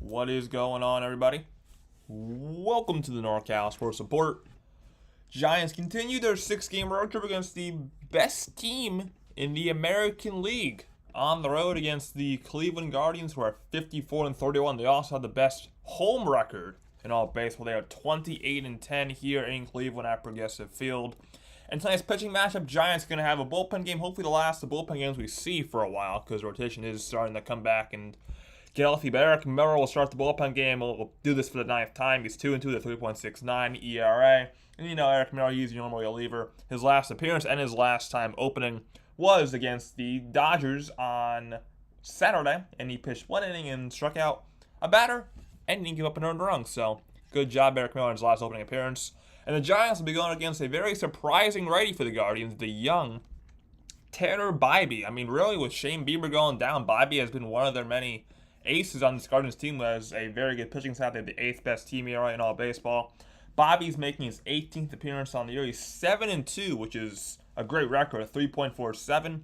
What is going on, everybody? Welcome to the NorCal SportsReport. Giants continue their 6-game road trip against the best team in the American League. On the road against the Cleveland Guardians, who are 54-31. They also have the best home record in all baseball. They are 28-10 here in Cleveland at Progressive Field. And tonight's pitching matchup, Giants going to have a bullpen game. Hopefully the last of the bullpen games we see for a while, because rotation is starting to come back and get healthy. But Eric Miller will start the bullpen game. We'll do this for the 9th time. He's 2-2 with a 3.69 ERA. And you know, Eric Miller, he's normally a reliever. His last appearance and his last time opening was against the Dodgers on Saturday. And he pitched 1 inning and struck out a batter and didn't give up an earned run. So, good job, Eric Miller, in his last opening appearance. And the Giants will be going against a very surprising righty for the Guardians, the young Tanner Bibee. I mean, really, with Shane Bieber going down, Bibee has been one of their many aces on this Guardians team, who has a very good pitching staff. They have the 8th best team ERA in all baseball. Bibee's making his 18th appearance on the year. He's 7-2, which is a great record, a 3.47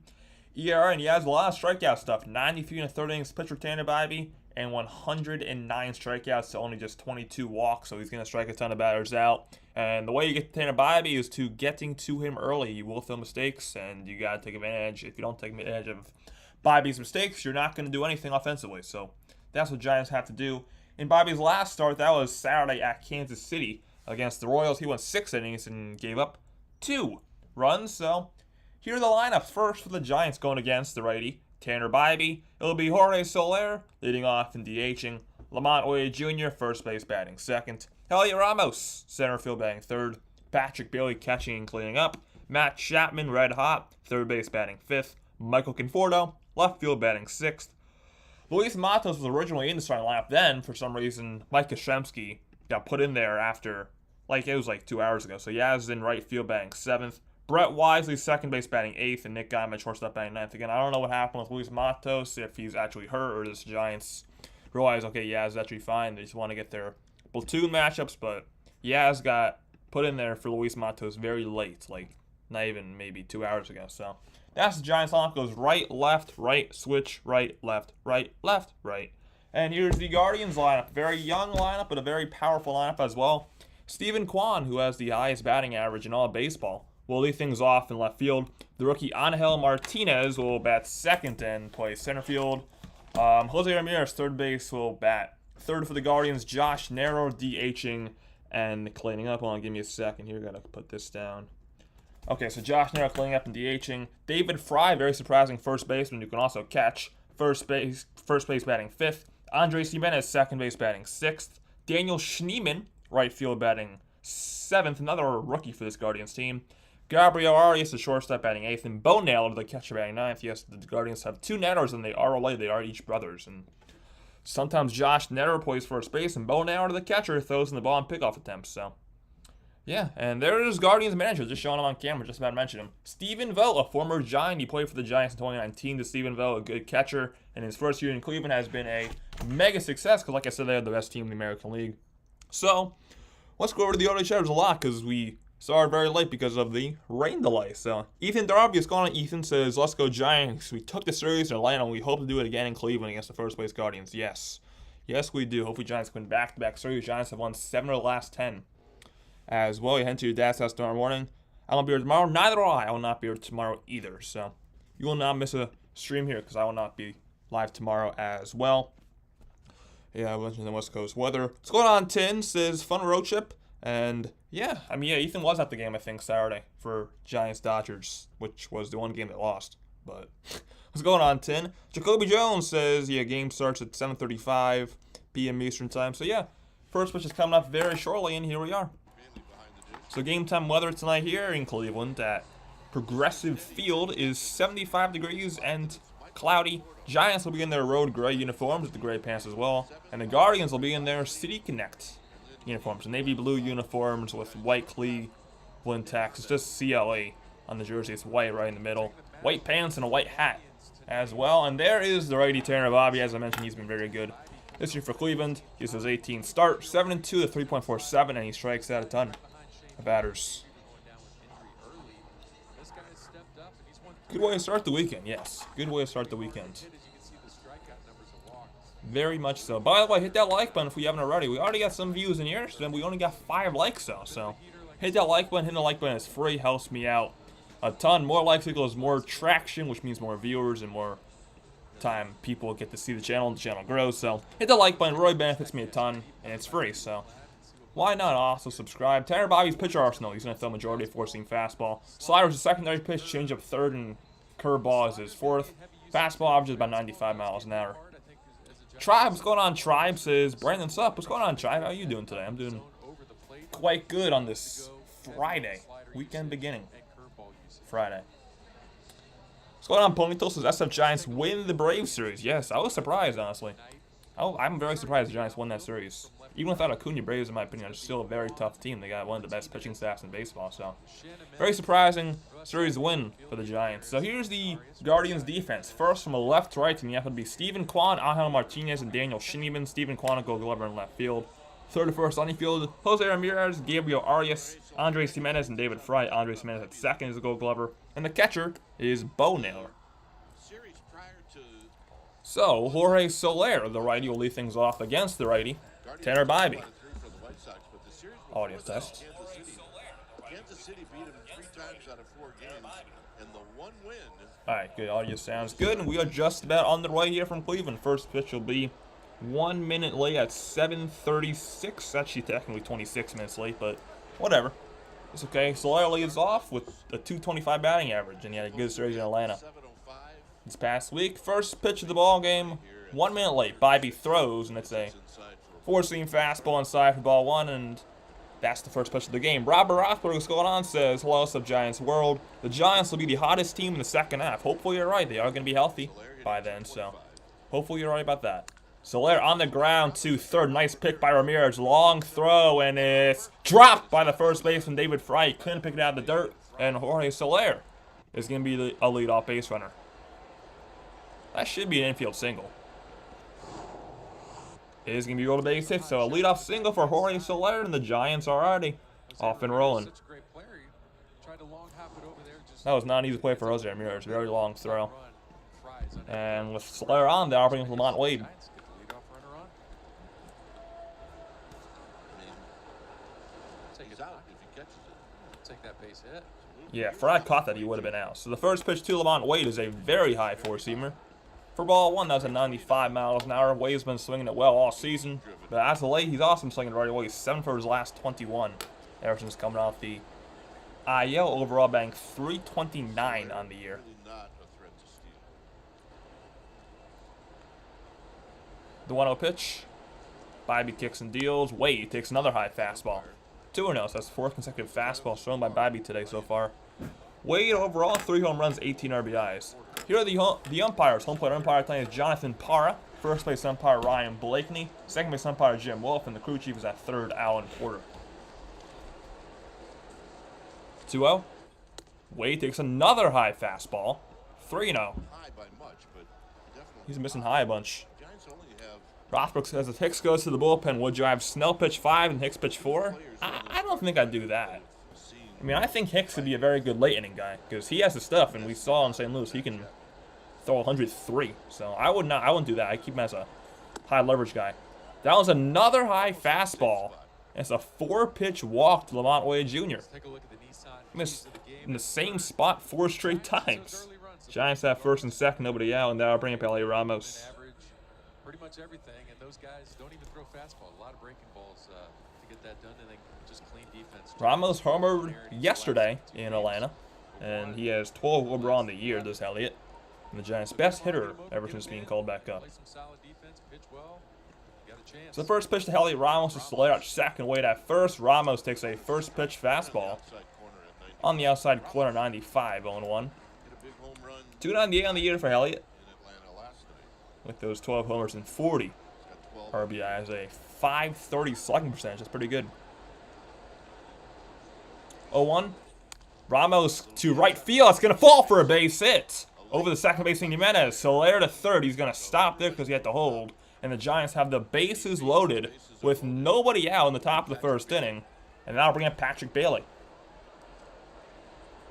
ERA, and he has a lot of strikeout stuff. 93 and a third innings pitched for Tanner Bibee, and 109 strikeouts to only just 22 walks, so he's going to strike a ton of batters out. And the way you get to Tanner Bibee is to getting to him early. You will feel mistakes, and you got to take advantage. If you don't take advantage of Bibee's mistakes, you're not going to do anything offensively. So that's what Giants have to do. In Bibee's last start, that was Saturday at Kansas City against the Royals. He went 6 innings and gave up 2 runs. So here are the lineups. First for the Giants going against the righty, Tanner Bibee. It'll be Jorge Soler leading off and DHing. Lamont Oye Jr., first base batting second. Heliot Ramos, center field batting third. Patrick Bailey catching and cleaning up. Matt Chapman, red hot, third base batting fifth. Michael Conforto, left field batting sixth. Luis Matos was originally in the starting lineup. Then, for some reason, Mike Yastrzemski got put in there after, it was 2 hours ago. So Yaz in right field batting seventh. Brett Wisely, second base batting eighth, and Nick Guyman, shortstop batting ninth. Again, I don't know what happened with Luis Matos, if he's actually hurt or this Giants realize, okay, Yaz is actually fine. They just want to get their platoon matchups, but Yaz got put in there for Luis Matos very late, not even maybe 2 hours ago. So that's the Giants lineup. Goes right, left, right, switch, right, left, right, left, right. And here's the Guardians lineup. Very young lineup, but a very powerful lineup as well. Steven Kwan, who has the highest batting average in all baseball, will lead things off in left field. The rookie Angel Martinez will bat second and play center field. Jose Ramirez, third base, will bat third for the Guardians. Josh Narrow DHing and cleaning up. Hold on, give me a second here. Gotta put this down. Okay, so Josh Narrow cleaning up and DHing. David Fry, very surprising first baseman who can also catch. First base batting fifth. Andres Jimenez, second base batting sixth. Daniel Schneemann, right field batting seventh. Another rookie for this Guardians team. Gabriel Arias, the shortstop, batting eighth. And Bo Naylor, the catcher, batting ninth. Yes, the Guardians have 2 netters, and they are related. They are each brothers. And sometimes Josh Netter plays first base, and Bo Naylor, the catcher, throws in the ball and pickoff attempts. So yeah, and there is Guardians manager, just showing him on camera, just about to mention him. Stephen Vogt, a former Giant. He played for the Giants in 2019. The Stephen Vogt, a good catcher, and his first year in Cleveland has been a mega success, because like I said, they have the best team in the American League. So let's go over to the audio chatters a lot, because we started very late because of the rain delay. So Ethan Darby is going on. Ethan says, let's go Giants. We took the series in Atlanta, and we hope to do it again in Cleveland against the first place Guardians. Yes, we do. Hopefully Giants win back-to-back series. Giants have won 7 of the last 10. As well, you head to your dad's house tomorrow morning. I won't be here tomorrow. Neither will I. I will not be here tomorrow either. So you will not miss a stream here, because I will not be live tomorrow as well. Yeah, I mentioned the West Coast weather. What's going on, Tin? Says fun road trip. And yeah, Ethan was at the game, I think, Saturday for Giants-Dodgers, which was the one game they lost. But what's going on, Tin? Jacoby Jones says, game starts at 7:35 p.m. Eastern time. So yeah, first pitch is coming up very shortly, and here we are. So game time weather tonight here in Cleveland at Progressive Field is 75 degrees and cloudy. Giants will be in their road gray uniforms with the gray pants as well. And the Guardians will be in their City Connect uniforms, navy blue uniforms with white Cleveland text. It's just CLA on the jersey. It's white right in the middle. White pants and a white hat as well. And there is the righty Tanner Bibee. As I mentioned, he's been very good this year for Cleveland. He's his 18th start, 7-2 to 3.47, and he strikes out a ton of batters. Good way to start the weekend, yes. Good way to start the weekend. Very much so. By the way, hit that like button if we haven't already. We already got some views in here, and we only got 5 likes though. So hit that like button. Hitting the like button is free. Helps me out a ton. More likes equals more traction, which means more viewers and more time people get to see the channel and the channel grows. So hit the like button. Really benefits me a ton, and it's free. So why not also subscribe? Tanner Bibee's pitcher arsenal. He's going to throw majority of four-seam fastball. Slider is the secondary pitch. Changeup third, and curveball is his fourth. Fastball averages about 95 miles an hour. Tribe, what's going on, Tribe? Says Brandon Sup. What's going on, Tribe? How are you doing today? I'm doing quite good on this Friday. Weekend beginning. Friday. What's going on, Ponytail? Says SF Giants win the Braves series. Yes, I was surprised, honestly. I'm very surprised the Giants won that series. Even without Acuna, Braves, in my opinion, are still a very tough team. They got one of the best pitching staffs in baseball, so very surprising series win for the Giants. So here's the Guardians defense. First, from a left to right team, you have to be Steven Kwan, Angel Martinez, and Daniel Schneemann. Steven Kwan will go Glover in left field. Third to first on the field, Jose Ramirez, Gabriel Arias, Andres Jimenez, and David Fry. Andres Jimenez at second is the Gold Glover, and the catcher is Bo Naylor. So Jorge Soler, the righty, will lead things off against the righty, Tanner Bibee. Audio test. Alright, good. Audio sounds good, and we are just about on the way here from Cleveland. First pitch will be 1 minute late at 7:36. Actually, technically 26 minutes late, but whatever. It's okay. Soler leads off with a .225 batting average, and he had a good series in Atlanta this past week. First pitch of the ball game, 1 minute late. Bibee throws, and it's a four-seam fastball inside for ball one, and that's the first pitch of the game. Robert Rothberg, what's going on, says, hello, sub Giants world. The Giants will be the hottest team in the second half. Hopefully you're right. They are going to be healthy by then, so hopefully you're right about that. Soler on the ground to third. Nice pick by Ramirez. Long throw, and it's dropped by the first baseman, David Fry. He couldn't pick it out of the dirt, and Jorge Soler is going to be a leadoff base runner. That should be an infield single. It is going to be rolled to base hit, so a leadoff single for Jorge Soler, and the Giants are already off and rolling. That was not an easy play for Jose Ramirez. Very long throw. And with Soler on, they're offering Lamont Wade. Yeah, if Fry caught that, he would have been out. So the first pitch to Lamont Wade is a very high four-seamer. For ball one, that was at 95 miles an hour. Wade's been swinging it well all season. But as of late, he's awesome swinging right away. He's 7 for his last 21. Ever since coming off the IL, overall batting .329 on the year. The 1-0 pitch. Bibee kicks and deals. Wade takes another high fastball. 2-0, so that's the fourth consecutive fastball thrown by Bibee today so far. Wade overall, 3 home runs, 18 RBIs. Here are the umpires. Home plate umpire tonight is Jonathan Parra. First base umpire Ryan Blakeney. Second base umpire Jim Wolf. And the crew chief is at third, Alan Porter. 2-0. Wade takes another high fastball. 3-0. He's missing high a bunch. Rothberg says if Hicks goes to the bullpen, would you have Snell pitch 5 and Hicks pitch 4? I don't think I'd do that. I mean, I think Hicks could be a very good late inning guy because he has the stuff, and we saw in St. Louis he can throw 103. So I wouldn't do that. I keep him as a high leverage guy. That was another high fastball. It's a 4-pitch walk to Lamont Wade Jr. He missed in the same spot 4 straight times. Giants have first and second, nobody out, and that'll bring up L.A. Ramos. Pretty much everything, and those guys don't even throw fastball. A lot of breaking balls to get that done, and then just clean defense. Ramos homered yesterday in Atlanta, and he has 12 overall on the year, does Elliott. And the Giants' best hitter ever since being called back up. So the first pitch to Elliott Ramos is laid out second, Wade at first. Ramos takes a first pitch fastball on the outside corner, 95, 0-1. 298 on the year for Elliott, with those 12 homers and 40 RBIs, a .530 slugging percentage. That's pretty good. 0-1. Ramos to right field. It's going to fall for a base hit over the second baseman Jimenez. Soler to third. He's going to stop there because he had to hold. And the Giants have the bases loaded with nobody out in the top of the first inning. And that'll bring up Patrick Bailey.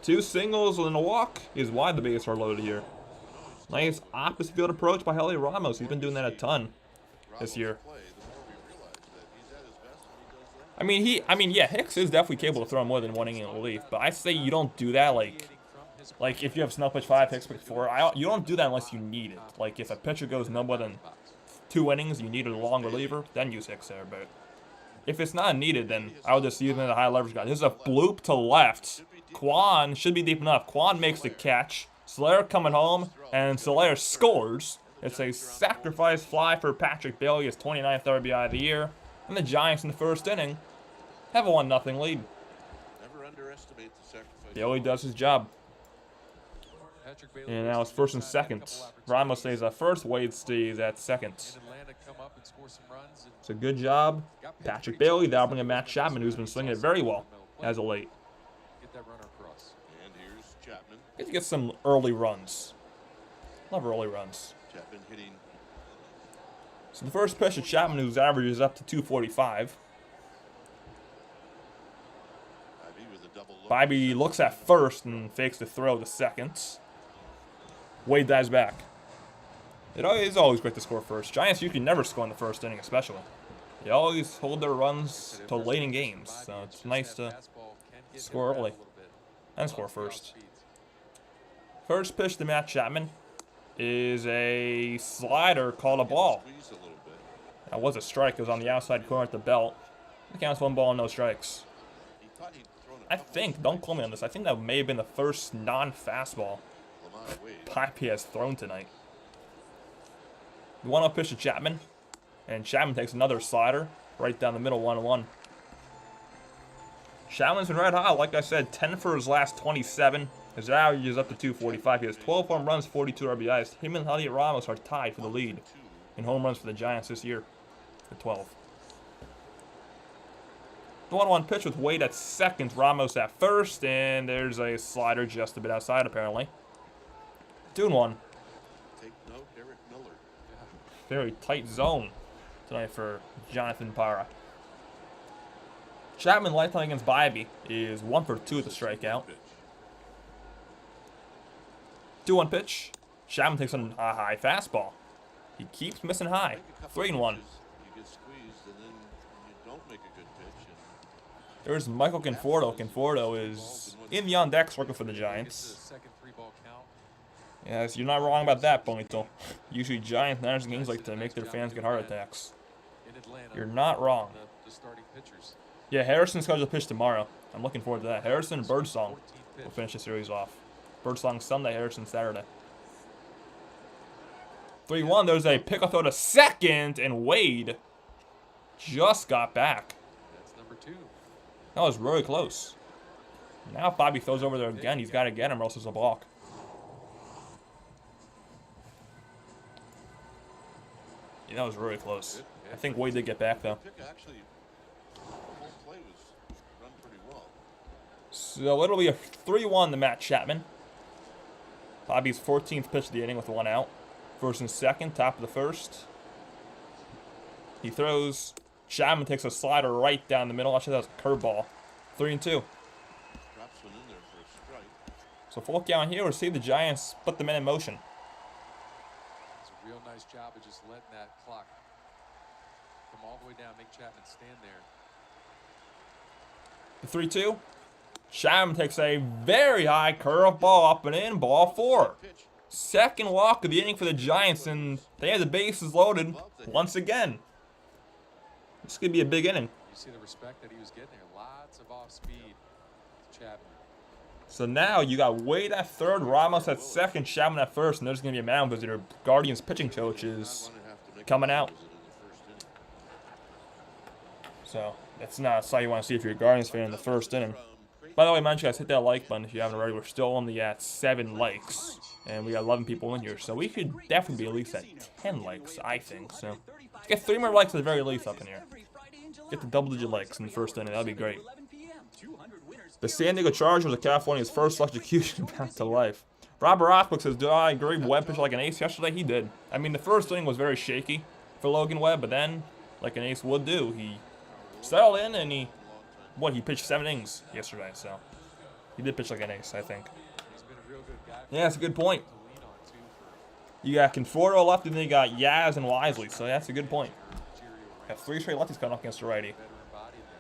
2 singles and a walk is why the bases are loaded here. Nice opposite field approach by Elliott Ramos. He's been doing that a ton this year. I mean, yeah, Hicks is definitely capable of throwing more than 1 inning in relief, but I say you don't do that like if you have Snell pitch 5, Hicks pitch 4. You don't do that unless you need it. Like if a pitcher goes no more than 2 innings, you need a long reliever, then use Hicks there. But if it's not needed, then I would just use him as a high leverage guy. This is a bloop to left. Quan should be deep enough. Quan makes the catch. Solaire coming home, and Solaire scores. It's a sacrifice fly for Patrick Bailey, his 29th RBI of the year. And the Giants in the first inning have a 1-0 lead. Never underestimate the sacrifice. Bailey does his job. And now it's first and second. Ramos stays at first, Wade stays at second. It's a good job. Patrick Bailey, that'll bring in Matt Chapman, who's been swinging it very well as of late. And here's Chapman. Get to get some early runs. Love early runs. Chapman hitting. So the first pitch of Chapman, whose average is up to 245. Bibee looks at first and fakes the throw to second. Wade dives back. It is always great to score first. Giants usually never score in the first inning, especially. They always hold their runs till late in games, so it's nice to score early and score first. First pitch to Matt Chapman is a slider called a ball. That was a strike. It was on the outside corner at the belt. It counts 1 ball and no strikes. I think, don't quote me on this, I think that may have been the first non-fastball Bibee has thrown tonight. The 1-0 pitch to Chapman, and Chapman takes another slider right down the middle, 1-1. Chapman's been red hot, like I said, 10 for his last 27. His average is up to 245. He has 12 home runs, 42 RBIs. Him and Elliot Ramos are tied for the lead in home runs for the Giants this year at 12. The 1-1 pitch with Wade at second, Ramos at first, and there's a slider just a bit outside apparently. 2-1. Take note, Eric Miller. Very tight zone tonight for Jonathan Parra. Chapman lifetime against Bibee is 1 for 2 at the strikeout. 2-1 pitch. Chapman takes on a high fastball. He keeps missing high. 3-1. You get squeezed and then you don't make a good pitch. There's Michael Conforto. Conforto is in the on-deck circle for the Giants. Yes, you're not wrong about that, Bonito. Usually Giants managers and games like to make their fans get heart attacks. You're not wrong. Yeah, Harrison's scheduled to pitch tomorrow. I'm looking forward to that. Harrison and Birdsong will finish the series off. Birdsong Sunday, Harrison Saturday. 3-1, there's a pick-off throw to second, and Wade just got back. That's number 2. That was really close. Now if Bibee throws over there again, he's got to get him or else there's a balk. Yeah, that was really close. I think Wade did get back, though. So it'll be a 3-1 to Matt Chapman. Bibee's 14th pitch of the inning with 1 out. First and second, top of the first. He throws. Chapman takes a slider right down the middle. Actually, that was a curveball. 3-2. So full count here. We'll see the Giants put the men in motion. It's a real nice job of just letting that clock come all the way down, make Chapman stand there. The 3-2. Chapman takes a very high curveball up and in. Ball 4. Second walk of the inning for the Giants, and they have the bases loaded once again. This could be a big inning. You see the respect that he was getting there. Lots of off-speed to Chapman. So now you got Wade at third, Ramos at second, Chapman at first, and there's going to be a mound visitor. Guardians pitching coach is coming out. So that's not a sight you want to see if you're a Guardians fan in the first inning. By the way, mind you guys, hit that like button if you haven't already. We're still only at 7 likes, and we got 11 people in here, so we should definitely be at least at 10 likes, I think. So let's get 3 more likes at the very least up in here. Get the double-digit likes in the first inning. That'd be great. The San Diego Chargers of California's first execution back to life. Robert Oswick says, "Do I agree Webb pitched like an ace yesterday?" He did. I mean, the first inning was very shaky for Logan Webb, but then, like an ace would do, he settled in and he pitched 7 innings yesterday, so he did pitch like an ace, I think. Yeah, that's a good point. You got Conforto left, and then you got Yaz and Wisely, so that's a good point. Got 3 straight lefties coming up against the righty. Veteran body there.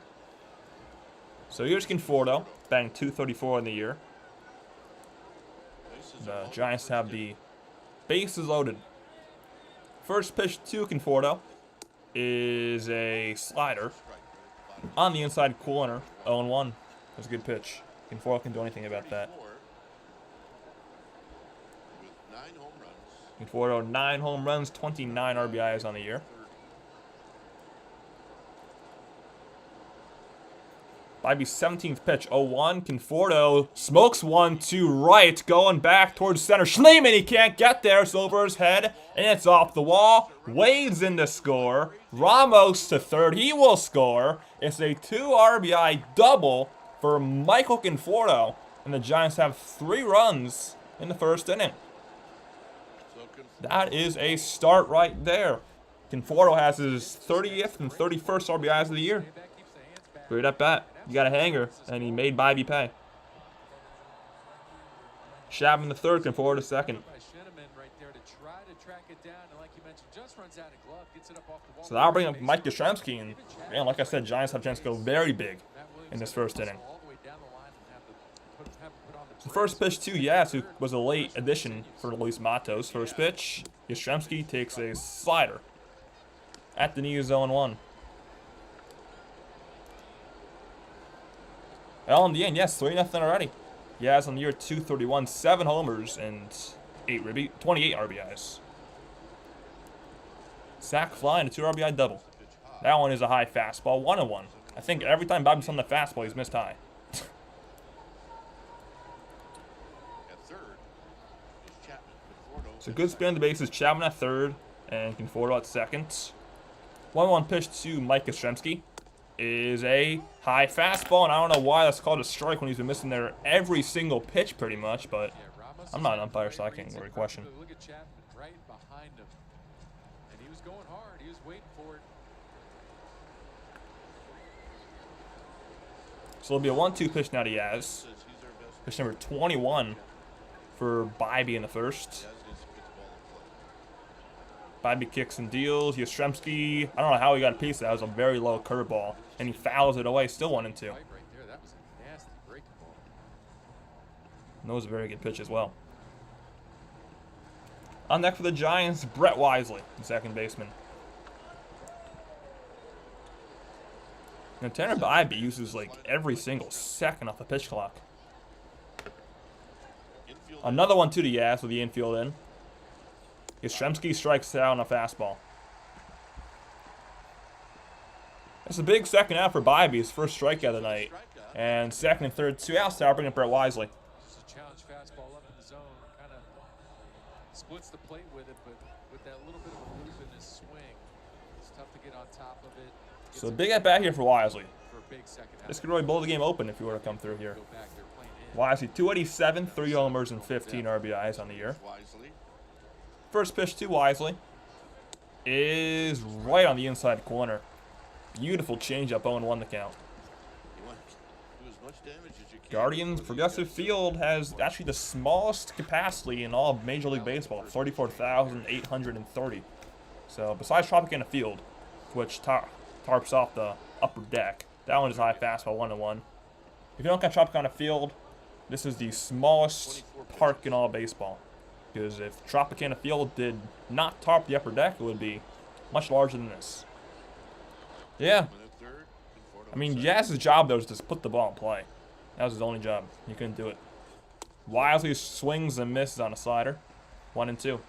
So here's Conforto, batting .234 in the year. The Giants have the bases loaded. First pitch to Conforto is a slider on the inside corner, 0-1. That's a good pitch. Conforto can do anything about that. Conforto, 9 home runs, 29 RBIs on the year. Bibee's 17th pitch, 0-1. Conforto smokes one to right, going back towards center. Schneemann, he can't get there. It's over his head, and it's off the wall. Wade's in to score. Ramos to third. He will score. It's a 2 RBI double for Michael Conforto, and the Giants have 3 runs in the first inning. That is a start right there. Conforto has his 30th and 31st RBIs of the year. Great at bat. You got a hanger, and he made Bibee pay. Chapman the third, Conforto the second. So that'll bring up Mike Yastrzemski, and man, like I said, Giants have a chance to go very big in this first inning. The first pitch to Yaz, who was a late addition for Luis Matos. First pitch, Yastrzemski takes a slider at the knees, 0-1. Well, in the end, yes, 3-0 already. Yaz on the year 231, 7 homers and 28 RBIs. Sack fly and a 2 RBI double. That one is a high fastball, 1-1. I think every time Bibee's on the fastball, he's missed high. So good spin on the bases. Chapman at third and Conforto at second. 1-1 pitch to Mike Yastrzemski is a high fastball, and I don't know why that's called a strike when he's been missing there every single pitch pretty much, but I'm not an umpire, so I can't really question. Look at Chapman right behind him, and he was going hard. He was waiting for it. So it'll be a 1-2 pitch now to Yaz. Pitch number 21 for Bibee in the first. Bibee kicks and deals. Yastrzemski, I don't know how he got a piece of that. It was a very low curveball, and he fouls it away. Still 1-2. Right there, that was a nasty breaking ball. And that was a very good pitch as well. On deck for the Giants, Brett Wisely, the second baseman. Now Tanner Bibee uses like every single second off the pitch clock. Another 1-2 to Yaz with the infield in. Yastrzemski strikes out on a fastball. That's a big second out for Bibee, his first strikeout of the night. And second and third, 2 outs now, bringing up Brett Wisely. Just a challenge fastball up in the zone. Kind of splits the plate with it, but with that little bit of a loop in his swing, it's tough to get on top of it. So big at bat here for Wisely. For a big second out. This could really blow the game open if he were to come through here. Wisely, 287, 3 homers, and 15 RBIs on the year. First pitch to Wisely is right on the inside corner. Beautiful changeup, 0-1 the count. Guardians Progressive Field has actually the smallest capacity in all of Major League Baseball, 34,830. So besides Tropicana Field, which tarps off the upper deck, that one is high fastball, 1-1. If you don't count Tropicana Field, this is the smallest park in all of baseball. Because if Tropicana Field did not tarp the upper deck, it would be much larger than this. Yeah. I mean, Yaz's job, though, is to put the ball in play. That was his only job. He couldn't do it. Wisely swings and misses on a slider. 1-2.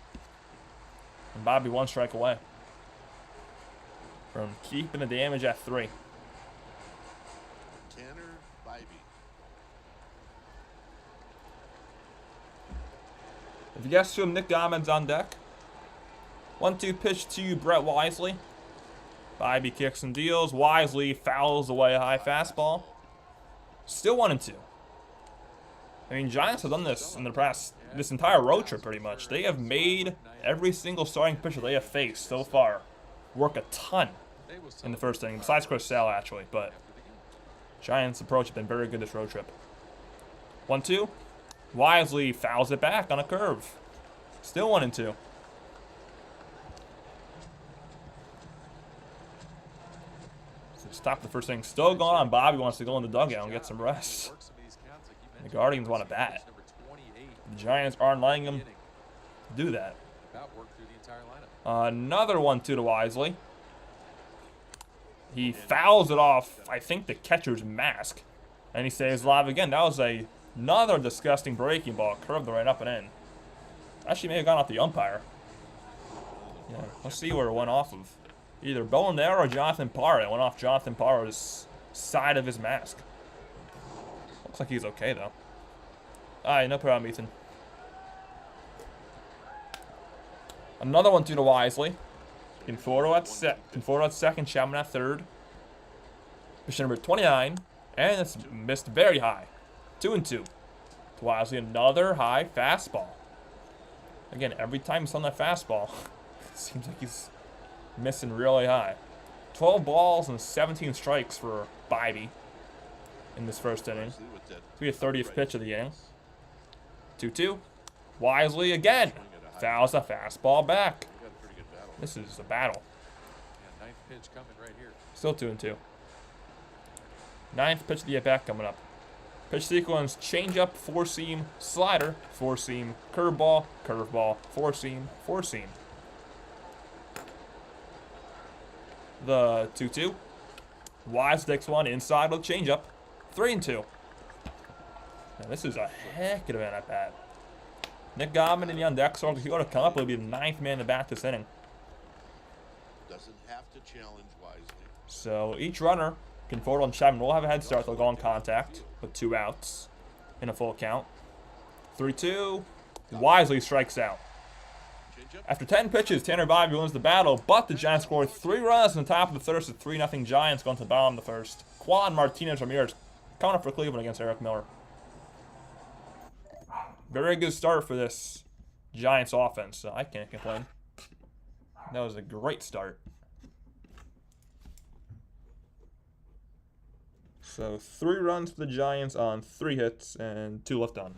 And Bibee 1 strike away from keeping the damage at 3. Tanner Bibee. If you guess to him, Nick Gomez on deck. 1-2 pitch to Brett Wisely. Bibee kicks and deals. Wisely fouls away a high fastball. Still 1-2. I mean, Giants have done this in the past, this entire road trip pretty much. They have made every single starting pitcher they have faced so far work a ton in the first inning, besides Chris Sale actually, but Giants' approach has been very good this road trip. 1-2. Wisely fouls it back on a curve. Still 1-2. Top of the first inning. Still going on. Bobby wants to go in the dugout and get some rest. The Guardians want to bat. The Giants aren't letting him do that. Another 1-2 to Wisely. He fouls it off, I think, the catcher's mask. And he stays live again. That was another disgusting breaking ball. Curved right up and in. Actually may have gone off the umpire. Yeah, let's see where it went off of. Either Bowen there or Jonathan Parra. It went off Jonathan Parra's side of his mask. Looks like he's okay, though. Alright, no problem, Ethan. Another 1-2 to Wisely. Conforto at second, Chapman at third. Pitch number 29. And it's missed very high. 2-2. To Wisely, another high fastball. Again, every time he's on that fastball, it seems like he's missing really high. 12 balls and 17 strikes for Bibee in this first inning. This will be a 30th pitch of the inning. 2-2. Wisely again. Fouls the fastball back. This is a battle. Yeah, ninth pitch coming right here. Still 2-2. Ninth pitch of the at-bat coming up. Pitch sequence, changeup, four-seam, slider, four-seam, curveball, curveball, four-seam, four-seam. The 2-2. Wise takes one inside with changeup. 3-2. Now this is a heck of an at-bat. Nick Godman in the on deck, so if he go to come up, he'll be the ninth man to bat this inning. Doesn't have to challenge Wisely. So each runner, Conforto and Chapman, will have a head start. They'll go on contact with 2 outs in a full count. 3-2. Wisely strikes out. After 10 pitches, Tanner Bibee wins the battle, but the Giants score 3 runs in the top of the third, so 3-0 Giants going to the bottom of the first. Juan Martinez Ramirez coming up for Cleveland against Eric Miller. Very good start for this Giants offense, so I can't complain. That was a great start. So 3 runs for the Giants on 3 hits and 2 left on.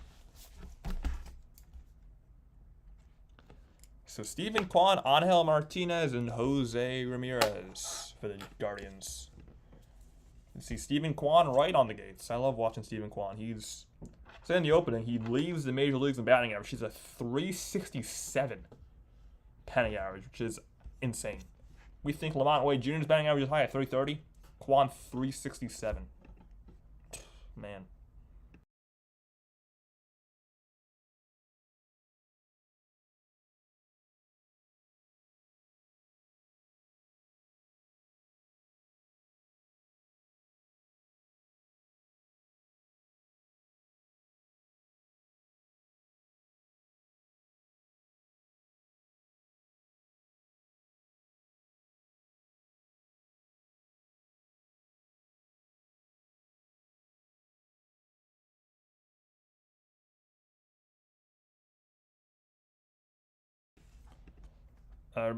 So Stephen Kwan, Angel Martinez, and Jose Ramirez for the Guardians. You see Stephen Kwan right on the gates. I love watching Stephen Kwan. He's in the opening. He leaves the major leagues in batting average. He's a 367 batting average, which is insane. We think Lamont Wade Jr.'s batting average is high at 330. Kwan 367. Man.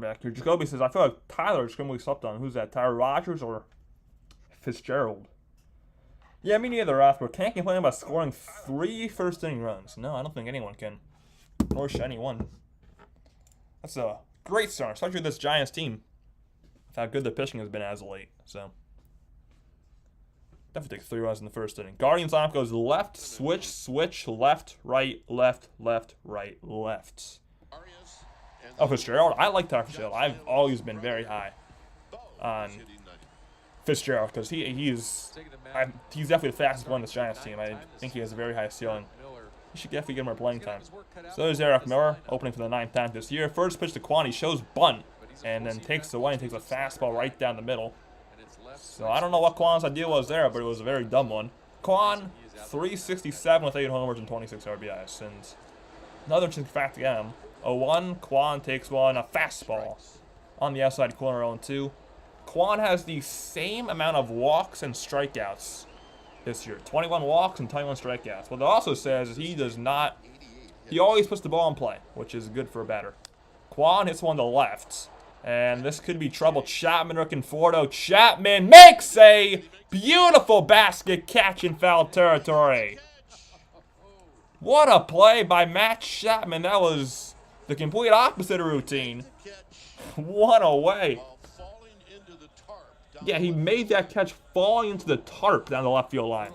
Back here. Jacoby says, I feel like Tyler Scrimley slept on. Who's that? Tyler Rogers or Fitzgerald? Yeah, me neither, Rothberg. Can't complain about scoring 3 first-inning runs. No, I don't think anyone can. Nor should anyone. That's a great start, especially this Giants team. With how good the pitching has been as of late. So, definitely take 3 runs in the first inning. Guardians lineup goes left, switch, left, right, left, right, left. Oh, Fitzgerald? I like Tyler Fitzgerald. I've always been very high on Fitzgerald because he's definitely the fastest one in this Giants team. I think he has a very high ceiling. He should definitely get more playing time. So there's Eric Miller, opening for the 9th time this year. First pitch to Quan, he shows bunt, and then takes the one. He takes a fastball right down the middle. So I don't know what Quan's idea was there, but it was a very dumb one. Quan, 367 with 8 homers and 26 RBIs. And another interesting fact again. 0-1, Quan takes one, a fastball on the outside corner, 0-2. Quan has the same amount of walks and strikeouts this year. 21 walks and 21 strikeouts. What it also says is he always puts the ball in play, which is good for a batter. Quan hits one to left, and this could be trouble. Chapman or Conforto. Chapman makes a beautiful basket catch in foul territory. What a play by Matt Chapman. That was the complete opposite of routine. What a way. Yeah, he made that catch falling into the tarp down the left field line.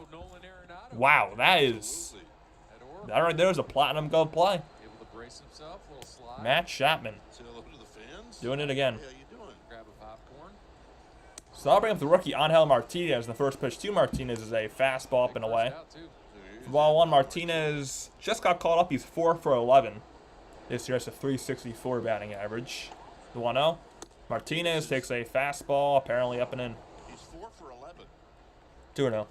Wow, that is... That right there is a platinum gold play. Matt Chapman doing it again. Celebrating with the rookie Angel Martinez. The first pitch to Martinez is a fastball up and away. For ball one, Martinez just got called up. He's 4 for 11. This year has a 364 batting average. The 1-0. Martinez takes a fastball, apparently up and in. He's 4 for 11. 2-0.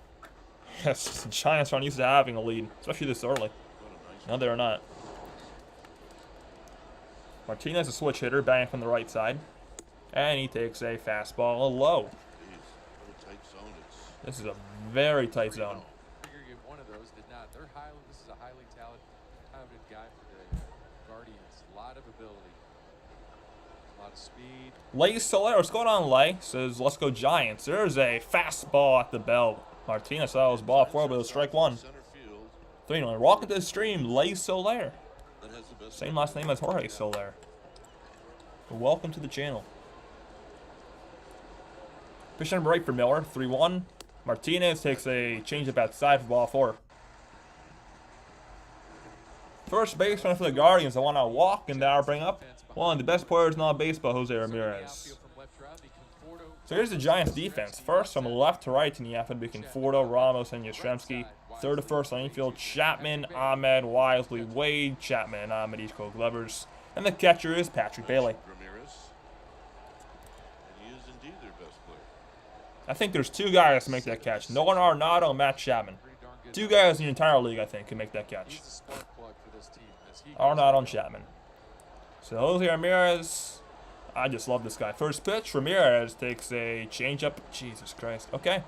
Yes, the Giants aren't used to having a lead, especially this early. No, they're not. Martinez, a switch hitter, batting from the right side. And he takes a fastball low. This is a very tight zone. One of those did not. This is a highly talented guy for the Guardians. A lot of ability. A lot of speed. Lay Soler, what's going on, Lay? Says, let's go Giants. There's a fastball at the bell. Martinez saw his ball forward, but it was strike one. 3-0. Welcome to the stream, Lay Soler. Same last name as Jorge Soler. Welcome to the channel. Pitch number 8 for Miller, 3-1. Martinez takes a changeup outside for ball 4. First baseman for the Guardians. I want to walk, and now bring up one of the best players in all baseball, Jose Ramirez. So here's the Giants' defense. First, from left to right in the outfield, we can Conforto, Ramos, and Yastrzemski. Third to first on infield, Chapman, Ahmed, Wisely, Wade, Chapman, and Ahmed each Glovers. And the catcher is Patrick Bailey. I think there's 2 guys to make that catch. Nolan Arenado and Matt Chapman. 2 guys in the entire league, I think, can make that catch. Arenado and Chapman. So Jose Ramirez, I just love this guy. First pitch, Ramirez takes a changeup. Jesus Christ. Okay.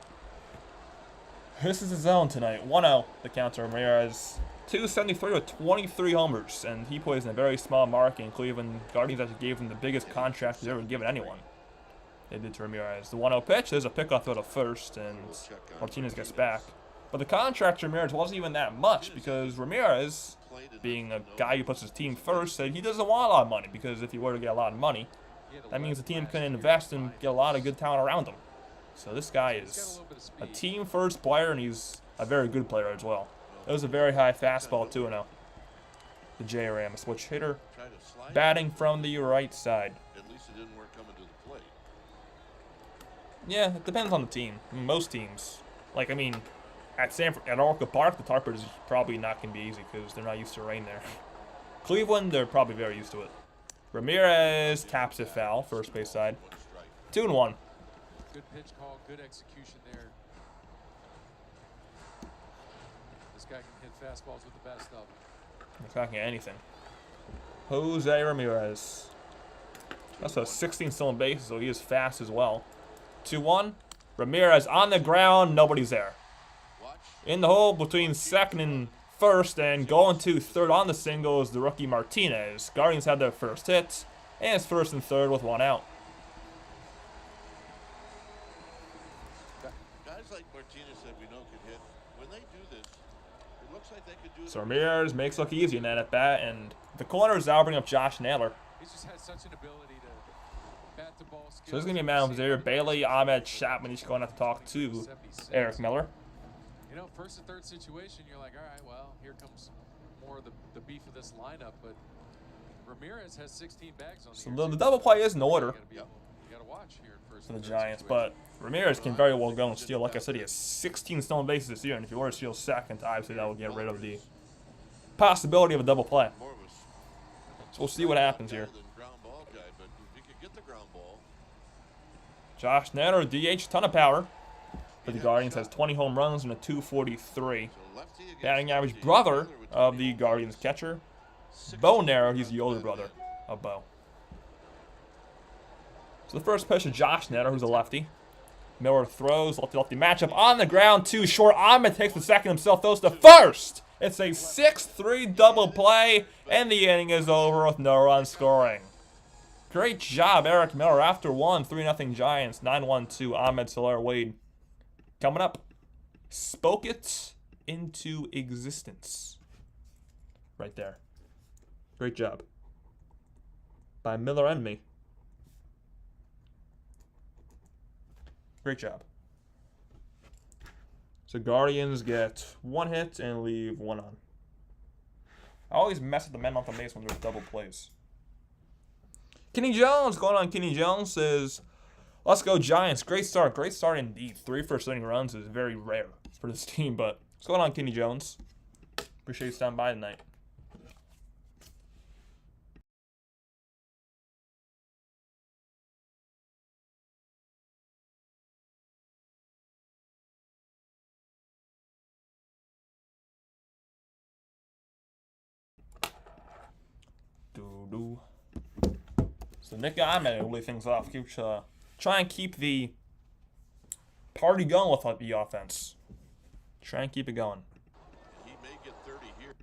This is the zone tonight. 1-0, the count to Ramirez. 273 with 23 homers, and he plays in a very small market in Cleveland. Guardians actually gave him the biggest contract he's ever given anyone. They did to Ramirez. The 1-0 pitch, there's a pickoff throw to first, and Martinez gets back. But the contract to Ramirez wasn't even that much, because Ramirez, being a guy who puts his team first, said he doesn't want a lot of money, because if he were to get a lot of money, that means the team can invest and get a lot of good talent around him. So this guy is a team-first player, and he's a very good player as well. That was a very high fastball, 2-0. The J-Ram, a switch hitter, batting from the right side. At least it didn't work coming to the plate. Yeah, it depends on the team. Most teams, like, I mean, at Oracle Park, the Tarpers is probably not going to be easy because they're not used to rain there. Cleveland, they're probably very used to it. Ramirez taps it foul, first base side. 2-1. Good pitch call, good execution there. This guy can hit fastballs with the best of them. He's not getting anything. Jose Ramirez. That's a 16 stolen base, so he is fast as well. 2-1. Ramirez on the ground, nobody's there. In the hole between second and first, and going to third on the single is the rookie Martinez. Guardians have their first hit, and it's first and third with 1 out. Guys like Martinez that we know can hit, when they do this, it looks like they could do it. So Ramirez makes it look easy in that at bat, and the corners now bring up Josh Naylor. He's just had such an ability to bat the ball. So there's going to be a man over there. Bailey, Ahmed, Chapman, each going to have to talk to Eric Miller. You know, first and third situation, you're like, all right, well, here comes more of the beef of this lineup. But Ramirez has 16 bags on the So the double play is in order You got to watch here for the Giants, but Ramirez can very well go and steal. Like I said, he has 16 stolen bases this year, and if he were to steal second, obviously that would get rid of the possibility of a double play. So we'll see what happens here. Josh Naylor, DH, ton of power. For the Guardians, has 20 home runs and a 243. Batting average, brother of the Guardians catcher, Bo Naylor. He's the older brother of Bo. So the first pitch is Josh Naylor, who's a lefty. Miller throws, lefty-lefty matchup on the ground, too short. Ahmed takes the second himself, throws to first. It's a 6-3 double play, and the inning is over with no run scoring. Great job, Eric Miller. After 3-0 Giants, 9-1-2, Ahmed Soler Wade. Coming up, spoke it into existence. Right there. Great job. By Miller and me. Great job. So Guardians get 1 hit and leave 1 on. I always mess with the men off the base when there's double plays. Kenny Jones, going on Kenny Jones, says, let's go Giants. Great start. Great start indeed. 3 first inning runs is very rare for this team, but what's going on Kenny Jones? Appreciate you stopping by tonight. So Nick Ahmed will lead things off. Try and keep the party going with the offense. Try and keep it going. He may get 30 here.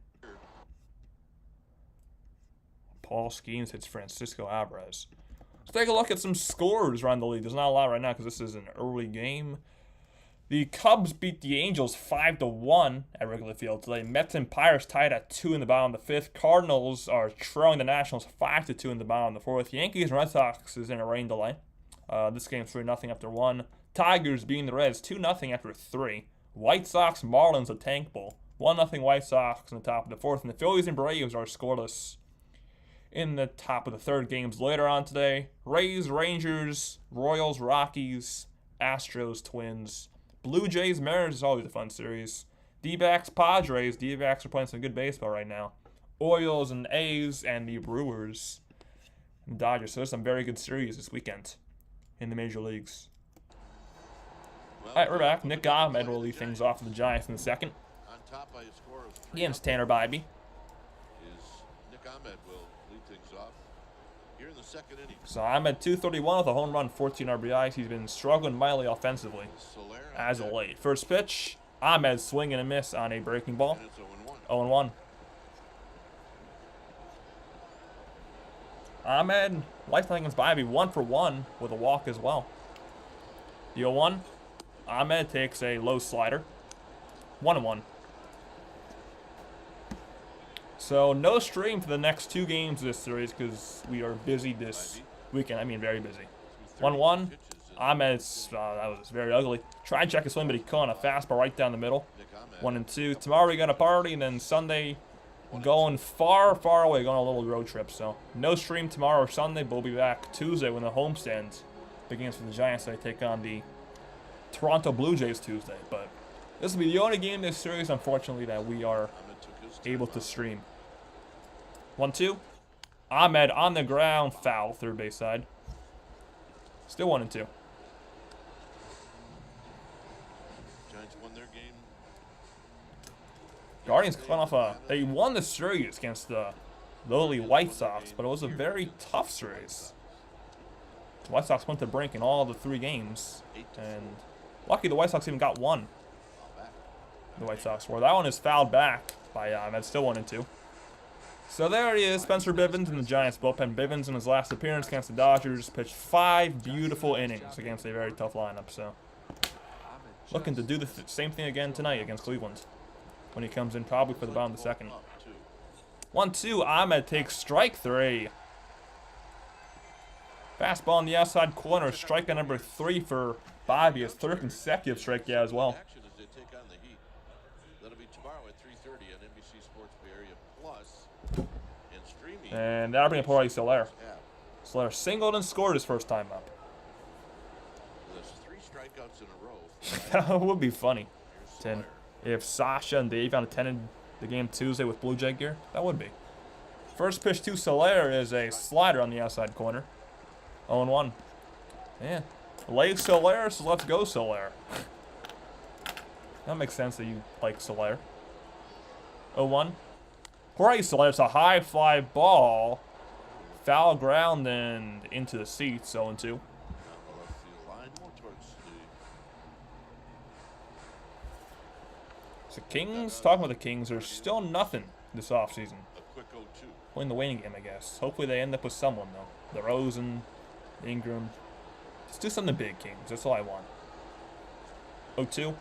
Paul Skeens hits Francisco Alvarez. Let's take a look at some scores around the league. There's not a lot right now because this is an early game. The Cubs beat the Angels 5-1 at Wrigley Field today. Mets and Pirates tied at 2 in the bottom of the 5th. Cardinals are trailing the Nationals 5-2 in the bottom of the 4th. Yankees and Red Sox is in a rain delay. This game's 3-0 after 1. Tigers beating the Reds 2-0 after 3. White Sox Marlins a tank bowl 1-0 White Sox in the top of the 4th. And the Phillies and Braves are scoreless in the top of the 3rd. Games later on today. Rays, Rangers, Royals, Rockies, Astros, Twins. Blue Jays, Mariners is always a fun series. D-backs, Padres. D-backs are playing some good baseball right now. Orioles and A's and the Brewers and Dodgers. So there's some very good series this weekend in the major leagues. All right, we're back. Nick Ahmed will lead things off for the Giants in the 2nd. On top by a score of 3 Against Tanner Bibee. is Nick Ahmed will lead things off here in the 2nd inning. So Ahmed 231 with a home run, 14 RBIs. He's been struggling mightily offensively as of late. First pitch, Ahmed swing and a miss on a breaking ball. And it's 0-1. 0-1. Ahmed, lifetime against Bibee, 1-for-1 with a walk as well. The 0-1, Ahmed takes a low slider. 1-1. So no stream for the next 2 games of this series because we are busy this weekend. I mean, very busy. 1-1. Ahmed's, that was very ugly. Tried to check his swing, but he caught a fastball right down the middle. 1-2. Tomorrow we got a party, and then Sunday going far, far away, going on a little road trip. So no stream tomorrow or Sunday, but we'll be back Tuesday when the homestand begins for the Giants. They take on the Toronto Blue Jays Tuesday. But this will be the only game in this series, unfortunately, that we are able to stream. 1-2. Ahmed on the ground, foul, third base side. Still 1-2. Giants won their game. Guardians coming off they won the series against the lowly White Sox, but it was a very tough series. The White Sox went to brink in all the 3 games, and lucky the White Sox even got 1. The White Sox were. That one is fouled back by Ahmed, still 1-2. So there he is, Spencer Bivens in the Giants bullpen. Bivens in his last appearance against the Dodgers pitched 5 beautiful innings against a very tough lineup. So looking to do the same thing again tonight against Cleveland when he comes in probably for the bottom of the 2nd. 1-2, Ahmed takes strike 3. Fastball in the outside corner, strikeout number 3 for Bibee, his 3rd consecutive strikeout as well. Action as they take on the Heat. That'll be tomorrow at 3:30 on NBC Sports Bay Area Plus and streaming. And that'll bring up Jorge Soler. Soler singled and scored his first time up. There's 3 strikeouts in a row. That would be funny. Here's 10. Soler. If Sasha and Dave attended the game Tuesday with Blue Jay gear, that would be. First pitch to Soler is a slider on the outside corner. 0-1. Yeah. Lave Soler, so let's go Soler. That makes sense that you like Soler. 0-1. Jorge Soler, it's a high fly ball. Foul ground and into the seats. 0-2. Down the left field line, more towards the So Kings, talking about the Kings, are still nothing this offseason. a quick 0-2. Playing the waiting game, I guess. Hopefully they end up with someone, though. DeRozan, Ingram. Just do something big, Kings. That's all I want. 0-2.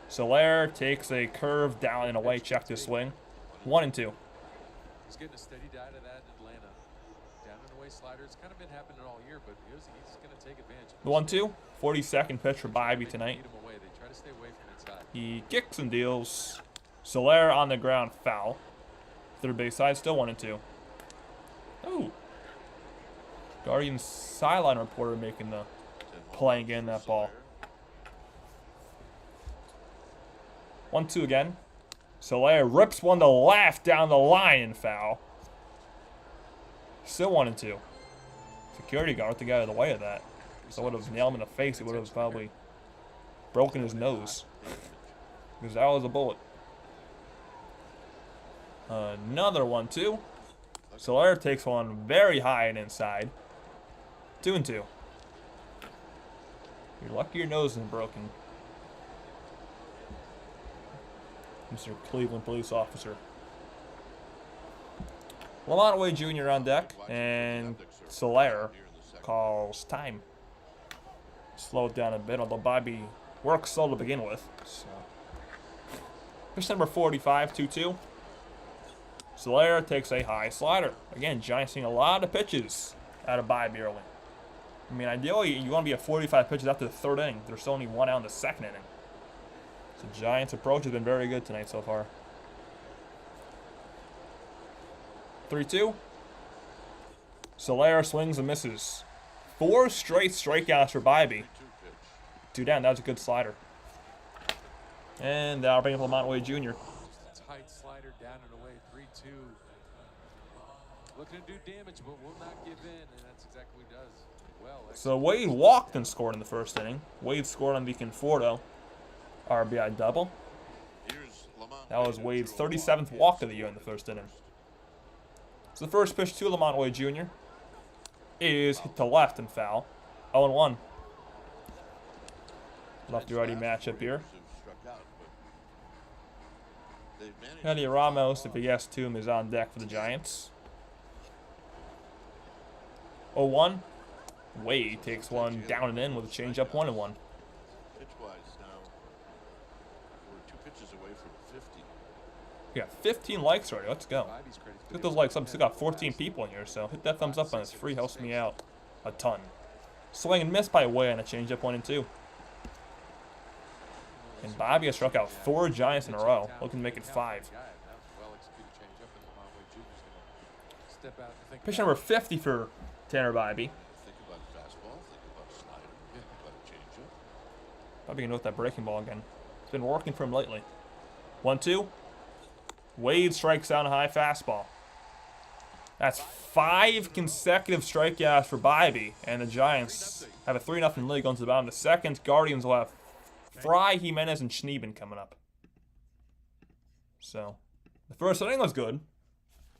Soler takes a curve down and away, check to swing. 1-2. He's getting a steady diet of that in Atlanta. Down and away away slider. It's kind of been happening all year, but he's going to take advantage. The 1-2, 42nd pitch for Bibee tonight. Beat him away. They try to stay away from inside. He kicks and deals. Soler on the ground, foul. Third base side, still 1-2. Oh. Guardians sideline reporter making the play again, that ball. 1-2 again. Soler rips one to left down the line and foul. Still 1-2. Security guard to get out of the way of that. So would have nailed him in the face. He would have probably broken his nose. Because that was a bullet. Another 1-2. Soler takes one very high and inside. 2-2. You're lucky your nose isn't broken. Mr. Cleveland police officer. Lamont Wade Jr. on deck, and Soler calls time. Slow it down a bit, although Bibee works slow to begin with. So. Pitch number 45, 2-2. Soler takes a high slider. Again, Giants seeing a lot of pitches out of Bibee early. I mean, ideally, you want to be at 45 pitches after the third inning. There's still only one out in the second inning. So Giants' approach has been very good tonight so far. 3-2. Soler swings and misses. 4 straight strikeouts for Bibee. 2 down. That was a good slider. And that'll bring up Lamont Wade Jr. Tight slider down and away. 3-2. Looking to do damage, but will not give in, and that's exactly what he does. Well, so Wade walked and scored in the first inning. Wade scored on the Conforto RBI double. That was Wade's 37th walk of the year in the first inning. So the first pitch to Lamont Wade Jr. is hit to left and foul. 0-1. Lefty-righty matchup here. Eddie Ramos, if he gets to him, is on deck for the Giants. 0-1. Wade takes one down and in with a changeup, 1-1. We got 15 likes already. Let's go. Hit those likes up. We still got 14 people in here, so hit that thumbs up on this. Free helps me out a ton. Swing and miss by Wade on a changeup, 1-2. And Bibee has struck out 4 Giants in a row, looking to make it 5. Pitch number 50 for Tanner Bibee. Probably gonna go with that breaking ball again. It's been working for him lately. 1-2. Wade strikes out a high fastball. That's 5 consecutive strikeouts for Bibee, and the Giants have a 3-0 lead going to the bottom of the second. Guardians will have Fry, Jimenez, and Schneeben coming up. So, the first inning was good.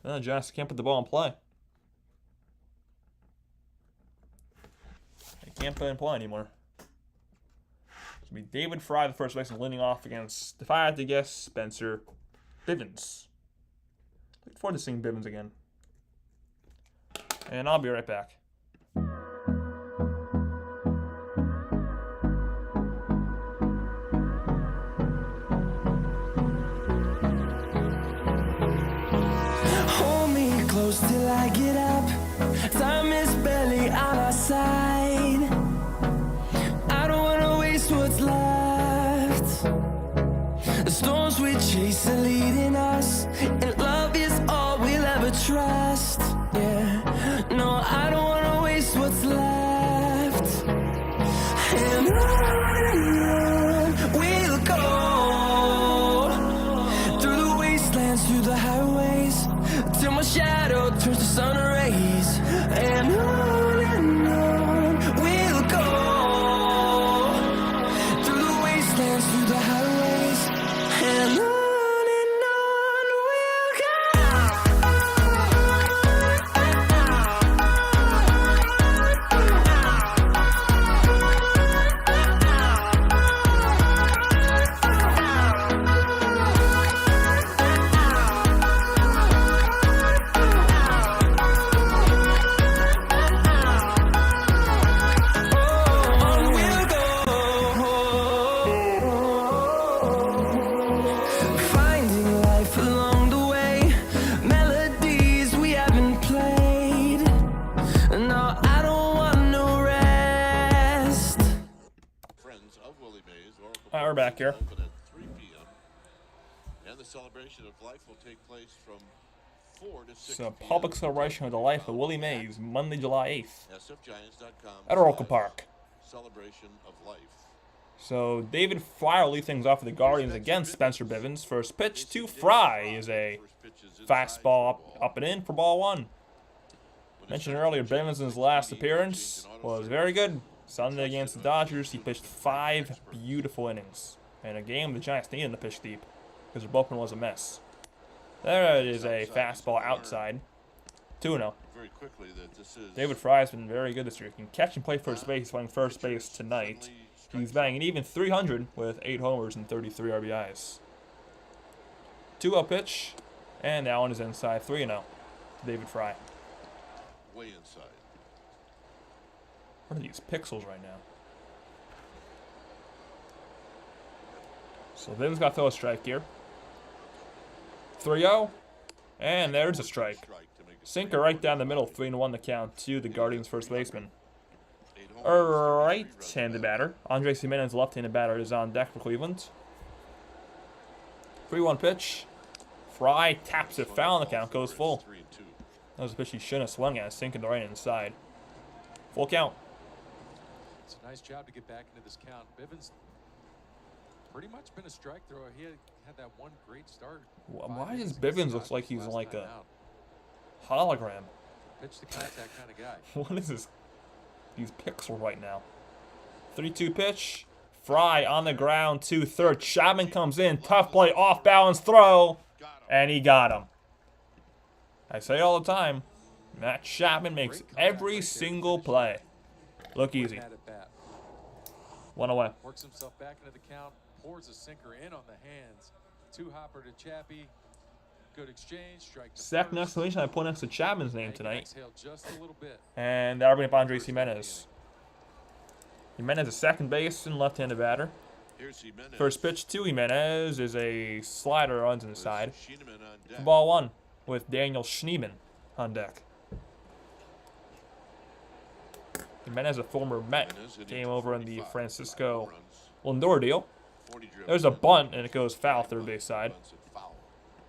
Then the Giants can't put the ball in play. They can't put it in play anymore. It's going to be David Fry, the first baseman, leading off against, if I had to guess, Spencer Bivens. Look forward to seeing Bivens again. And I'll be right back. Hold me close till I get up. Time is barely on our side. I don't wanna waste what's left. The storms we chase are leading us, and love is all we'll ever trust. Yeah, no, I don't wanna waste what's left. And on we'll go, through the wastelands, through the highways, till my shadow turns to sun rays. And on we'll go, through the wastelands, through the highways, and on we'll back here. Open at 3 p.m. And the celebration of life will take place from 4 to 6 So, p.m. public celebration of the life of Willie Mays, Monday, July 8th, sfgiants.com at Oracle Park. celebration of life. So, David Fry will lead things off for the Guardians against Spencer Bivens. First pitch to Fry is a fastball up and in for ball 1. Mentioned earlier, Bivens in his last appearance was very good. Sunday against the Dodgers, he pitched 5 beautiful innings. In a game the Giants needed to pitch deep because their bullpen was a mess. There it is, a fastball outside. 2-0. Very quickly that this is David Fry has been very good this year. He can catch and play first base. He's playing first base tonight. He's batting an even .300 with 8 homers and 33 RBIs. 2-0 pitch, and that one is inside. 3-0. David Fry. way inside. What are these pixels right now? So Vin's got to throw a strike here. 3-0. And there's a strike. Sinker right down the middle. 3-1 the count to the Guardians first baseman. A right-handed batter. Andres Jimenez, left-handed batter, is on deck for Cleveland. 3-1 pitch. Fry taps it foul, and the count goes full. That was a pitch he shouldn't have swung at, sinking the right inside. Full count. It's a nice job to get back into this count. Bivens pretty much been a strike thrower. He had that one great start. Why does Bivens look like he's like a hologram? Pitch to contact kind of guy. What is this? These pixels right now. 3-2 pitch. Fry on the ground to third. Chapman comes in. Tough play. Off balance throw. And he got him. I say all the time. Matt Chapman makes every single play look easy. 1 away. Works himself back into the count. Pours a sinker in on the hands. 2-hopper to Chappie. Good exchange. Strike to Second first. exclamation I put next to Chapman's name And he tonight. exhaled just a little bit. And that'll bring up Andres Jimenez. Jimenez is second baseman, left-handed batter. Here's Jimenez. First pitch to Jimenez is a slider runs inside. Schieneman on deck. For ball 1 with Daniel Schneemann on deck. Jimenez, a former Met, came over in the Francisco Lindor deal. There's a bunt, and it goes foul third base side.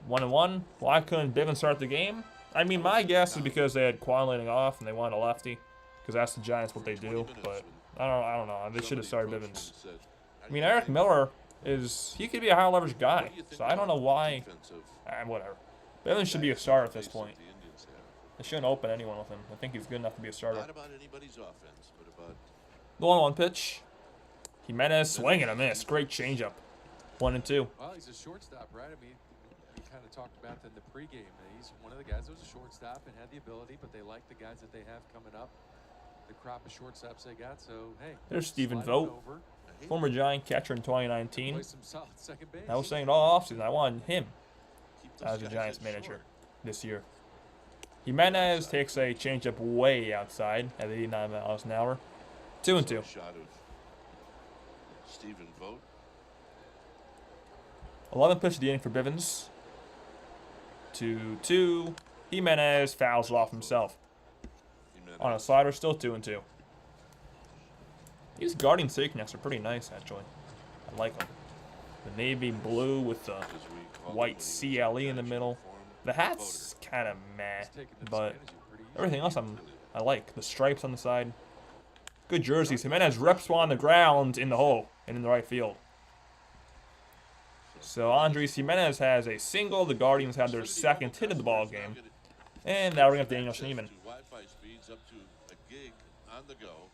1-1. Why couldn't Bivens start the game? I mean, my guess is because they had Quan leading off and they wanted a lefty, because that's the Giants what they do. But I don't know. They should have started Bivens. I mean, Eric Miller he could be a high leverage guy, so I don't know why. Whatever. Bivens should be a starter at this point. They shouldn't open anyone with him. I think he's good enough to be a starter. Not about anybody's offense, but about The 1-1 pitch. Jimenez swing and a miss. Great changeup. 1-2. Well, he's a shortstop, right? I mean, we kind of talked about that in the pregame. That he's one of the guys that was a shortstop and had the ability, but they like the guys that they have coming up. The crop of shortstops they got. So, hey. There's Stephen slide on Vogt, over, former Giant catcher in 2019. play some solid second base. I was saying all offseason I wanted him keep those as a guys Giants in manager short. this year. Jimenez takes a changeup way outside at 89 miles an hour. 2-2. Shot of Stephen Vogt. 11 pitch at the inning for Bivens. 2-2. Jimenez fouls it off himself. Jimenez. On a slider, still 2-2. These Guardian City Connects are pretty nice, actually. I like them. The navy blue with the As we call white it when he was CLE in the middle. uniform. The hat's kind of meh, He's taking this but advantage of pretty easy. everything else I like. The stripes on the side. Good jerseys. Jimenez rips one on the ground in the hole and in the right field. So Andres Jimenez has a single. The Guardians have their second hit of the ball game. And that'll bring up Daniel Schneemann. Wi-Fi speeds up to a gig on the go.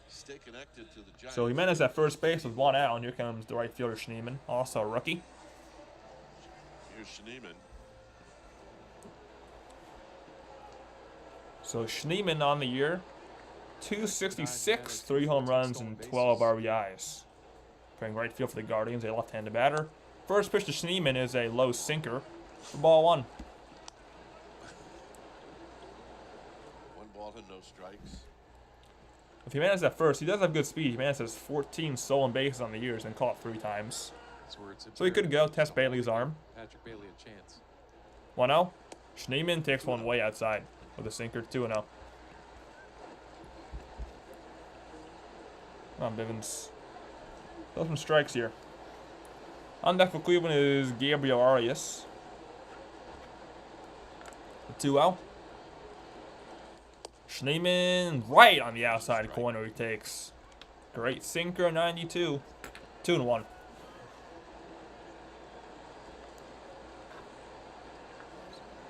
Stay connected to the Giants. So Jimenez at first base with 1 out, and here comes the right fielder Schneemann, also a rookie. Here's Schneemann. So Schneemann on the year, 266, 3 home runs, and 12 RBIs. Playing right field for the Guardians, a left-handed batter. First pitch to Schneemann is a low sinker for ball 1. 1 ball and no strikes. If Jimenez at first, he does have good speed. Jimenez has 14 stolen bases on the year, and caught 3 times. That's where it's So he could go test Bailey's arm. Patrick Bailey a chance. 1-0. Schneemann takes one way outside with a sinker. 2-0. Come on, Bivens. Throw some strikes here. On deck for Cleveland is Gabriel Arias. 2-0. Schneemann right on the outside corner he takes. Great sinker, 92. 2-1.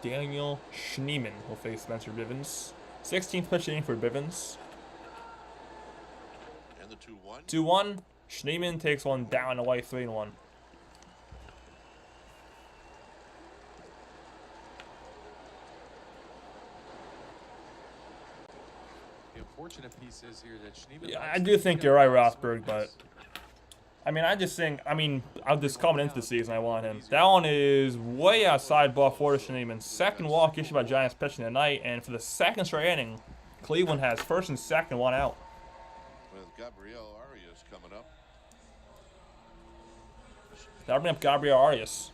Daniel Schneemann will face Spencer Bivens. 16th pitch inning for Bivens. And the 2-1. 2-1. Schneemann takes one down away, 3-1. The unfortunate piece is here that Schneemann. Yeah, I do think you're right, Rothberg, but I mean, I just think, I'm just coming into the season, I want him. That one is way outside ball for Schneemann. Second walk issued by Giants pitching tonight, and for the second straight inning, Cleveland has first and second, one out. With Gabriel Arias coming up. That'll bring up Gabriel Arias.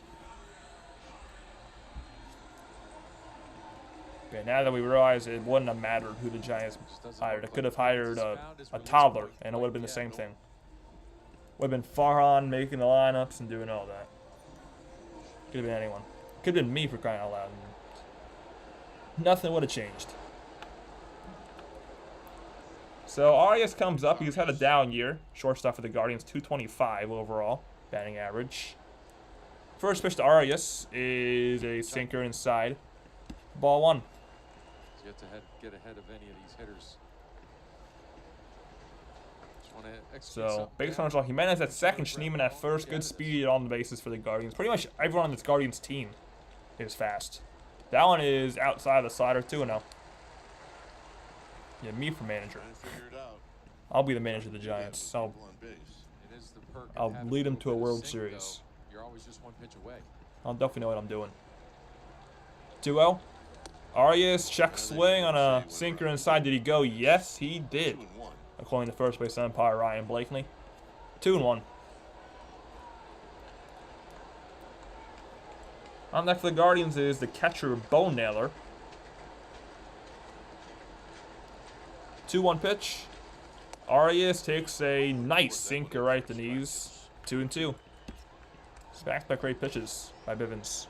Okay, now that we realize it wouldn't have mattered who the Giants hired. It could have hired a toddler, and it would have been the same thing. Would have been Farhan making the lineups and doing all that. Could have been anyone. Could have been me for crying out loud. Nothing would have changed. So Arias comes up. He's had a down year. Shortstop for the Guardians, 225 overall batting average. First pitch to Arias is a sinker inside. Ball 1. He's yet to get ahead of any of these hitters. So, base runners off. Jimenez at second, Schneemann at first. Good speed on the bases for the Guardians. Pretty much everyone on this Guardians team is fast. That one is outside of the slider, 2-0. Yeah, me for manager. I'll be the manager of the Giants. I'll lead them to a World Series. You're always just one pitch away. I'll definitely know what I'm doing. 2-0. Arias check swing on a sinker inside. Did he go? Yes, he did. According to first base umpire Ryan Blakeney. 2-1. On deck for the Guardians is the catcher Bo Naylor. 2-1 pitch. Arias takes a nice sinker right at the knees. 2-2. It's backed by great pitches by Bivens.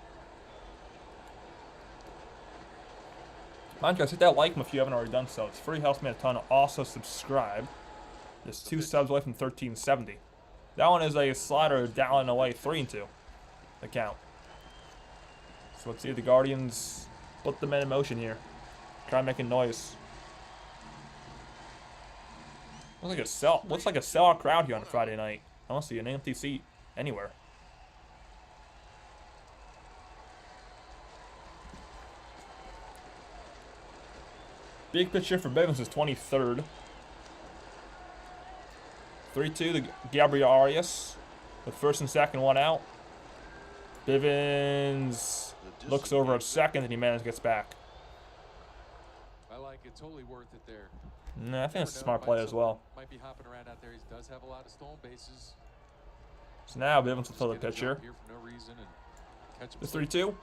Mind you guys, hit that like if you haven't already done so. It's free, helps me a ton. Also subscribe. There's 2 subs away from 1370. That one is a slider down and away, 3-2. The count. So let's see if the Guardians put the men in motion here. Try making noise. Looks like a sellout crowd here on a Friday night. I don't see an empty seat anywhere. Big pitch here for Bivens is 23rd. 3-2 to Gabriel Arias. With first and second, one out. Bivens looks over at second, and Jimenez gets back. I like it. Totally worth it there. Nah, I think it's a smart play as well. Might be hopping around out there. He does have a lot of stolen bases. So now Bivens will throw the pitch here. The 3-2.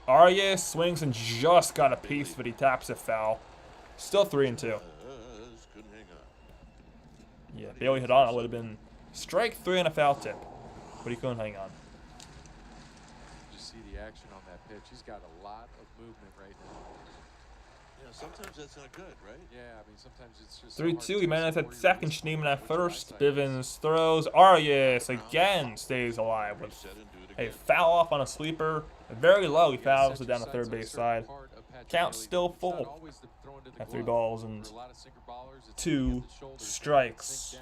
Arias swings and just got a piece, but he taps it foul. Still 3-2. Yeah, Bailey hit on. It would have been strike 3 and a foul tip, but he couldn't hang on. Just see the action on that pitch. He's got a lot of movement right now. Yeah, sometimes that's not good, right? Yeah, I mean sometimes it's just 3-2. Jimenez at second, Schneemann at first. Bivens throws. Arias again stays alive with a foul off on a sleeper. Very low. He fouls it down the third base side. Count still full at 3 balls and 2 strikes.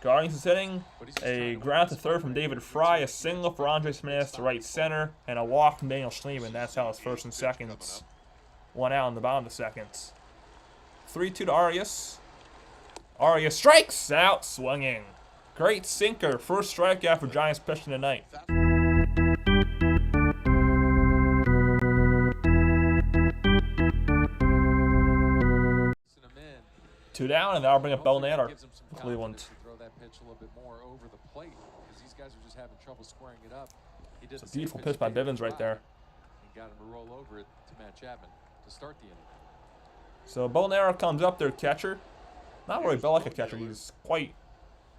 Guardians is hitting a ground to third from David Fry, a single for Andres Jimenez to right center, and a walk from Daniel Schneemann. That's how his first and seconds. One out in the bottom of the seconds. 3-2 to Arias. Arias strikes out swinging. Great sinker. First strikeout for Giants pitching tonight. Two down, and that'll bring up Bo Naylor for Cleveland. Throw that pitch a little bit more over the plate because these guys are just having trouble squaring it up. He did It's a beautiful pitch by Bivens right there. And got him to roll over it to Matt Chapman to start the inning. So Bo Naylor comes up, their catcher. Not really built like a catcher. He's quite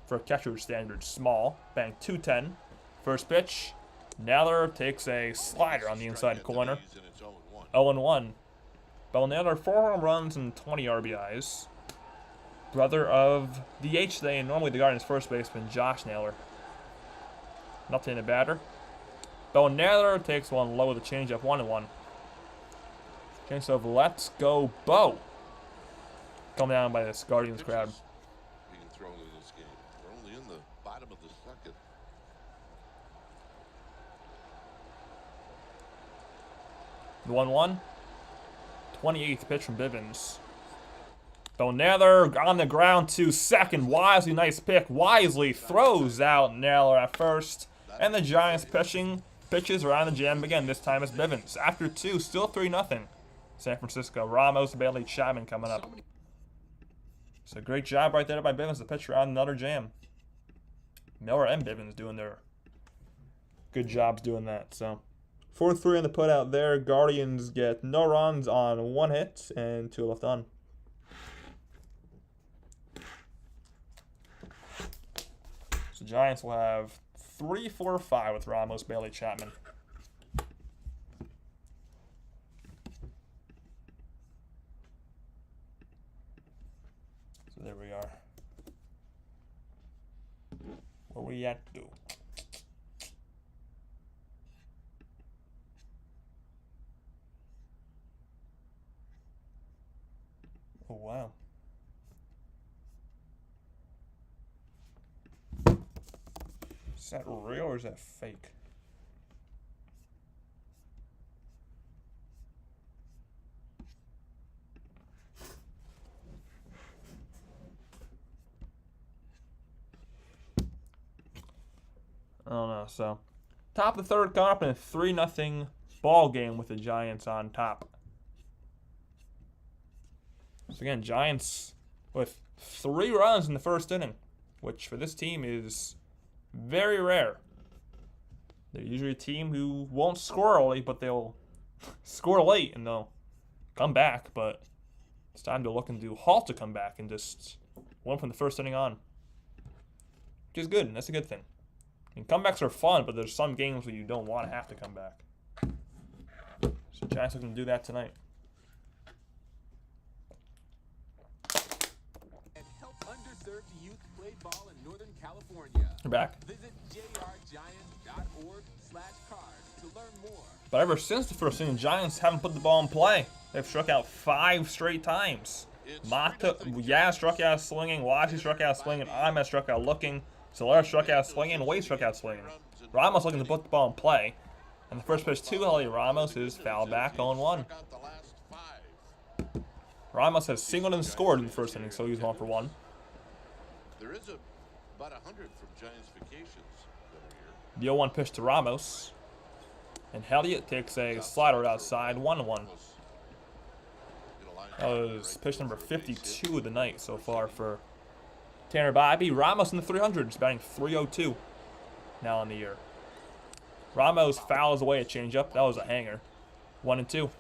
for a catcher's standard, small. Bang, 210. First pitch. Naylor takes a slider on the inside corner. 0-1. Bell Naylor, 4 home runs and 20 RBIs. Brother of DH today, and normally the Guardians' first baseman, Josh Naylor. Nothing in the batter. Bell Naylor takes one low with a changeup, 1-1. Chance of let's go, Bo. Coming down by this Guardians crowd. Being thrown in this game. We're only in the bottom of the second. The 1-1. 28th pitch from Bivens. Bell Naylor on the ground to second. Wisely, nice pick. Wisely throws out Naylor at first. And the Giants pitches around the jam again. This time it's Bivens. After 2, still 3-0. San Francisco. Ramos, Bailey, Chapman coming up. So great job right there by Bivens to pitch around another jam. Miller and Bivens doing their good jobs doing that. So 4-3 on the put out there. Guardians get no runs on 1 hit and 2 left on. So Giants will have 3-4-5 with Ramos, Bailey, Chapman. So there we are. Where we at to do? Oh, wow. Is that real or is that fake? I don't know. So, top of the third, coming up in a 3-0 ball game with the Giants on top. So again, Giants with 3 runs in the first inning, which for this team is very rare. They're usually a team who won't score early, but they'll score late and they'll come back. But it's time to look and do halt to come back and just win from the first inning on, which is good. That's a good thing. And comebacks are fun, but there's some games where you don't want to have to come back. So Giants are going to do that tonight. Ball in Northern California. We're back. Visit jrgiants.org/cards to learn more. But ever since the first inning, Giants haven't put the ball in play. They've struck out 5 straight times. Yaz struck out swinging, Wisely struck out swinging, Ahmed struck out looking, Soler struck out swinging, Wade struck out swinging. Ramos looking to put the ball in play. And the first pitch to Elliot Ramos is foul back, 0-1. Ramos has singled and scored in the first inning, so he's 1 for 1. There is about 100 from Giants vacations that are here. The 0-1 pitch to Ramos. And Elliott takes a slider outside, 1-1. That was pitch number 52 of the night so far for Tanner Bibee. Ramos in the 300s, batting .302 now in the year. Ramos fouls away a changeup. That was a hanger. 1-2.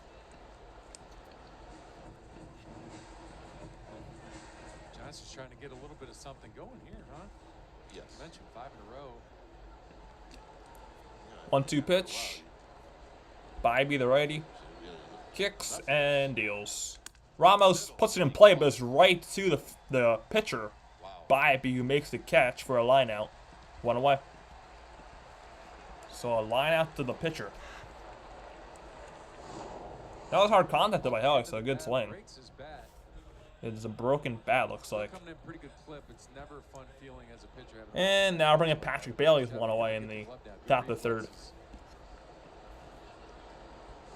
Giants is trying to get a little bit of something going here, huh? Yes. You mentioned 5 in a row. 1-2 pitch. Bibee, the righty, kicks and deals. Ramos puts it in play, but it's right to the pitcher, Bibee, who makes the catch for a line out. 1 away. So a line out to the pitcher. That was hard contact though by Hellick, so a good swing. It's a broken bat, looks like. Coming in pretty good clip. It's never a fun feeling as a pitcher. And now bringing Patrick Bailey with 1 away in the top of the third.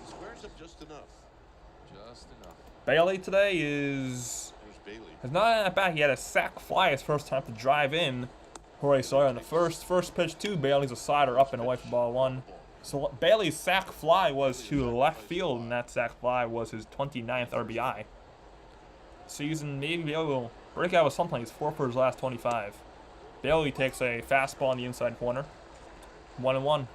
Squares up just enough. Just enough. Bailey today There's Bailey. has not had that back. He had a sac fly his first time to drive in. Jorge Sawyer on the first pitch to Bailey's a slider up and away for ball 1. So Bailey's sac fly was to left field, and that sac fly was his 29th RBI. Season, maybe Bailey will break out with something. He's 4 for his last 25. Bailey takes a fastball in the inside corner. 1-1.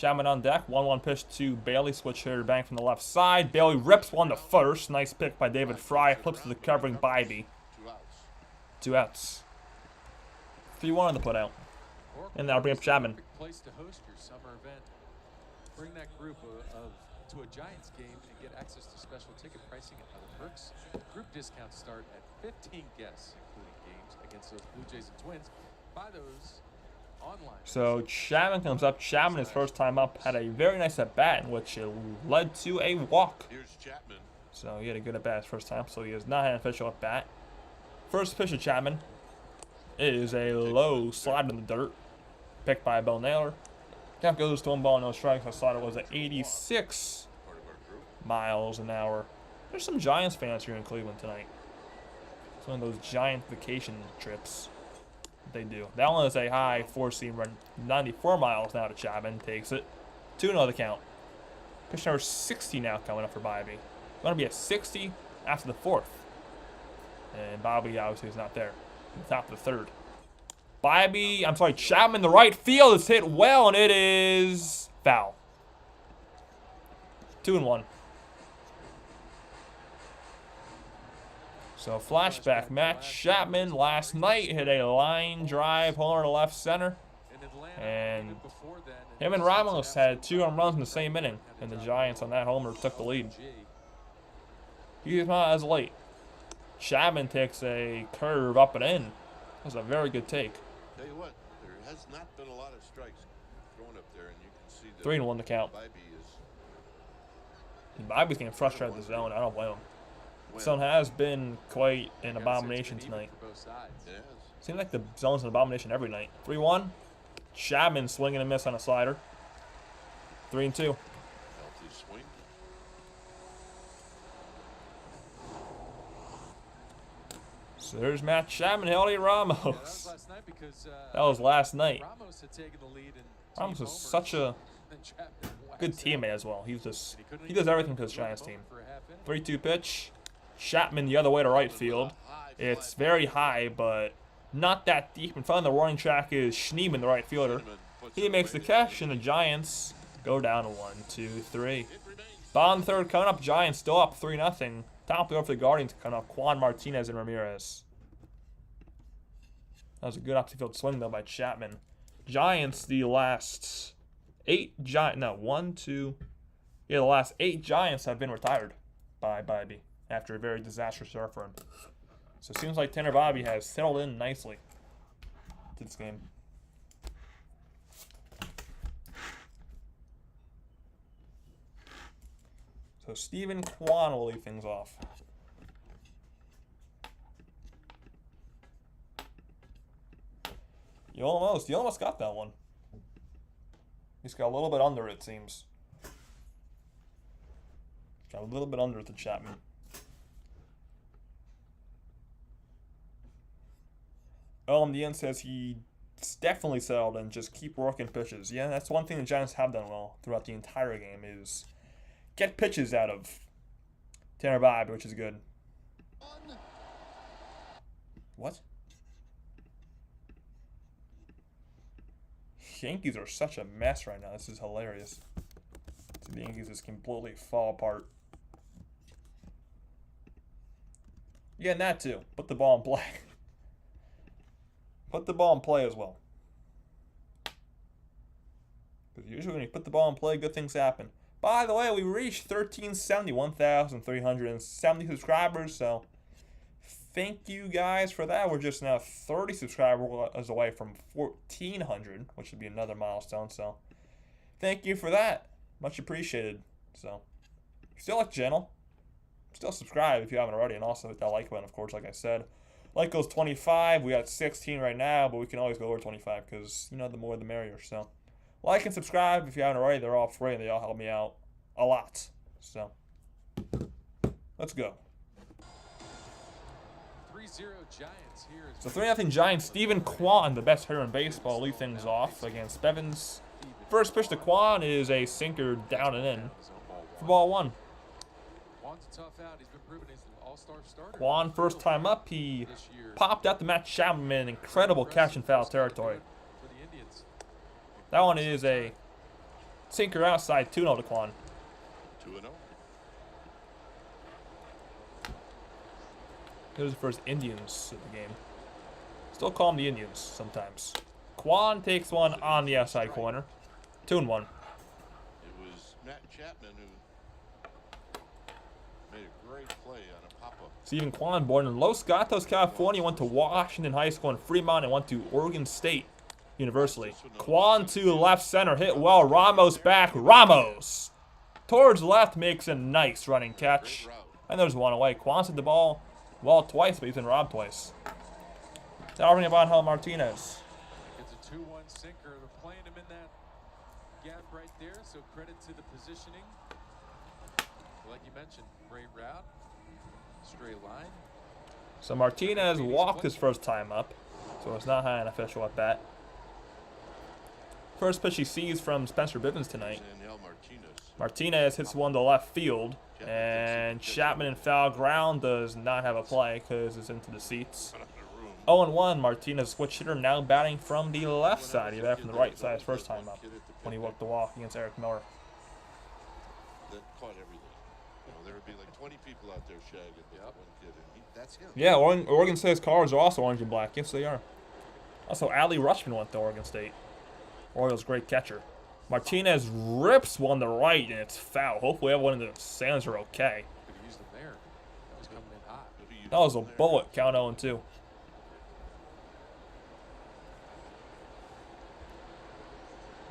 Chapman on deck. 1-1 pitch to Bailey. Switch hitter bang from the left side. Bailey rips one to first. Nice pick by David Fry. Flips to the covering Bibee. 2 outs. 3-1 on the putout. And that'll bring up Chapman. Perfect place to host your summer event. Bring that group to a Giants game and get access to special ticket pricing and other perks. Group discounts start at 15 guests, including games against those Blue Jays and Twins. Buy those online. So Chapman comes up. Chapman, his first time up, had a very nice at bat, in which it led to a walk. Here's Chapman. So he had a good at bat his first time. So he has not had an official at bat. First pitch of Chapman is a low slide in the dirt, picked by Bill Naylor. Count goes to 1 ball, no strikes. I thought it was at 86 miles an hour. There's some Giants fans here in Cleveland tonight. It's one of those Giant vacation trips they do. That one is a high 4-seam run, 94 miles now to Chapman. Takes it. 2-0 the count. Pitch number 60 now coming up for Bibee. Going to be at 60 after the 4th. And Bibee obviously is not there. In the top of the 3rd. Chapman, the right field is hit well, and it is foul. 2-1. So flashback match. Chapman last night hit a line drive homer to left center, and him and Ramos had 2 home runs in the same inning, and the Giants on that homer took the lead. He's not as late. Chapman takes a curve up and in. That's a very good take. Tell you what, there has not been a lot of strikes thrown up there, and you can see that 3-1 to count. Bibee's getting frustrated with the zone. I don't blame him. The zone has been quite an abomination tonight. Seems like the zone's an abomination every night. 3-1. Chapman swinging and miss on a slider. 3-2. Healthy swing. So there's Matt Chapman, Heldy Ramos. That was last night. Ramos is such a good teammate as well. He does everything for his Giants team. 3-2 pitch. Chapman the other way to right field. It's very high, but not that deep. In front of the warning track is Schneeman, the right fielder. He makes the catch, and the Giants go down to 1-2-3. Bottom 3rd coming up. Giants still up 3-0. Top of the order for the Guardians coming up. Juan Martinez and Ramirez. That was a good opposite field swing, though, by Chapman. Giants, the last 8 Giants. No, 1, 2. Yeah, the last 8 Giants have been retired by Bibee after a very disastrous start for him. So it seems like Tanner Bibee has settled in nicely to this game. So Stephen Kwan will lead things off. You almost got that one. He's got a little bit under, it seems. Got a little bit under to Chapman. LMDN says he's definitely settled and just keep working pitches. Yeah, that's one thing the Giants have done well throughout the entire game is get pitches out of Tanner Bibee, which is good. What? Yankees are such a mess right now. This is hilarious. The Yankees just completely fall apart. Yeah, and that too. Put the ball in play. Put the ball in play as well. Because usually when you put the ball in play, good things happen. By the way, we reached 1,370 subscribers, so thank you guys for that. We're just now 30 subscribers away from 1,400, which would be another milestone, so thank you for that. Much appreciated. So, if you still like the channel, still subscribe if you haven't already, and also hit that like button, of course, like I said. Like goes 25. We got 16 right now, but we can always go over 25 because, you know, the more the merrier. So, like and subscribe if you haven't already. They're all free, and they all help me out a lot. So, let's go. 3-0 Giants here. So 3-0 Giants. Stephen Kwan, the best hitter in baseball, lead things off against Bevins. First pitch to Kwan is a sinker down and in for ball 1. Kwan's a tough out. He's been proven he's an all-star starter. Kwan, first time up, he popped out the Matt Chapman, incredible catch in foul territory. That one is a Sinker outside, 2-0 to Quan. 2-0. Those are the first Indians of the game. Still call them the Indians sometimes. Quan takes one on the outside corner. 2-1. It was Matt Chapman who made a great play on a pop-up. Stephen Quan, born in Los Gatos, California, went to Washington High School in Fremont and went to Oregon State University. Quan to left center, hit well. Ramos back. Ramos towards left makes a nice running catch. And there's one away. Quan's hit the ball well twice, but he's been robbed twice. Salvador Angel Martinez. It's a 2-1 sinker. They're playing him in that gap right there, so credit to the positioning. Like you mentioned, great route, straight line. So Martinez walked his first time up, so it's not high on official at bat. First pitch he sees from Spencer Bivens tonight. Martinez hits one to left field, and Chapman in foul ground does not have a play because it's into the seats. 0-1, Martinez switch hitter, now batting from the left side. He batted from the right side his first time up when he walked the walk against Eric Miller. That caught everything. You know, there would be like 20 people out there shagging that one kid, and that's him. Yeah, Oregon State's colors are also orange and black. Yes, they are. Also, Adley Rutschman went to Oregon State. Orioles' great catcher. Martinez rips one to right, and it's foul. Hopefully everyone in the stands are okay. Could have used them there. That was coming in hot. That was a bullet. Count 0-2.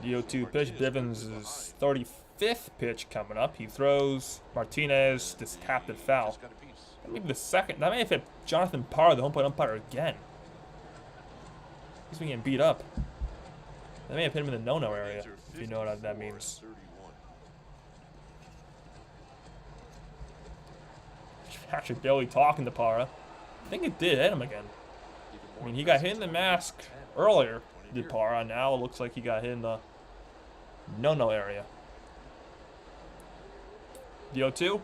The 0-2 pitch. Bivens' 35th pitch coming up. He throws. Martinez just tapped it foul. That may be the second. That may have hit Jonathan Parr, the home plate umpire, again. He's been getting beat up. That may have hit him in the no-no area, if you know what that means. Actually barely talking to Parra. I think it did hit him again. I mean, he got hit in the mask earlier, did Parra. Now it looks like he got hit in the no-no area. The 0-2?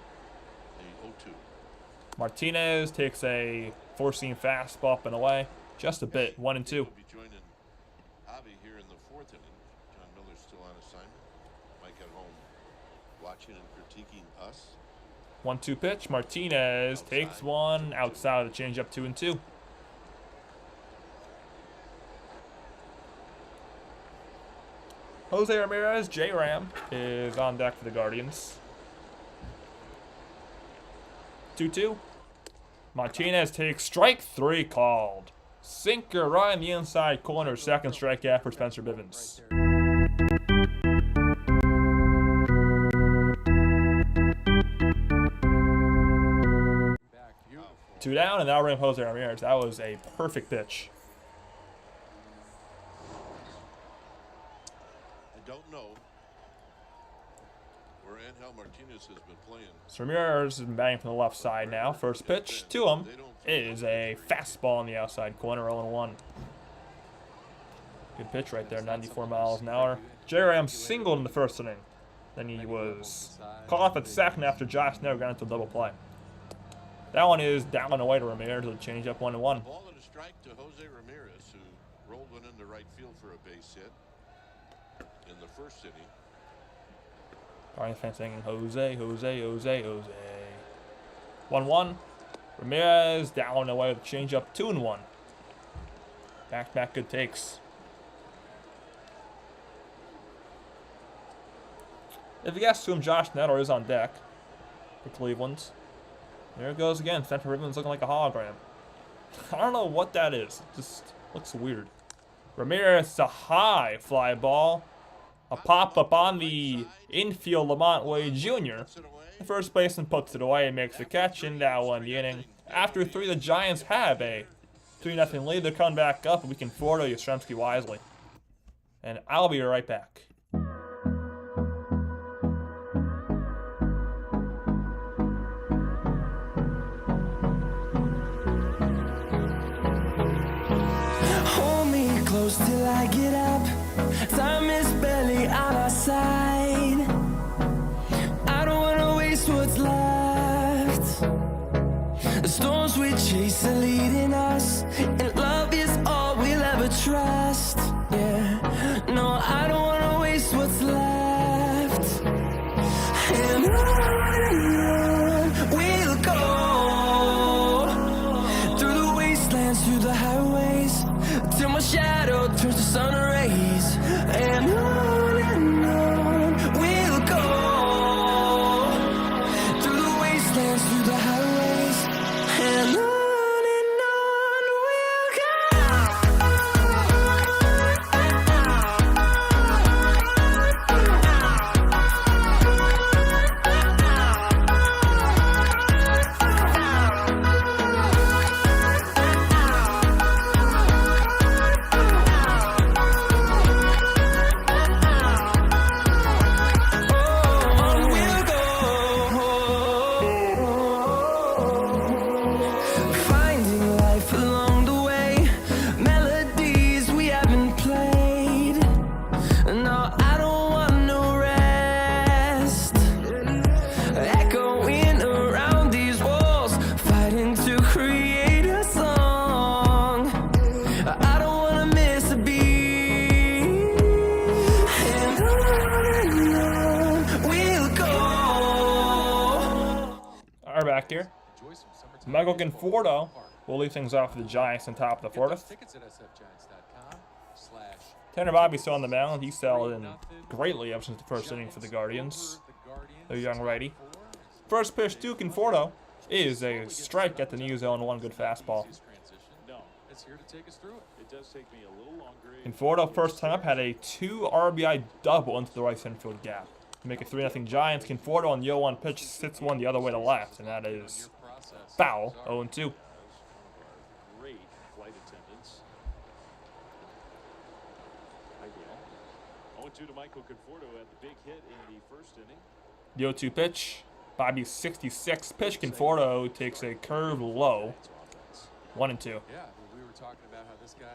Martinez takes a four-seam fastball up and away. Just a bit. 1-2. Here in the fourth inning. John Miller's still on assignment. Mike at home watching and critiquing us. 1-2 pitch. Martinez takes one outside of the changeup. 2-2. Jose Ramirez, J-Ram, is on deck for the Guardians. 2-2. Martinez takes strike 3 called. Sinker right in the inside corner. Second strikeout for Spencer Bivens. Two down, and now we're in Jose Ramirez. That was a perfect pitch. I don't know where Angel Martinez has been playing. So Ramirez has been batting from the left side now. First pitch to him is a fastball on the outside corner, 0-1. Good pitch right there, 94 miles an hour. J-Ram singled in the first inning. Then he was caught off at second after Josh Snow got into a double play. That one is down and away to Ramirez with a changeup, 1-1. Ball and a strike to Jose Ramirez, who rolled one into right field for a base hit in the first inning. Guardians fans singing Jose, Jose, Jose, Jose. 1-1. Ramirez down and away with a changeup, 2-1. Back-to-back good takes. If you guys assume Josh Nettle is on deck for Cleveland. There it goes again. Spencer Bivens looking like a hologram. I don't know what that is. It just looks weird. Ramirez, a high fly ball. A pop-up on the infield, Lamont Wade Jr. The first baseman puts it away and makes the catch, and that won the inning. After 3, the Giants have a 3-0 lead. They're coming back up, and we can forward to Yastrzemski wisely. And I'll be right back. Hold me close till I get up. Time is barely on our side. I don't wanna waste what's left. The storms we chase are leading us, and love is all we'll ever trust. Yeah, no, I don't wanna waste what's left. to create a song. I don't wanna miss a beat, and on we'll go. All right, back here. Michael Conforto will leave things off for the Giants on top of the fourth. Tanner Bibee still on the mound. He settled in greatly ever since the first inning for the Guardians. The young righty. First pitch to Conforto is a strike at the knee zone, one good fastball. Conforto, first time up, had a 2 RBI double into the right center field gap to make it 3-0 Giants. Conforto on the 0-1 pitch sits one the other way to left, and that is foul. 0-2. Great flight attendants. 0-2 to Michael Conforto at the big hit in the first inning. The 0-2 pitch. Bobby's 66th pitch. Conforto takes a curve low. 1-2. Yeah, we were talking about how this guy.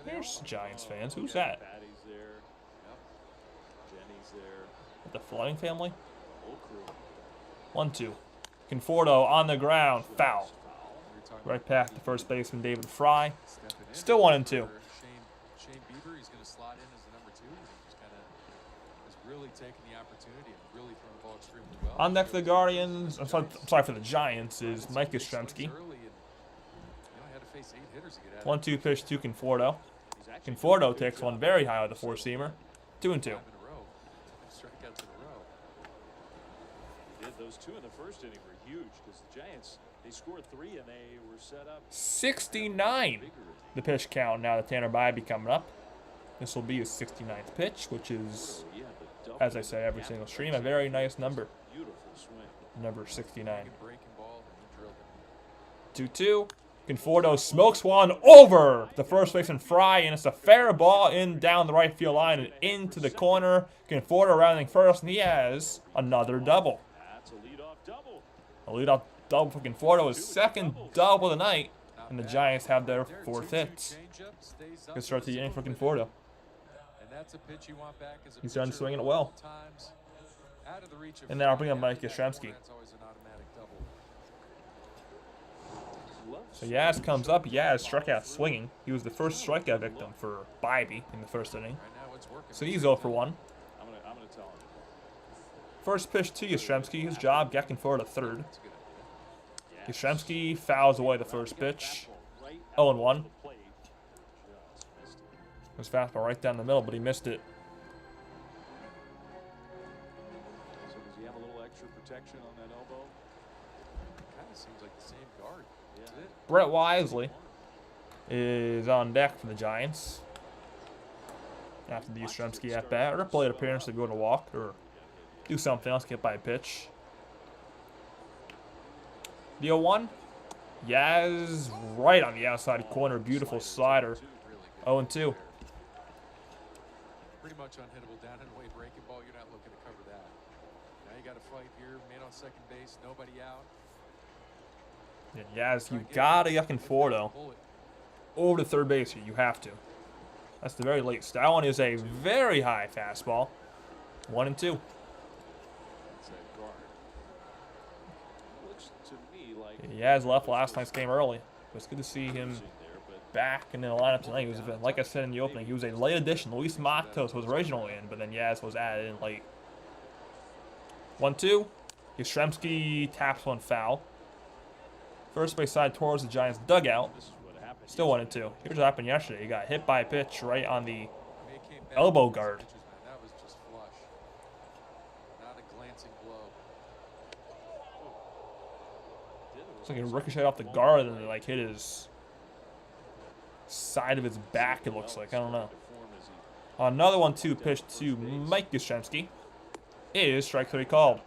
There's Giants fans. Who's that? Patty's there. Jenny's there. The Fleming family? Whole crew. 1-2. Conforto on the ground. Foul. Right past the first baseman, David Fry. Still 1-2. Shane Bieber, he's going to slot in as the number 2. He just kind of has really taken the opportunity and really thrown the ball extremely well. On next for the Guardians, I'm sorry for the Giants, is Mike Yastrzemski. 1-2 pitch to Conforto. Conforto takes one very high with the four-seamer. 2-2. Those two in the first inning were huge because the Giants, they scored 3 and they were set up 69. The pitch count now to Tanner Bibee coming up. This will be his 69th pitch, which is, as I say every single stream, a very nice number. Beautiful swing. Number 69. 2-2. Conforto smokes one over the first baseman Fry, and it's a fair ball in down the right field line and into the corner. Conforto rounding first, and he has another double. That's a leadoff double. A leadoff double for Conforto, his second double of the night, and the Giants have their 4th hit. Good start to the inning for Conforto. He's done swinging it well. And now I'll bring up Mike Yastrzemski. So Yaz comes up. Yaz struck out swinging. He was the first strikeout victim for Bibee in the first inning. So he's 0 for 1. I'm gonna tell him. First pitch to Yastrzemski. His job, get Conforto to third. Yastrzemski fouls away the first pitch. 0-1. His fastball right down the middle, but he missed it. So does he have a little extra protection on that elbow? Kind of seems like the same guard. Yeah. Brett Wisely is on deck for the Giants. After the Yastrzemski at bat, or plate appearance to go to walk, or do something else, get by a pitch. The 0-1. Yaz right on the outside corner. Beautiful slider. 0-2. Pretty much unhittable down and away breaking ball. You're not looking to cover that. Now you got to fight here. Man on second base. Nobody out. And Yaz, you gotta get Conforto over to third base here. You have to. That's the very late. That one is a very high fastball. 1-2. Yaz left last night's game early. It's good to see him back in the lineup tonight. He was, like I said in the opening, he was a late addition. Luis Matos was originally in, but then Yaz was added in late. 1-2. Yastrzemski taps one foul. First base side towards the Giants dugout. Still 1-2. Here's what happened yesterday. He got hit by a pitch right on the elbow guard. That was just flush. Not a glancing blow. It's like it ricocheted off the guard and like hit his side of his back, it looks like. I don't know. Another 1-2 pitch to Mike Yastrzemski is strike 3 called.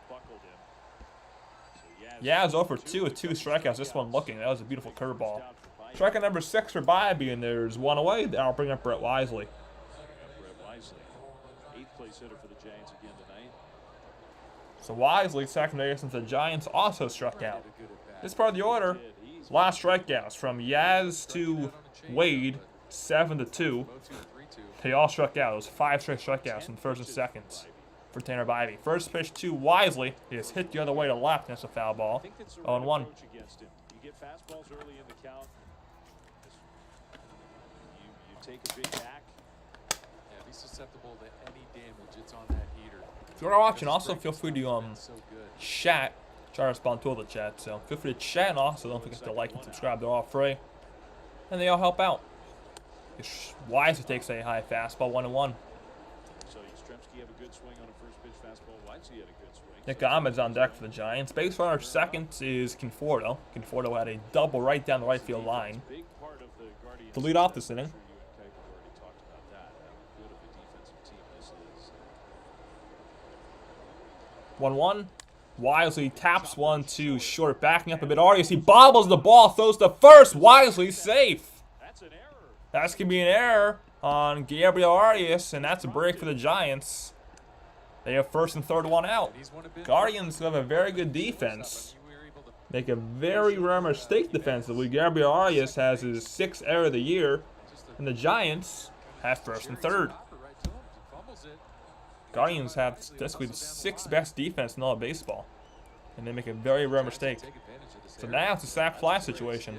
Yaz 0 for 2 with 2 strikeouts. This one looking. That was a beautiful curveball. Strikeout number 6 for Bibee, and there's one away. I'll bring up Brett Wisely. Brett Wisely, 8th place hitter for the Giants again tonight. So Wisely, second base since the Giants also struck out. This part of the order, last strikeouts from Yaz to Wade, 7-2. They all struck out. It was 5 straight strikeouts in first and seconds for Tanner Bibee. First pitch to Wisely is hit the other way to left, and it's a foul ball. 0-1. hit fastballs early in the count. You take a big hack. Yeah, be susceptible to any damage. It's on that heater. If you're watching, also feel free to So good. chat. Try to respond to all the chat, so feel free to chat, and also don't forget to like and subscribe. They're all free, and they all help out. Wisely takes a high fastball, 1-1. So Yastrzemski have a good swing on a first pitch fastball. Wisely had a good swing. Nick Ahmed's on deck for the Giants. Base runner second is Conforto. Conforto had a double right down the right field line Big part of the Guardians to lead off this inning. I'm sure you and Kike have already talked about that. How good of a defensive team this is. 1-1. Wisely taps 1-2 short, backing up a bit. Arias, he bobbles the ball, throws to first. Wisely safe. That's an error. That's going to be an error on Gabriel Arias, and that's a break for the Giants. They have first and third one out. Guardians have a very good defense. Make a very rare mistake defensively. Gabriel Arias has his 6th error of the year, and the Giants have first and third. Guardians have basically the 6th best defense in all of baseball, and they make a very rare mistake. So now it's a sack fly situation.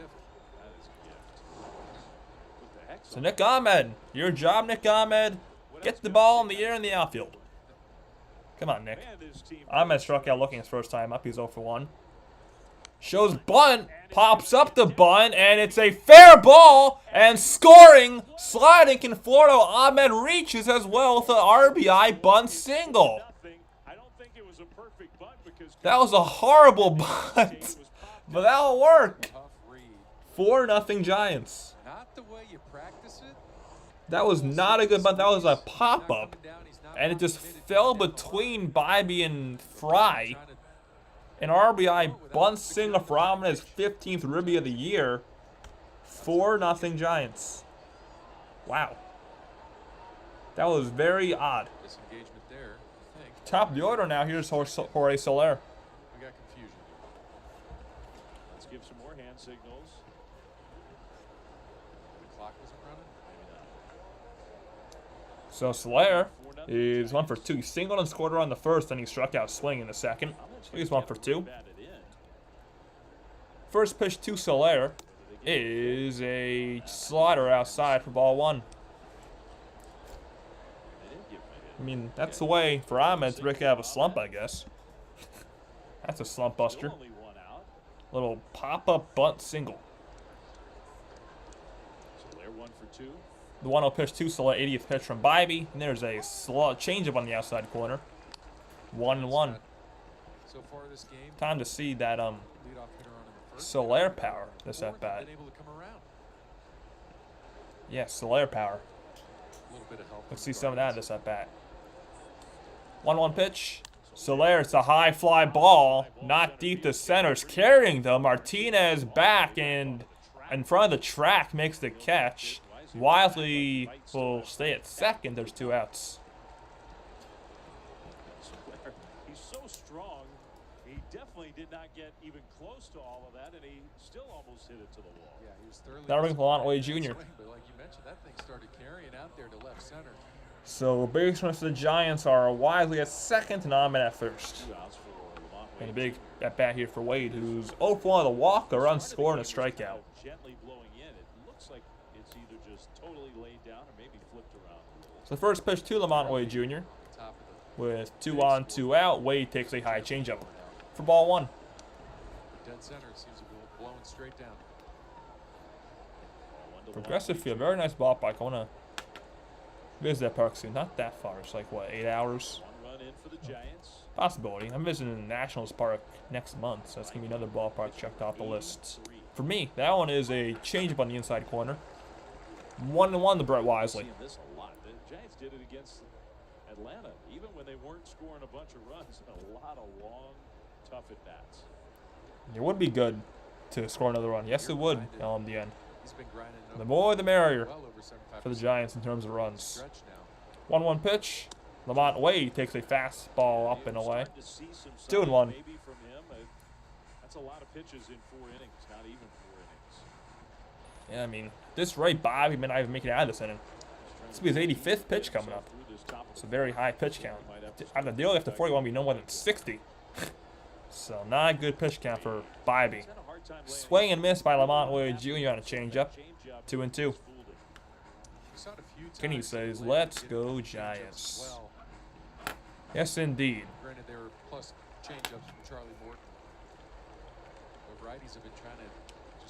So Nick Ahmed, your job, Nick Ahmed. Get the ball in the air in the outfield. Come on, Nick. Ahmed struck out looking his first time up. He's 0 for 1. Shows bunt, pops up the bunt, and it's a fair ball, and scoring, sliding Conforto. Ahmed reaches as well with an RBI bunt single. That was a horrible bunt, but that'll work. 4-0 Giants. Not the way you practice it. That was not a good bunt. That was a pop-up, and it just fell between Bibee and Fry. An RBI bunt single for Ahmed's 15th ribby of the year. 4-0 Giants. Wow. That was very odd. Disengagement there, I think. Top of the order now. Here's Jorge Soler. We got confusion. Let's give some more hand signals. The clock wasn't running? Maybe not. So Soler is 1 for 2. He singled and scored on the first, then he struck out swinging in the second. He's 1 for 2. First pitch to Soler is a slider outside for ball 1. I mean, that's the way for Ahmed to break out of a slump, I guess. That's a slump buster. Little pop-up bunt single. Soler 1 for 2. The 1-0 pitch to Soler, 80th pitch from Bibee, and there's a changeup on the outside corner. 1-1. So far this game, Time to see that leadoff hitter on in the first. Soler power this at bat. Been able to come around. Yeah, Soler power. A little bit of help. Let's see some of that this at bat. 1-1 pitch. Soler, it's a high fly ball, not deep to center's carrying though. Martinez back and in front of the track makes the catch. Wisely will stay at second. There's 2 outs. He's so strong. He definitely did not get even close to all of that, and he still almost hit it to the wall. Yeah, he was thoroughly. That'll bring Gallant Jr. But like you mentioned, that thing started carrying out there to left center. So base runners for the Giants are Wisely at second and Ahmed at first. 2 outs for Lamont And a Wade. big at bat here for Wade, who's 0 for 1 with a walk, a run scored, and a strikeout. Gently blowing in. It looks like it's either just totally laid down or maybe flipped around a little. So first pitch to Lamont Wade Jr. Top of With 2 on, 2 out, Wade takes a high changeup for ball 1. the dead center, it seems to be blowing straight down. Progressive field, very nice ballpark. I want to visit that park soon. Not that far. It's like, what, 8 hours? 1 run in for the Giants. Possibility. I'm visiting the Nationals Park next month, so that's going to be another ballpark checked off the list. For me, that one is a changeup on the inside corner. 1-1 to Brett Wisely. Seeing this a lot. The Giants did it against Atlanta, even when they weren't scoring a bunch of runs. A lot of long, tough at-bats. It would be good to score another run. Yes, it would in the end. He's been grinding The more, the merrier well over 75% for the Giants in terms of runs. stretch now. 1-1 pitch. Lamont Wade takes a fastball up and away. Starting to see some 2-1. signs maybe from him. That's a lot of pitches in 4 innings, not even 4 innings. Yeah, I mean, this rate, Bobby may not even make it out of this inning. This will be his 85th pitch coming up. It's a very high pitch count. On the deal after 40, you want to be no more than 60. So, not a good pitch count for Bibee. He's had a hard Swing and miss by Lamont Wade Jr. on a changeup. 2-2. Kenny says, "Let's go Giants." Yes, indeed. Granted, they were plus changeups from Charlie Morton. The righties have been trying to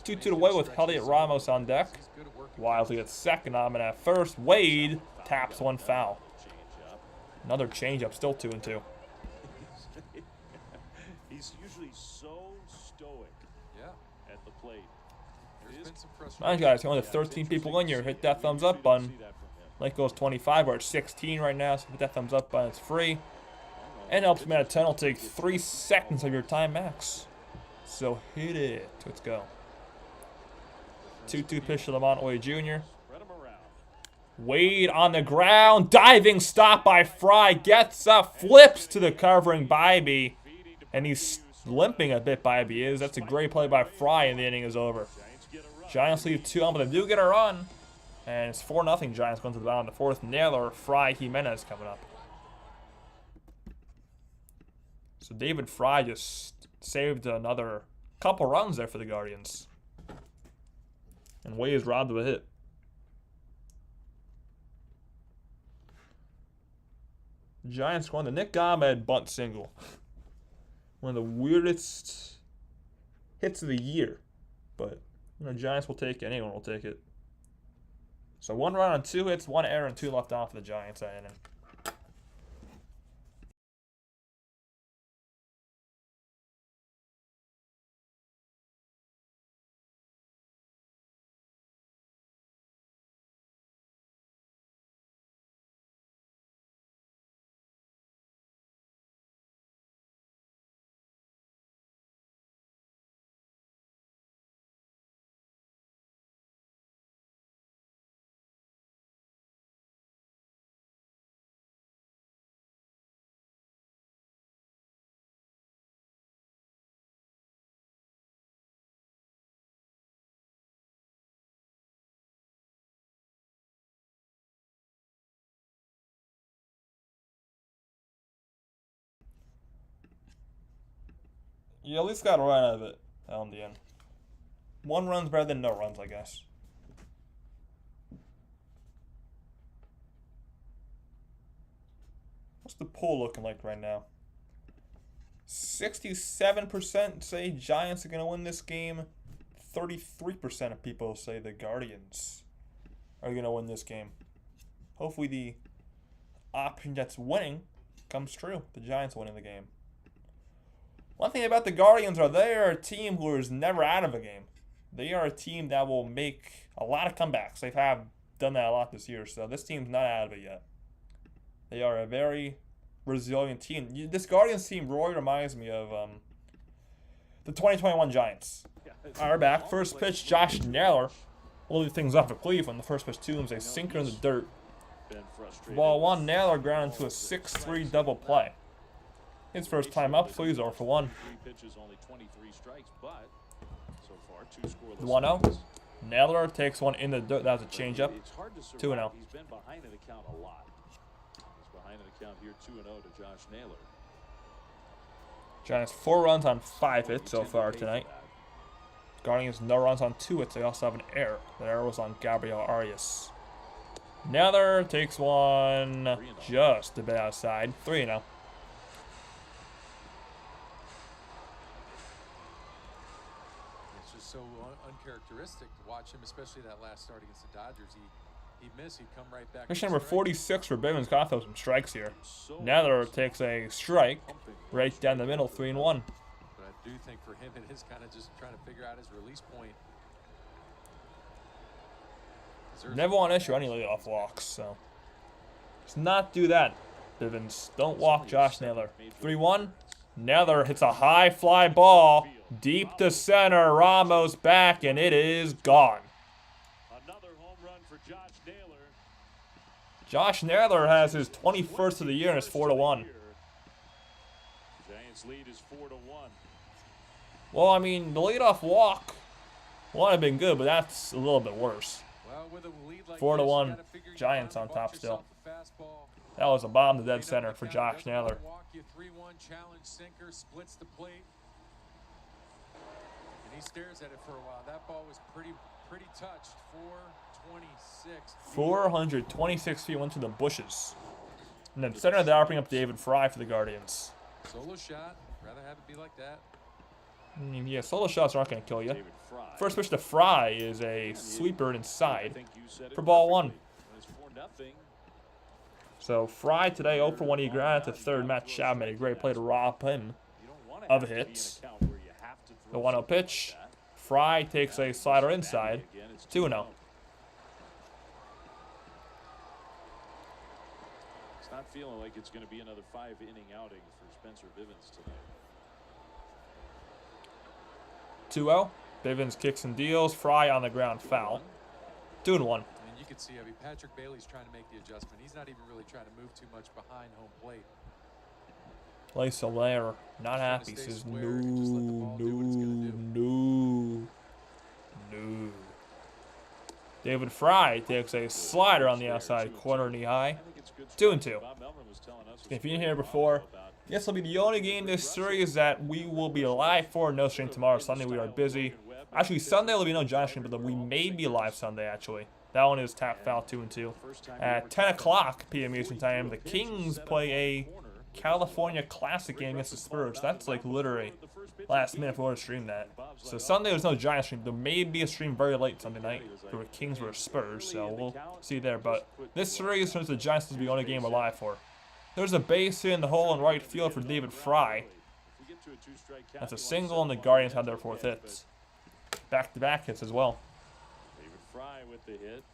2-2 away with Elliot Ramos on deck. Wiley at second, Ahmed at first. Wade taps one foul. Another changeup, still 2-2. He's usually so stoic at the plate. Alright guys, only 13 people in here. Hit that thumbs up button. Like goes 25, we're at 16 right now, so hit that thumbs up button, it's free. And helps me out a ton. It'll take 3 seconds of your time max. So hit it. Let's go. 2-2 pitch to Lamont Wade Jr. Wade on the ground. Diving stop by Fry. Gets up. Flips to the covering Bibee. And he's limping a bit, Bibee is. That's a great play by Fry, and the inning is over. Giants leave 2 on, but they do get a run. And it's 4-0 Giants going to the bottom of the 4th. Naylor, Fry, Jimenez coming up. So David Fry just saved another couple runs there for the Guardians. And Wade is robbed of a hit. Giants going to Nick Ahmed bunt single. One of the weirdest hits of the year. But, you know, Giants will take it. Anyone will take it. So 1 run on 2 hits, 1 error, and 2 left on for the Giants that inning. You at least got a run out of it on the end. 1 run's better than no runs, I guess. What's the poll looking like right now? 67% say Giants are going to win this game. 33% of people say the Guardians are going to win this game. Hopefully the option that's winning comes true. The Giants winning the game. One thing about the Guardians are they are a team who is never out of a game. They are a team that will make a lot of comebacks. They have done that a lot this year, so this team's not out of it yet. They are a very resilient team. This Guardians team, Roy, reminds me of the 2021 Giants. Are back. First pitch, Josh Naylor will lead things off for Cleveland. The first pitch to him is a sinker in the dirt. Ball 1, Naylor ground into a 6-3 double play. His first time up, so he's 0 for 1. The 1-0. Naylor takes one in the dirt. That was a changeup. 2-0. He's been behind in the count a lot. He's behind in the count here, 2-0 to Josh Naylor. Giants 4 runs on 5 hits so far tonight. Guardians no runs on 2 hits. They also have an error. The error was on Gabriel Arias. Naylor takes one just a bit outside. 3-0. So uncharacteristic to watch him, especially that last start against the Dodgers. He'd miss, he'd come right back. Pitch number 46 for Bivens. Got those some strikes here. Naylor takes a strike right down the middle, 3-1. But I do think for him, it is kind of just trying to figure out his release point. Never want to issue any leadoff walks, so let's not do that, Bivens. Don't walk Josh Naylor. 3-1. Naylor hits a high fly ball deep to center. Ramos back, and it is gone. Another home run for Josh Naylor. Josh Naylor has his 21st of the year and it's 4-1. Giants lead is 4-1. Well, I mean, the leadoff walk would have been good, but that's a little bit worse. Well, with a lead like 4-1. Giants on top still. That was a bomb to dead center for Josh Naylor. 3-1 challenge sinker, splits the plate. And He stares at it for a while. That ball was pretty touched. 426. 426 feet went to the bushes. And then center of the hour, bring up David Fry for the Guardians. Solo shot. Rather have it be like that. Yeah, solo shots aren't going to kill you. First pitch to Fry is a sweeper inside for ball 1. So Fry today 0 for 1. He grounded to third. Matt Schaub made a great play to rob him of hits. The 1-0 pitch. Fry takes a slider inside. 2-0. It's not feeling like it's going to be another 5-inning outing for Spencer Bivens tonight. 2-0. Bivens kicks and deals. Fry on the ground, foul. 2-1. And you can see, Patrick Bailey's trying to make the adjustment. He's not even really trying to move too much behind home plate. Play Soler, not happy. He says no. David Fry takes a slider on the outside corner, knee high. 2-2. If you didn't hear it before, this will be the only game this series that we will be live for. No stream tomorrow. Sunday we are busy. Actually, Sunday will be no Giants stream, but we may be live Sunday, actually. That one is tap foul 2-2. At 10 o'clock p.m. Eastern Time, the Kings play a California Classic game against the Spurs. That's like literally last minute if we want to stream that. So Sunday there's no Giants stream. There may be a stream very late Sunday night for the Kings versus Spurs, so we'll see there. But this series, since the Giants will be the only game we're live for. There's a base in the hole in right field for David Fry. That's a single, and the Guardians had their 4th hits. Back-to-back hits as well. David Fry with the hit.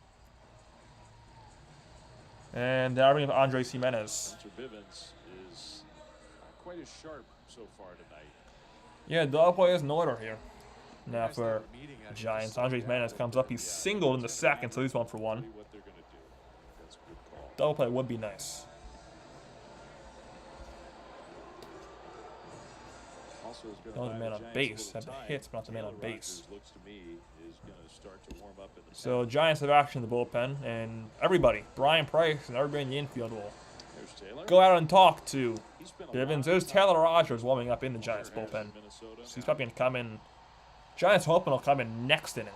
And now we have Andres Jimenez. Bivens is not quite as sharp so far tonight. Yeah, double play is in order here. Now for the Giants, Andres Jimenez comes up. He's singled in the second, so he's 1 for 1. Double play would be nice. No, the man on base had the hits, but not the man on base. So Giants have action in the bullpen, and everybody, Brian Price and everybody in the infield will go out and talk to Bivens. There's Taylor Rogers warming up in the Giants bullpen. So he's probably going to come in. Giants hoping he'll come in next inning,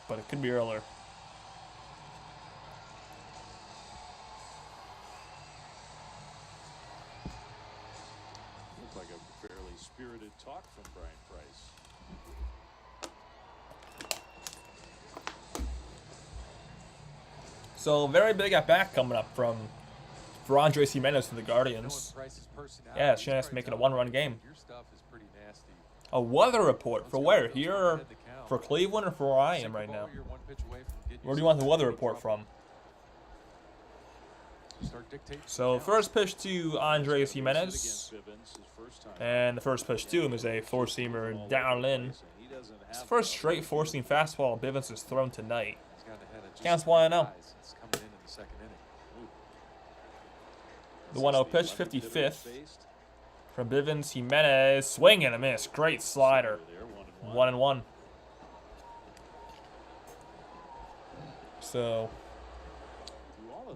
but it could be earlier. Looks like a fairly spirited talk from Brian Price. So very big at bat coming up for Andres Jimenez for the Guardians. Yeah, it's chance making a 1-run game. A weather report for where? Here for Cleveland or for where I am right now? Where do you want the weather report from? So first pitch to Andres Jimenez, and the first pitch to him is a four-seamer down in. It's the first straight four-seam fastball Bivens has thrown tonight. Counts 1-0. The 1-0 pitch, 55th from Bivens. Jimenez, swing and a miss. Great slider. 1-1. So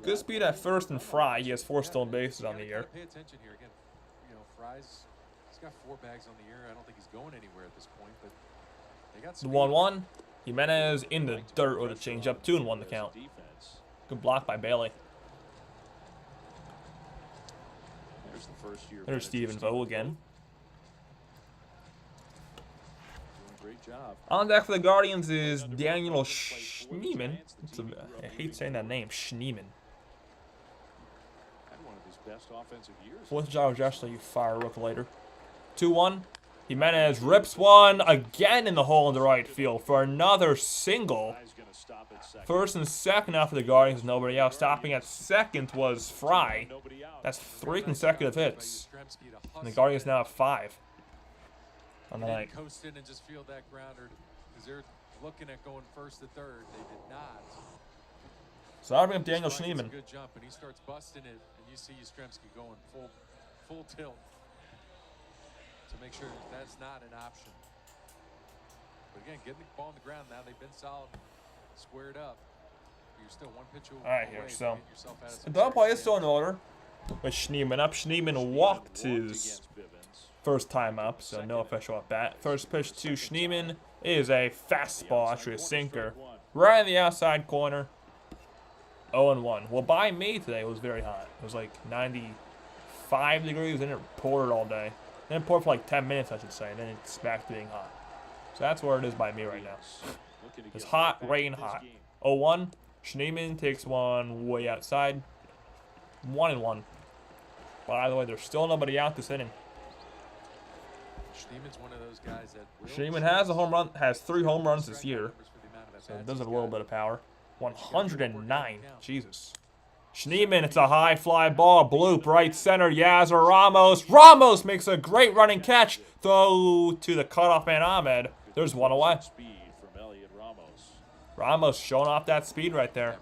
good speed at first and Fry. He has 4 stolen bases on the year. Pay attention here again. You know, Fry's he's got 4 bags on the year. I don't think he's going anywhere at this point, but they got the 1-1. Jimenez in the dirt with a changeup. 2-1 the count. Good block by Bailey. There's Steven Voe again. On deck for the Guardians is Daniel Schneemann. I hate saying that name, Schneemann. 4th of July Jester, you fire Rook later. 2-1. Jimenez rips one again in the hole in the right field for another single. First and second out for the Guardians, nobody out. Stopping at second was Fry. That's 3 consecutive hits. And the Guardians now have 5 on the night. Coast in and just field that grounder because they're looking at going first to third. They did not. So I'll bring up Daniel Schneemann. Good jump, and he starts busting it, and you see Yastrzemski going full tilt to make sure that's not an option. But again, getting the ball on the ground now, they've been solid, squared up. You're still 1 pitch away. All right, here, so the double play is still in order with Schneemann up. Schneemann walked his First time up, so no official at bat. First pitch to Schneemann is a fastball, actually a sinker, right in the outside corner. 0-1. Well, by me today, it was very hot. It was like 95 degrees, and it poured all day. Then it poured for like 10 minutes, I should say, and then it's back to being hot. So that's where it is by me right now. It's hot, rain, hot. 0-1. Schneemann takes one way outside. 1-1. By the way, there's still nobody out this inning. Schneemann's one of those guys that Schneemann has 3 home runs this year. So it does have a little bit of power. 109. Jesus. Schneemann, it's a high fly ball. Bloop, right center. Yasser Ramos. Ramos makes a great running catch. Throw to the cutoff man Ahmed. There's one away. Ramos showing off that speed right there.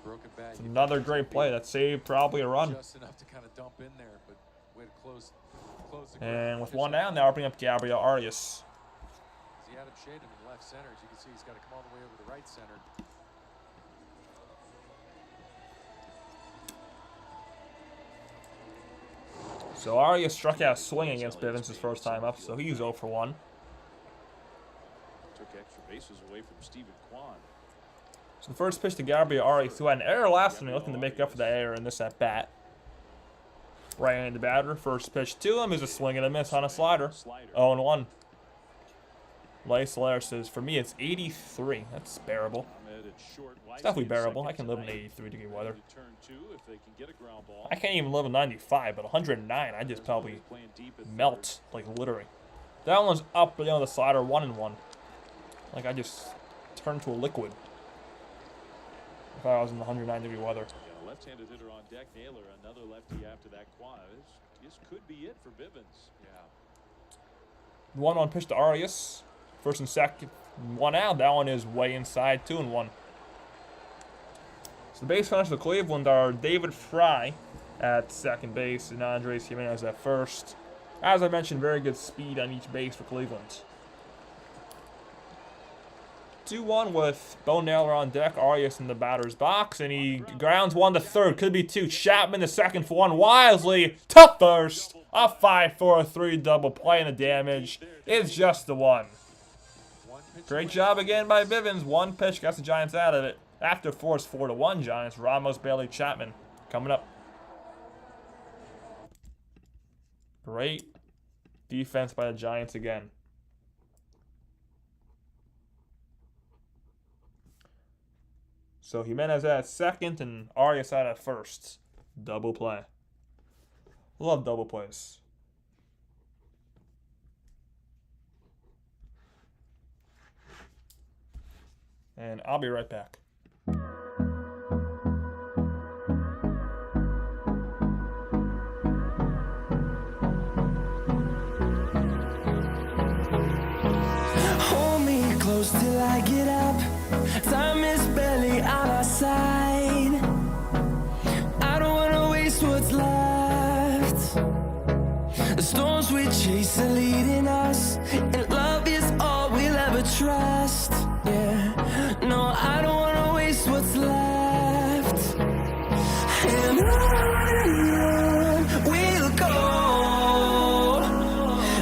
It's another great play that saved probably a run. Just enough to kind of dump in there, but way to close the And with one down, now we're bringing up Gabriel Arias. He had him shaded in left center. As you can see, he's got to come all the way over to right center. So Arias struck out swinging against Bivens his first time up, so he's 0 for 1. Took extra bases away from Stephen Kwan. So the first pitch to Gabriel Arias, who had an error last inning, looking to make up for that error in this at bat. Right-handed batter. First pitch to him is a swing and a miss on a slider. 0-1. Lay Solaire says, for me, it's 83. That's bearable. It's definitely bearable. I can live in 83-degree weather. I can't even live in 95, but 109, I just probably melt, like literally. That one's up, you know, the slider, 1-1. Like I just turned to a liquid. If I was in the 109-degree weather. Left-handed hitter on deck. Naylor, another lefty after that quad. This could be it for Bivens. The 1-1 pitch to Arias. First and second, 1 out. That one is way inside, 2-1. So the base runners for Cleveland are David Fry at second base and Andres Jimenez at first. As I mentioned, very good speed on each base for Cleveland. 2-1 with Bo Naylor on deck. Arias in the batter's box, and he grounds one to third. Could be 2. Chapman the second for 1. Wisely to first. A 5-4-3 double play, and the damage is just the 1. Great job again by Bivens. 1 pitch got the Giants out of it. After force 4-1 Giants. Ramos, Bailey, Chapman coming up. Great defense by the Giants again. So Jimenez at second and Arias out at first. Double play. Love double plays. And I'll be right back. Hold me close till I get up. Time is barely on our side. I don't wanna waste what's left. The storms we chase are leading us, and love is all we'll ever trust. Yeah, no, I don't wanna waste what's left. And on we'll go,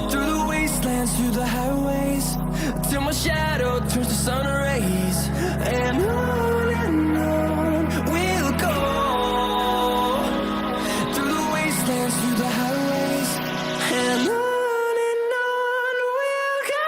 through the wastelands, through the highways, till my shadow turns to sun rays. And on we'll go, through the wastelands, through the highways, and on we'll go.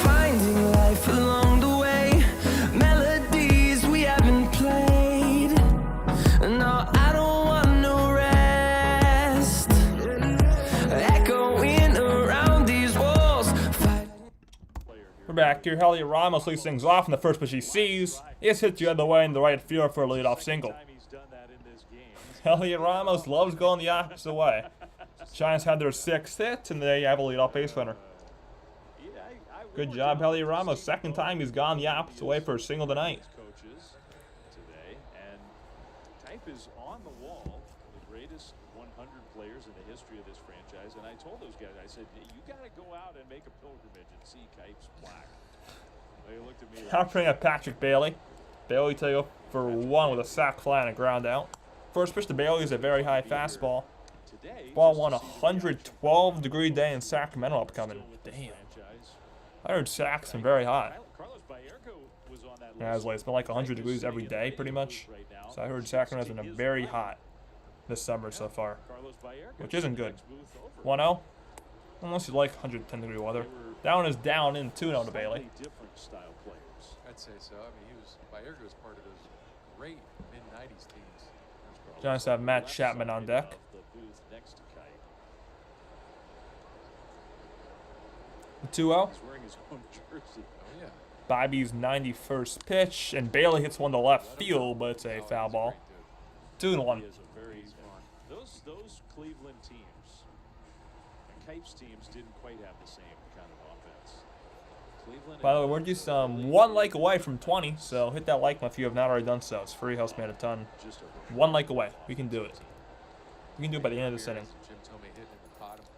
Finding life along the way, melodies we haven't played. No, I don't want no rest. Echoing around these walls. We're back here. Elliot Ramos leads things off in the first pitch he sees. Is hit the other way in the right field for a leadoff single. Elliot Ramos loves going the opposite way. Giants had their 6th hit, and they have a leadoff base runner. Yeah, I Good job, Heliot Ramos. Second time he's gone the opposite way for a single tonight. Coaches today, and type is on the wall, the greatest 100 players in the history of this franchise. And I told those guys, I said, you got to go out and make a pilgrimage and see Kipe's plaque. They looked at me. Now bring up Patrick Bailey. Bailey take up for one with a sac fly and a ground out. First pitch to Bailey is a very high fastball. Ball won a 112-degree day in Sacramento upcoming. Damn. I heard Sac's been very hot. As like, it's been like 100 degrees every day, pretty much. So I heard Sacramento's been very hot this summer so far, which isn't good. 1-0, unless you like 110-degree weather. That one is down in 2-0 to Bailey. I'd say so. I mean, Baerga was part of those great mid-90s teams. Giants have Matt Chapman on deck. 2-0. Bibee's 91st pitch, and Bailey hits one to left field, but it's a foul ball. 2-1. Those Cleveland teams, and Kipe's teams didn't quite have the same kind of offense. By the way, we're just one like away from 20, so hit that like if you have not already done so. It's free, helps me out a ton. One like away. We can do it. We can do it by the end of this inning.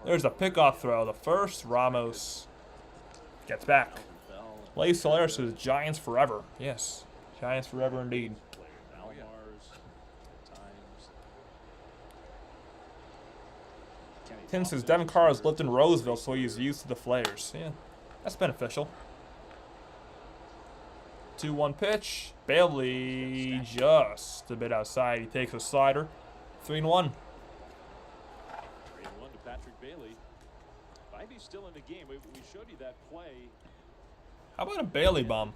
There's a pickoff throw. The first, Ramos gets back. Lay Solaris says Giants forever. Yes, Giants forever indeed. Tim says Devin Carr has lived in Roseville, so he's used to the flares. Yeah, that's beneficial. 2-1 pitch. Bailey just a bit outside. He takes a slider. 3-1. 3-1 to Patrick Bailey. Bibee's still in the game. We showed you that play. How about a Bailey bomb?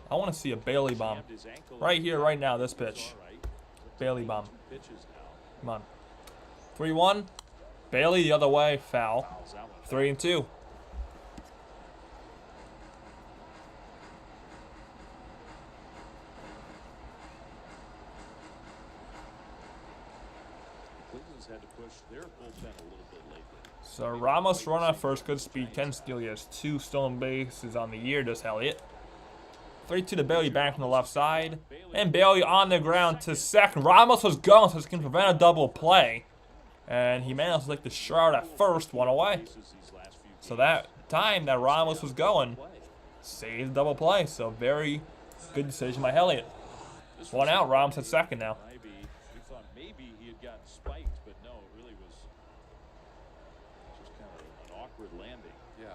I want to see a Bailey bomb. Right here, right now, this pitch. Bailey bomb. Come on. 3-1. Bailey the other way. Foul. 3-2. Had to push their bullpen a little bit lately. So Ramos run off first, good speed, 10 steal. He has 2 stolen bases on the year, does Heliot. 3-2 to Bailey back from the left side. And Bailey on the ground to second. Ramos was going so he can prevent a double play. And he managed to take the shot at first, one away. So that time that Ramos was going, saved the double play. So very good decision by Heliot. 1 out, Ramos at second now. We thought maybe he had gotten spiked, but no, it really was just kind of an awkward landing. Yeah.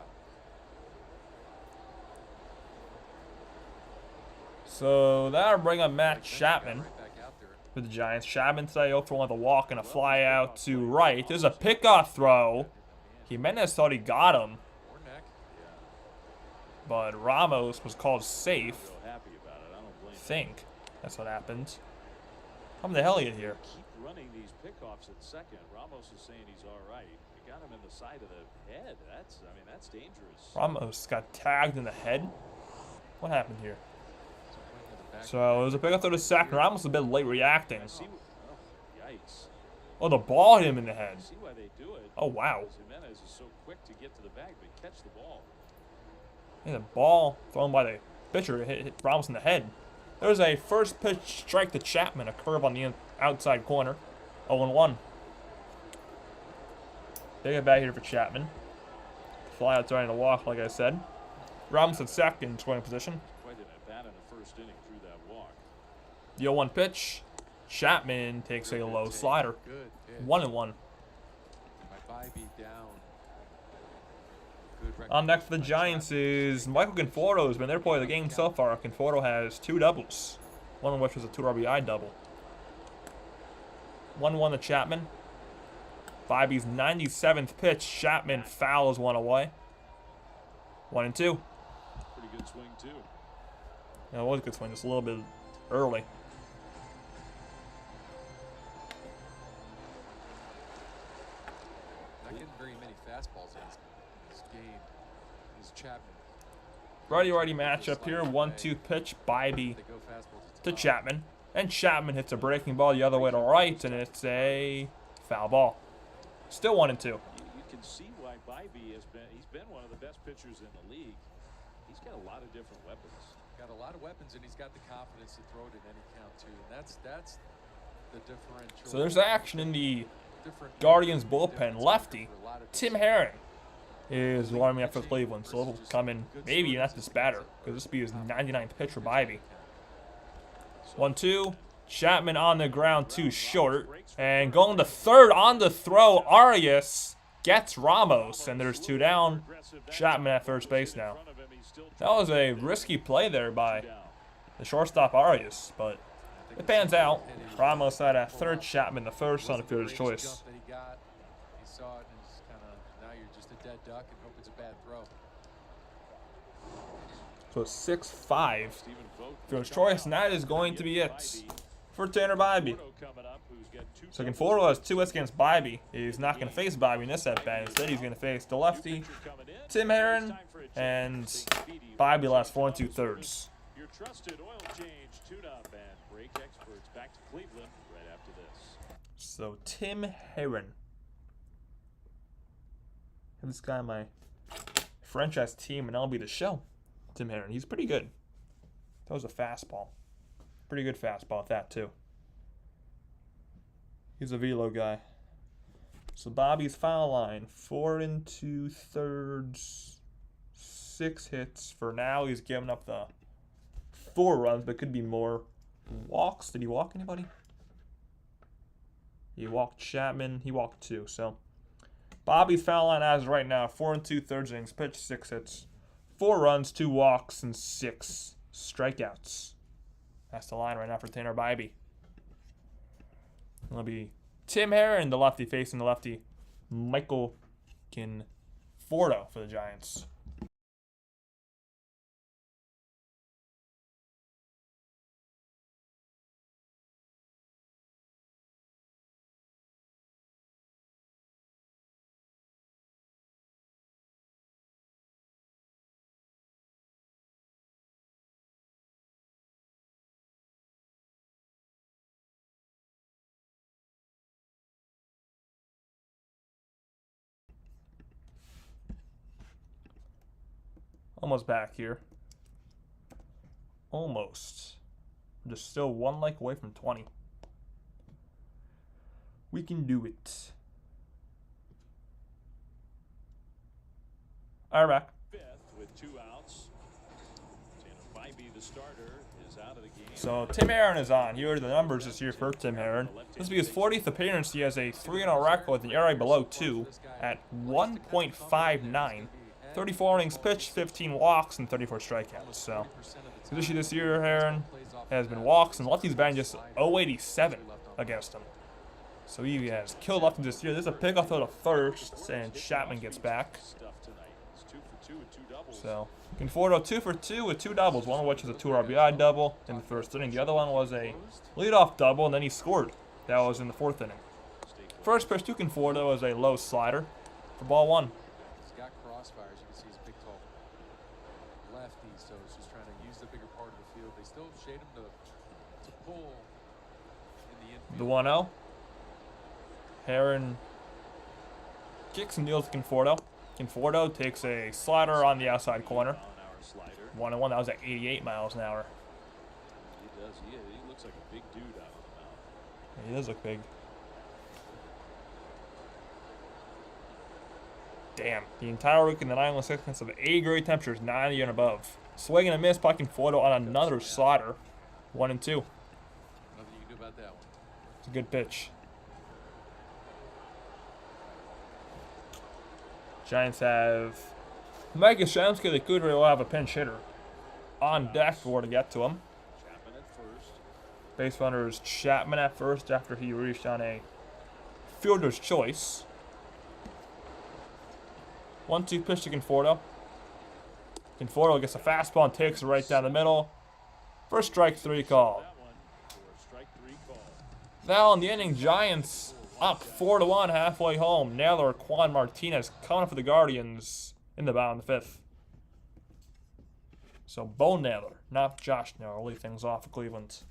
So that'll bring up Matt Chapman for the Giants. Chapman today 0 for 1 with a walk and a fly out to right. There's a pickoff throw. Jimenez thought he got him, but Ramos was called safe. I think that's what happened. I'm the Heliot here. Keep running these pickoffs at second. Ramos is saying he's all right. He got him in the side of the head. That's dangerous. Ramos got tagged in the head. What happened here? So it was a pickoff throw to second. Ramos was a bit late reacting. Yikes. Oh, the ball hit him in the head. See why they do it. Oh, wow. Jimenez is so quick to get to the bag, but catch the ball. And the ball thrown by the pitcher hit Ramos in the head. There's a first pitch strike to Chapman, a curve on the outside corner. 0-1. They get back here for Chapman. Fly out trying to walk, like I said. Ramos at second, scoring position. Quite an at-bat in the first inning through that walk. The 0-1 pitch. Chapman takes a low slider. 1-1. On next for the Giants is Michael Conforto, who's been their player of the game so far. Conforto has 2 doubles, one of which was a 2 RBI double. 1-1 to Chapman. Bibee's 97th pitch. Chapman fouls one away. 1-2. Pretty good swing, too. Yeah, it was a good swing, just a little bit early. Not getting very many fastballs in this game. Is Chapman. Righty-righty matchup here. 1-2 pitch. Bibee to Chapman. And Chapman hits a breaking ball the other way to right, and it's a foul ball. Still 1-2. You can see why Bibee he's been one of the best pitchers in the league. He's got a lot of different weapons. Got a lot of weapons, and he's got the confidence to throw it in any count too. And that's the differential. So there's action in the Guardians bullpen. Lefty Tim Herron is warming up for Cleveland, so it'll come in maybe not this batter, because this will be his 99th pitch for Bibee. 1-2. Chapman on the ground, too short. And going to third on the throw, Arias gets Ramos, and there's 2 down. Chapman at first base now. That was a risky play there by the shortstop Arias, but it pans out. Ramos at third, Chapman the first on the fielder's choice. He saw it, and he's kind of, now you're just a dead duck and hope it's a bad throw. So 6-5. Fielder's choice, and that is going to be it for Tanner Bibee. So Conforto has 2 hits against Bibee. He's not going to face Bibee in this at-bat. Instead, he's going to face the lefty, Tim Herron, and Bibee last 4 2/3. Your trusted oil change, tune-up, and brake experts back to Cleveland right after this. So Tim Herron. This guy on my franchise team, and I'll be the show. Tim Herron, he's pretty good. That was a fastball. Pretty good fastball at that, too. He's a velo guy. So Bobby's foul line, 4 2/3, 6 hits. For now, he's given up the 4 runs, but could be more. Walks? Did he walk anybody? He walked Chapman. He walked 2. So Bobby's foul line as right now, 4 2/3 innings, pitched 6 hits, 4 runs, 2 walks, and 6 strikeouts. That's the line right now for Tanner Bibee. It'll be Tim Herron, the lefty, facing the lefty, Michael Conforto for the Giants. Almost back here. Almost. We're just still 1 like away from 20. We can do it. All right, back. 5th with 2 outs. Tanner Bibee, the starter, is out of the game. So Tim Herron is on. You heard the numbers this year for Tim Herron. This will be his 40th appearance. He has a 3-0 record with an ERA below 2 at 1.59. 34 innings pitched, 15 walks, and 34 strikeouts. So his issue this year, Herron, has been walks, and lefties batting just 0.87 against him. So he has killed lefties this year. There's a pickoff throw to first, and Chapman gets back. So Conforto 2 for 2 with 2 doubles, one of which is a 2 RBI double in the first inning. The other one was a leadoff double, and then he scored. That was in the 4th inning. First pitch to Conforto was a low slider for ball 1. He's got crossfires. You can see he's a big, tall lefty, so he's just trying to use the bigger part of the field. They still shade him to pull in the infield. The 1-0. Herron kicks and deals to Conforto. Conforto takes a slider on the outside corner. 1-1. That was at 88 miles an hour. He does. He looks like a big dude out of the mound. He does look big. Damn. The entire week in the 916 minutes of A-grade temperatures, 90 and above. Swing and a miss by Conforto on another slider. 1-2. Nothing you can do about that one. It's a good pitch. Giants have Mike Yastrzemski. They could very well have a pinch hitter on deck for to get to him. Chapman at first. Base runner is Chapman at first after he reached on a fielder's choice. 1-2 pitch to Conforto. Conforto gets a fastball and takes it right down the middle. First strike 3 call. That one for strike 3 call. Now in the inning, Giants up 4-1 halfway home. Naylor, Juan Martinez coming for the Guardians in the bottom of the 5th. So Bo Naylor, not Josh Naylor, will lead things off for Cleveland.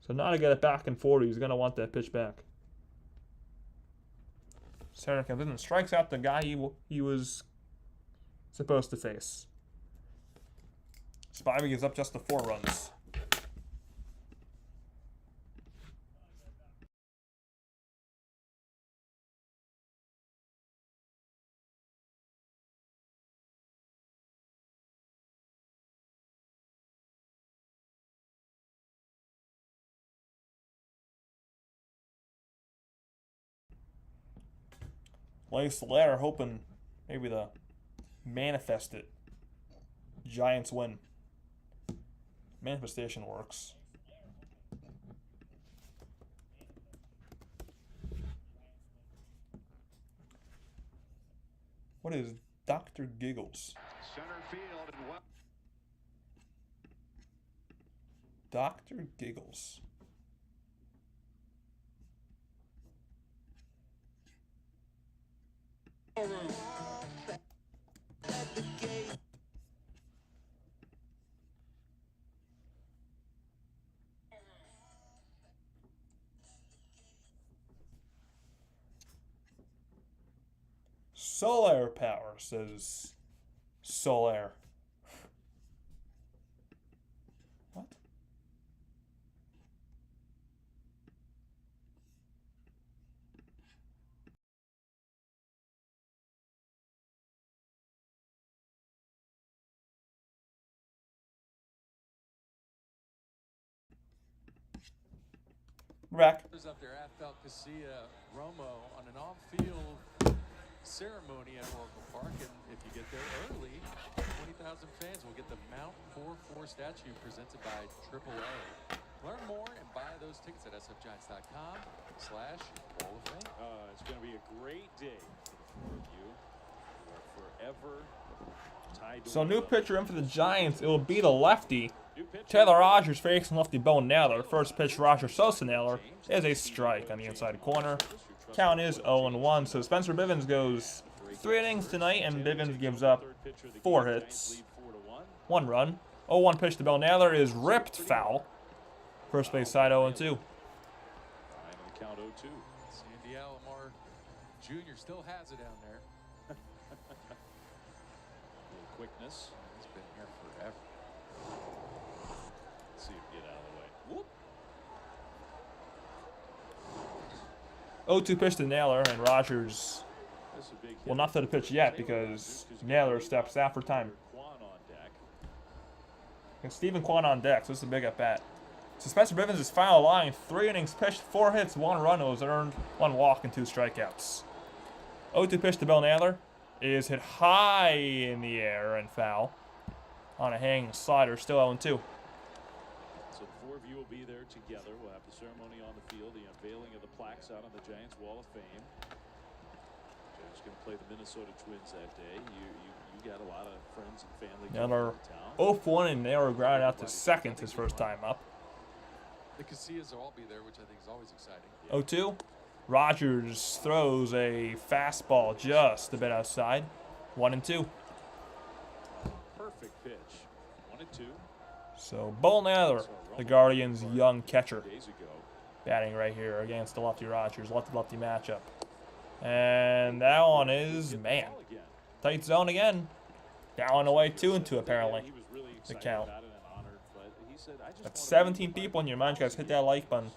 So now to get it back and forth, he's going to want that pitch back. Tanner comes in and strikes out the guy he was supposed to face. Bibee gives up just the 4 runs. Lace the ladder, hoping maybe to manifest it. Giants win. Manifestation works. What is Dr. Giggles? Center field and well. Dr. Giggles. Solar power, says Solar. What? Rack. Up there at Casilla Romo on an on-field ceremony at Oracle Park, and if you get there early, 20,000 fans will get the Mount 4-4 statue presented by AAA. Learn more and buy those tickets at sfgiants.com/Hall of Fame. It's going to be a great day for the 4 of you. You are forever tied to So one new another. pitcher in for the Giants. It will be the lefty. Taylor Rogers facing lefty Bo Naylor. First pitch, Roger Sosa Naylor is a strike on the inside corner. Count is 0-1. So Spencer Bivens goes 3 innings tonight, and Bivens gives up 4 hits, 1 run. 0-1 pitch to Bo Naylor is ripped foul. First base side 0-2. Count 0-2. Sandy Alomar Jr. still has it down there. Little quickness. He's been here forever. Let's see if we get out of the way. Whoop. 0-2 pitch to Naylor, and Rogers That's a big hit. will not throw the pitch yet because Naylor steps out for time. Quan on deck. And Stephen Kwan on deck, so this is a big at bat. So Spencer Bivens is final line. 3 innings pitched, 4 hits, 1 run was earned, 1 walk, and 2 strikeouts. 0-2 pitch to Bill Naylor is hit high in the air and foul on a hanging slider, still 0-2. So the 4 of you will be there together. We'll have the ceremony on the field, the unveiling of the plaques out on the Giants Wall of Fame. Giants going to play the Minnesota Twins that day. You got a lot of friends and family Naylor coming to town. 0-1, and Naylor grounded out to second his first time up. The Casillas will all be there, which I think is always exciting. 0-2. Rogers throws a fastball just a bit outside. 1-2. Perfect pitch. 1-2. So Bo Naylor, the Guardians' young catcher, Days ago. batting right here against the lefty Rogers. Lefty-lefty matchup. And that one is, man, Ball again. tight zone again. Down and away 2-2 apparently. He was really The excited count. about it and honored, but he said, I just That's wanna 17 people in your mind. Guys, hit that like button.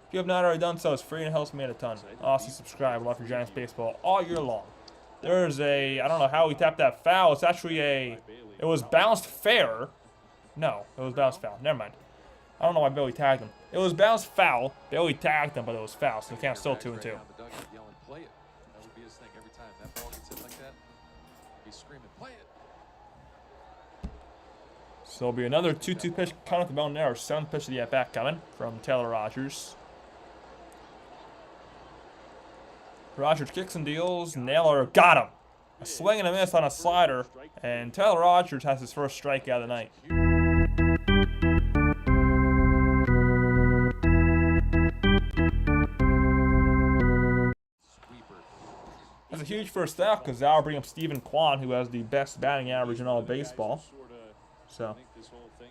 If you have not already done so, it's free and it helps me out a ton. Also, subscribe. Love your Giants baseball all year long. There's a, I don't know how we tapped that foul. It's actually a, it was bounced fair. No, it was bounced foul. Never mind. I don't know why Billy tagged him. It was bounced foul. Billy tagged him, but it was foul, so the count's still 2-2. Right down the dugout yelling, play it. That would be his thing every time that ball gets hit like that. He's screaming, play it. So it'll be another 2-2 pitch coming up the mountain there. 7th pitch of the at-bat coming from Taylor Rogers. Rogers kicks and deals. Naylor got him. A swing and a miss on a slider. And Taylor Rogers has his first strikeout of the night. That's a huge first out because that'll bring up Stephen Kwan, who has the best batting average in all of baseball. So,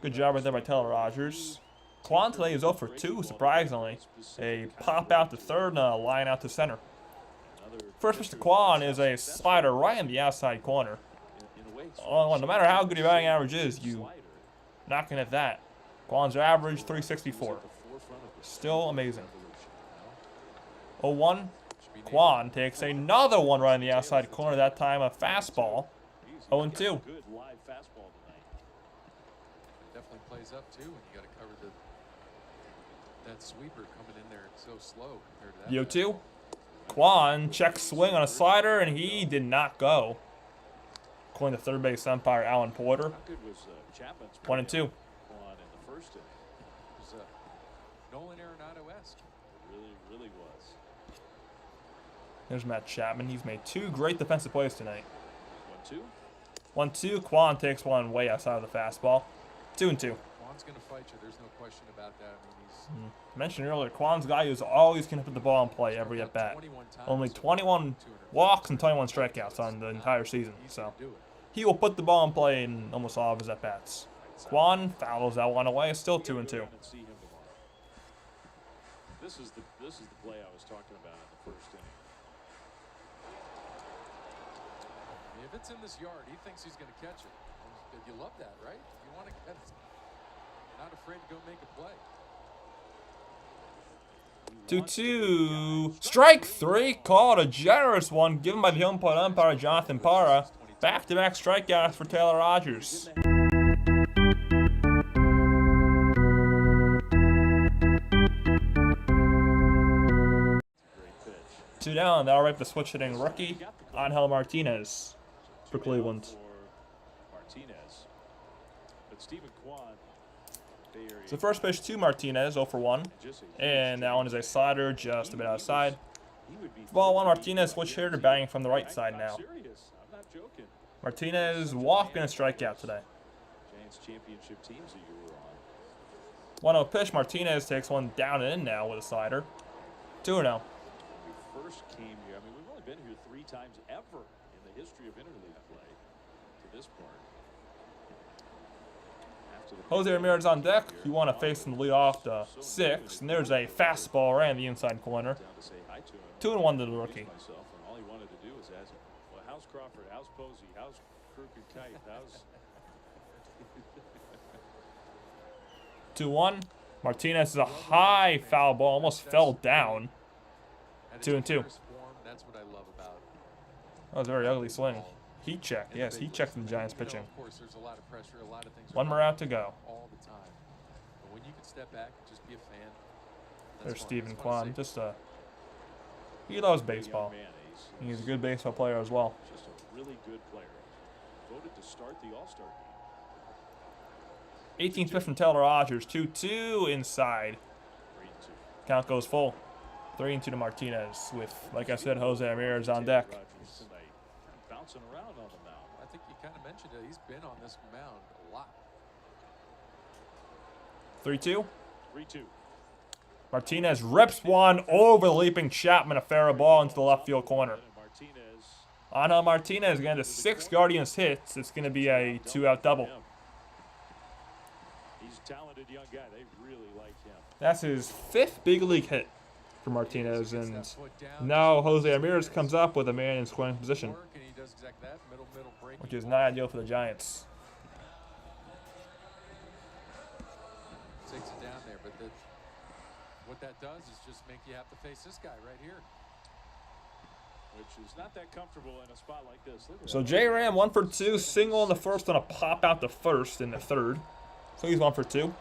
good job right there by Taylor Rogers. Kwan today is 0 for 2, surprisingly. A pop out to third and a line out to center. First pitch to Quan is a slider right in the outside corner. No matter how good your batting average is, you not gonna hit that. Quan's average 364. Still amazing. 0-1. Quan takes another one right in the outside corner. That time a fastball. 0-2. Definitely plays up too when you got to cover that sweeper coming in there so slow compared to that. 0-2. Quan checks swing on a slider, and he did not go. According to third base umpire Alan Porter. 1-2. Nolan Arenado-esque. Really was. There's Matt Chapman. He's made 2 great defensive plays tonight. 1-2. 1-2. Quan takes one way outside of the fastball. 2-2. Quan's going to fight you. There's no question about that. I mean, Mentioned earlier, Quan's a guy who's always going to put the ball in play every at bat. Only 21 walks and 21 strikeouts on the entire season. So he will put the ball in play in almost all of his at bats. Quan fouls that one away. It's still 2-2. This is the play I was talking about in the first inning. I mean, if it's in this yard, he thinks he's going to catch it. You love that, right? You want to get it. Not afraid to go make a play. 2-2. Strike 3. Called a generous one given by the home plate umpire Jonathan Parra. Back-to-back strikeouts for Taylor Rogers. Two down. That'll wrap the switch hitting rookie Angel Martinez for Cleveland. So first pitch to Martinez, 0-for-1. And that one is a slider just a bit outside. Ball 1, Martinez switch hitter batting from the right side now. Martinez walking a strikeout today. 1-0 pitch. Martinez takes one down and in now with a slider. 2-0. First came here. I mean, we've only been here 3 times ever in the history of interleague play to this part. Jose Ramirez on deck. You want to face him to lead off the 6th, and there's a fastball right in the inside corner. 2-1 to the rookie. All he wanted to do was ask, well, how's Crawford? How's Posey? How's Crooked Kite? How's 2-1. Martinez is a high foul ball, almost fell down. 2-2. That's what I love about. That was a very ugly swing. Heat check. Yes, heat check from the Giants pitching. Of course, there's a lot of pressure, a lot of things. One more out to go. All the time. But when you can step back and just be a fan. There's Stephen Kwan. He loves baseball. He's a good baseball player as well. Just a really good player. Voted to start the All-Star game. 18th pitch from Taylor Rogers. 2-2 inside. Count goes full. 3-2 to Martinez with, like I said, Jose Ramirez on deck. Bouncing around on the mound. I think you kind of mentioned it. He's been on this mound a lot. 3-2. 3-2. Martinez rips one over the leaping Chapman, a fair ball into the left field corner. Angel Martinez again to 6 Guardians hits. It's going to be a 2-out double. He's a talented young guy. They really like him. That's his 5th big league hit for Martinez, and now Jose Ramirez comes up with a man in scoring position, which is not ideal for the Giants. Takes it down there, but what that does is just make you have to face this guy right here. Which is not that comfortable in a spot like this. So J-Ram 1 for 2, single in the first on a pop out to first in the 3rd. So he's 1 for 2.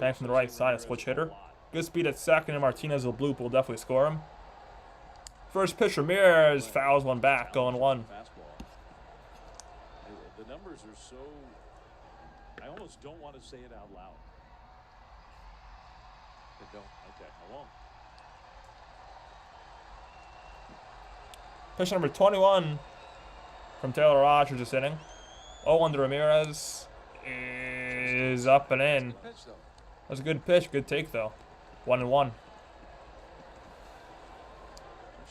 Back from the right side, a switch hitter. Good speed at 2nd, and Martinez will bloop will definitely score him. First pitch, Ramirez fouls one back, going 1. The numbers are so, I almost don't want to say it out loud. They don't. Okay, I won't. Pitch number 21 from Taylor Rogers this inning. 0-1 to Ramirez is up and in. That's a good pitch, good take though. 1-1. Don't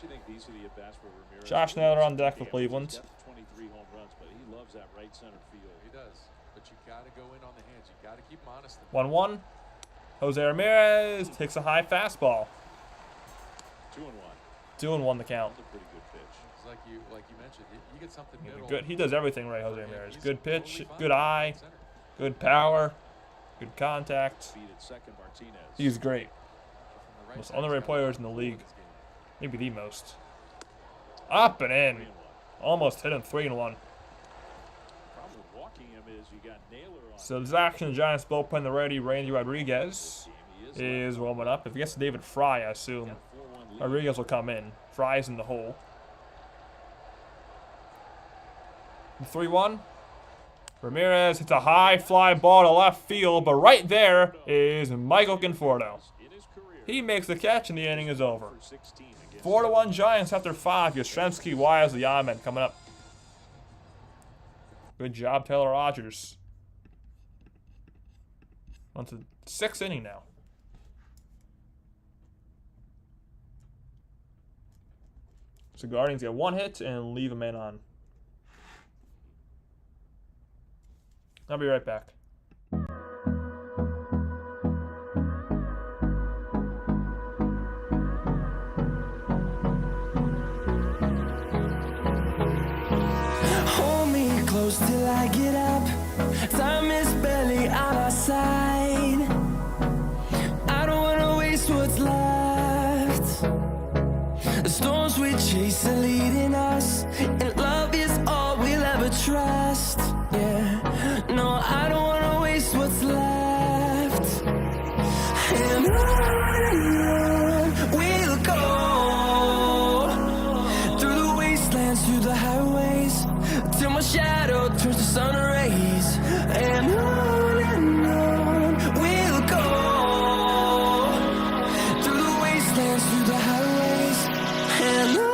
you think these are the at-bats for Ramirez? Josh Naylor on deck for Cleveland. He's got 23 home runs, but he loves that right center field. He does. But you got to go in on the hands. You got to keep him honest. 1-1. Jose Ramirez takes a high fastball. 2-1. 2-1 the count. A pretty good pitch. It's like you mentioned, you get something middle. Good. He does everything right, Jose Ramirez. He's Good pitch, totally fine good eye, center. good power, good contact. Speed at second, Martinez. He's great. From the right Most side, underrated he's got a players in the lot of league. this game. Maybe the most. Up and in. 3-1. Almost hit him 3-1. Problem with walking him is you got Naylor on. So this action, the Giants bullpen, the ready. Randy Rodriguez He is is warming up. If he gets to David Fry, I assume got a 4-1 lead. Rodriguez will come in. Fry's in the hole. 3-1. Ramirez hits a high fly ball to left field, but right there is Michael Conforto. In his career, He makes the catch and the inning is over. for 16 against 4-1 Giants after 5. Yastrzemski, Wisely, Ahmed coming up. Good job, Taylor Rogers. On to 6th inning now. So Guardians get 1 hit and leave a man on. I'll be right back. Hold me close till I get up. Time is barely on our side. I don't wanna waste what's left. The storms we chase are leading us, and love is all we'll ever trust. Yeah, no, I don't wanna waste what's left. And on we'll go, through the wastelands, through the highways, till my shadow turns to sun rays. And on we'll go, through the wastelands, through the highways, and on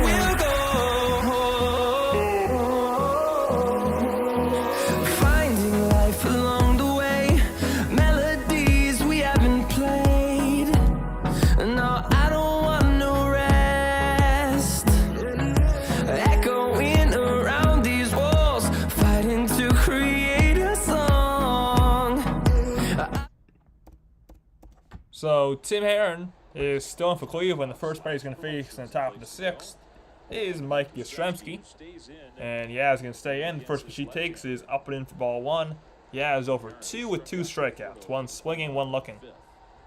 we'll go. Finding life along the way, melodies we haven't played. No, I don't want no rest. Echoing around these walls, fighting to create a song. So Tim Herron is still in for Cleveland. The first batter he's going to face in the top of the 6th is Mike Yastrzemski. stays in. And Yaz going to stay in. The first pitch he takes is up and in for ball 1. Yaz over 2 with 2 strikeouts. 1 swinging, 1 looking.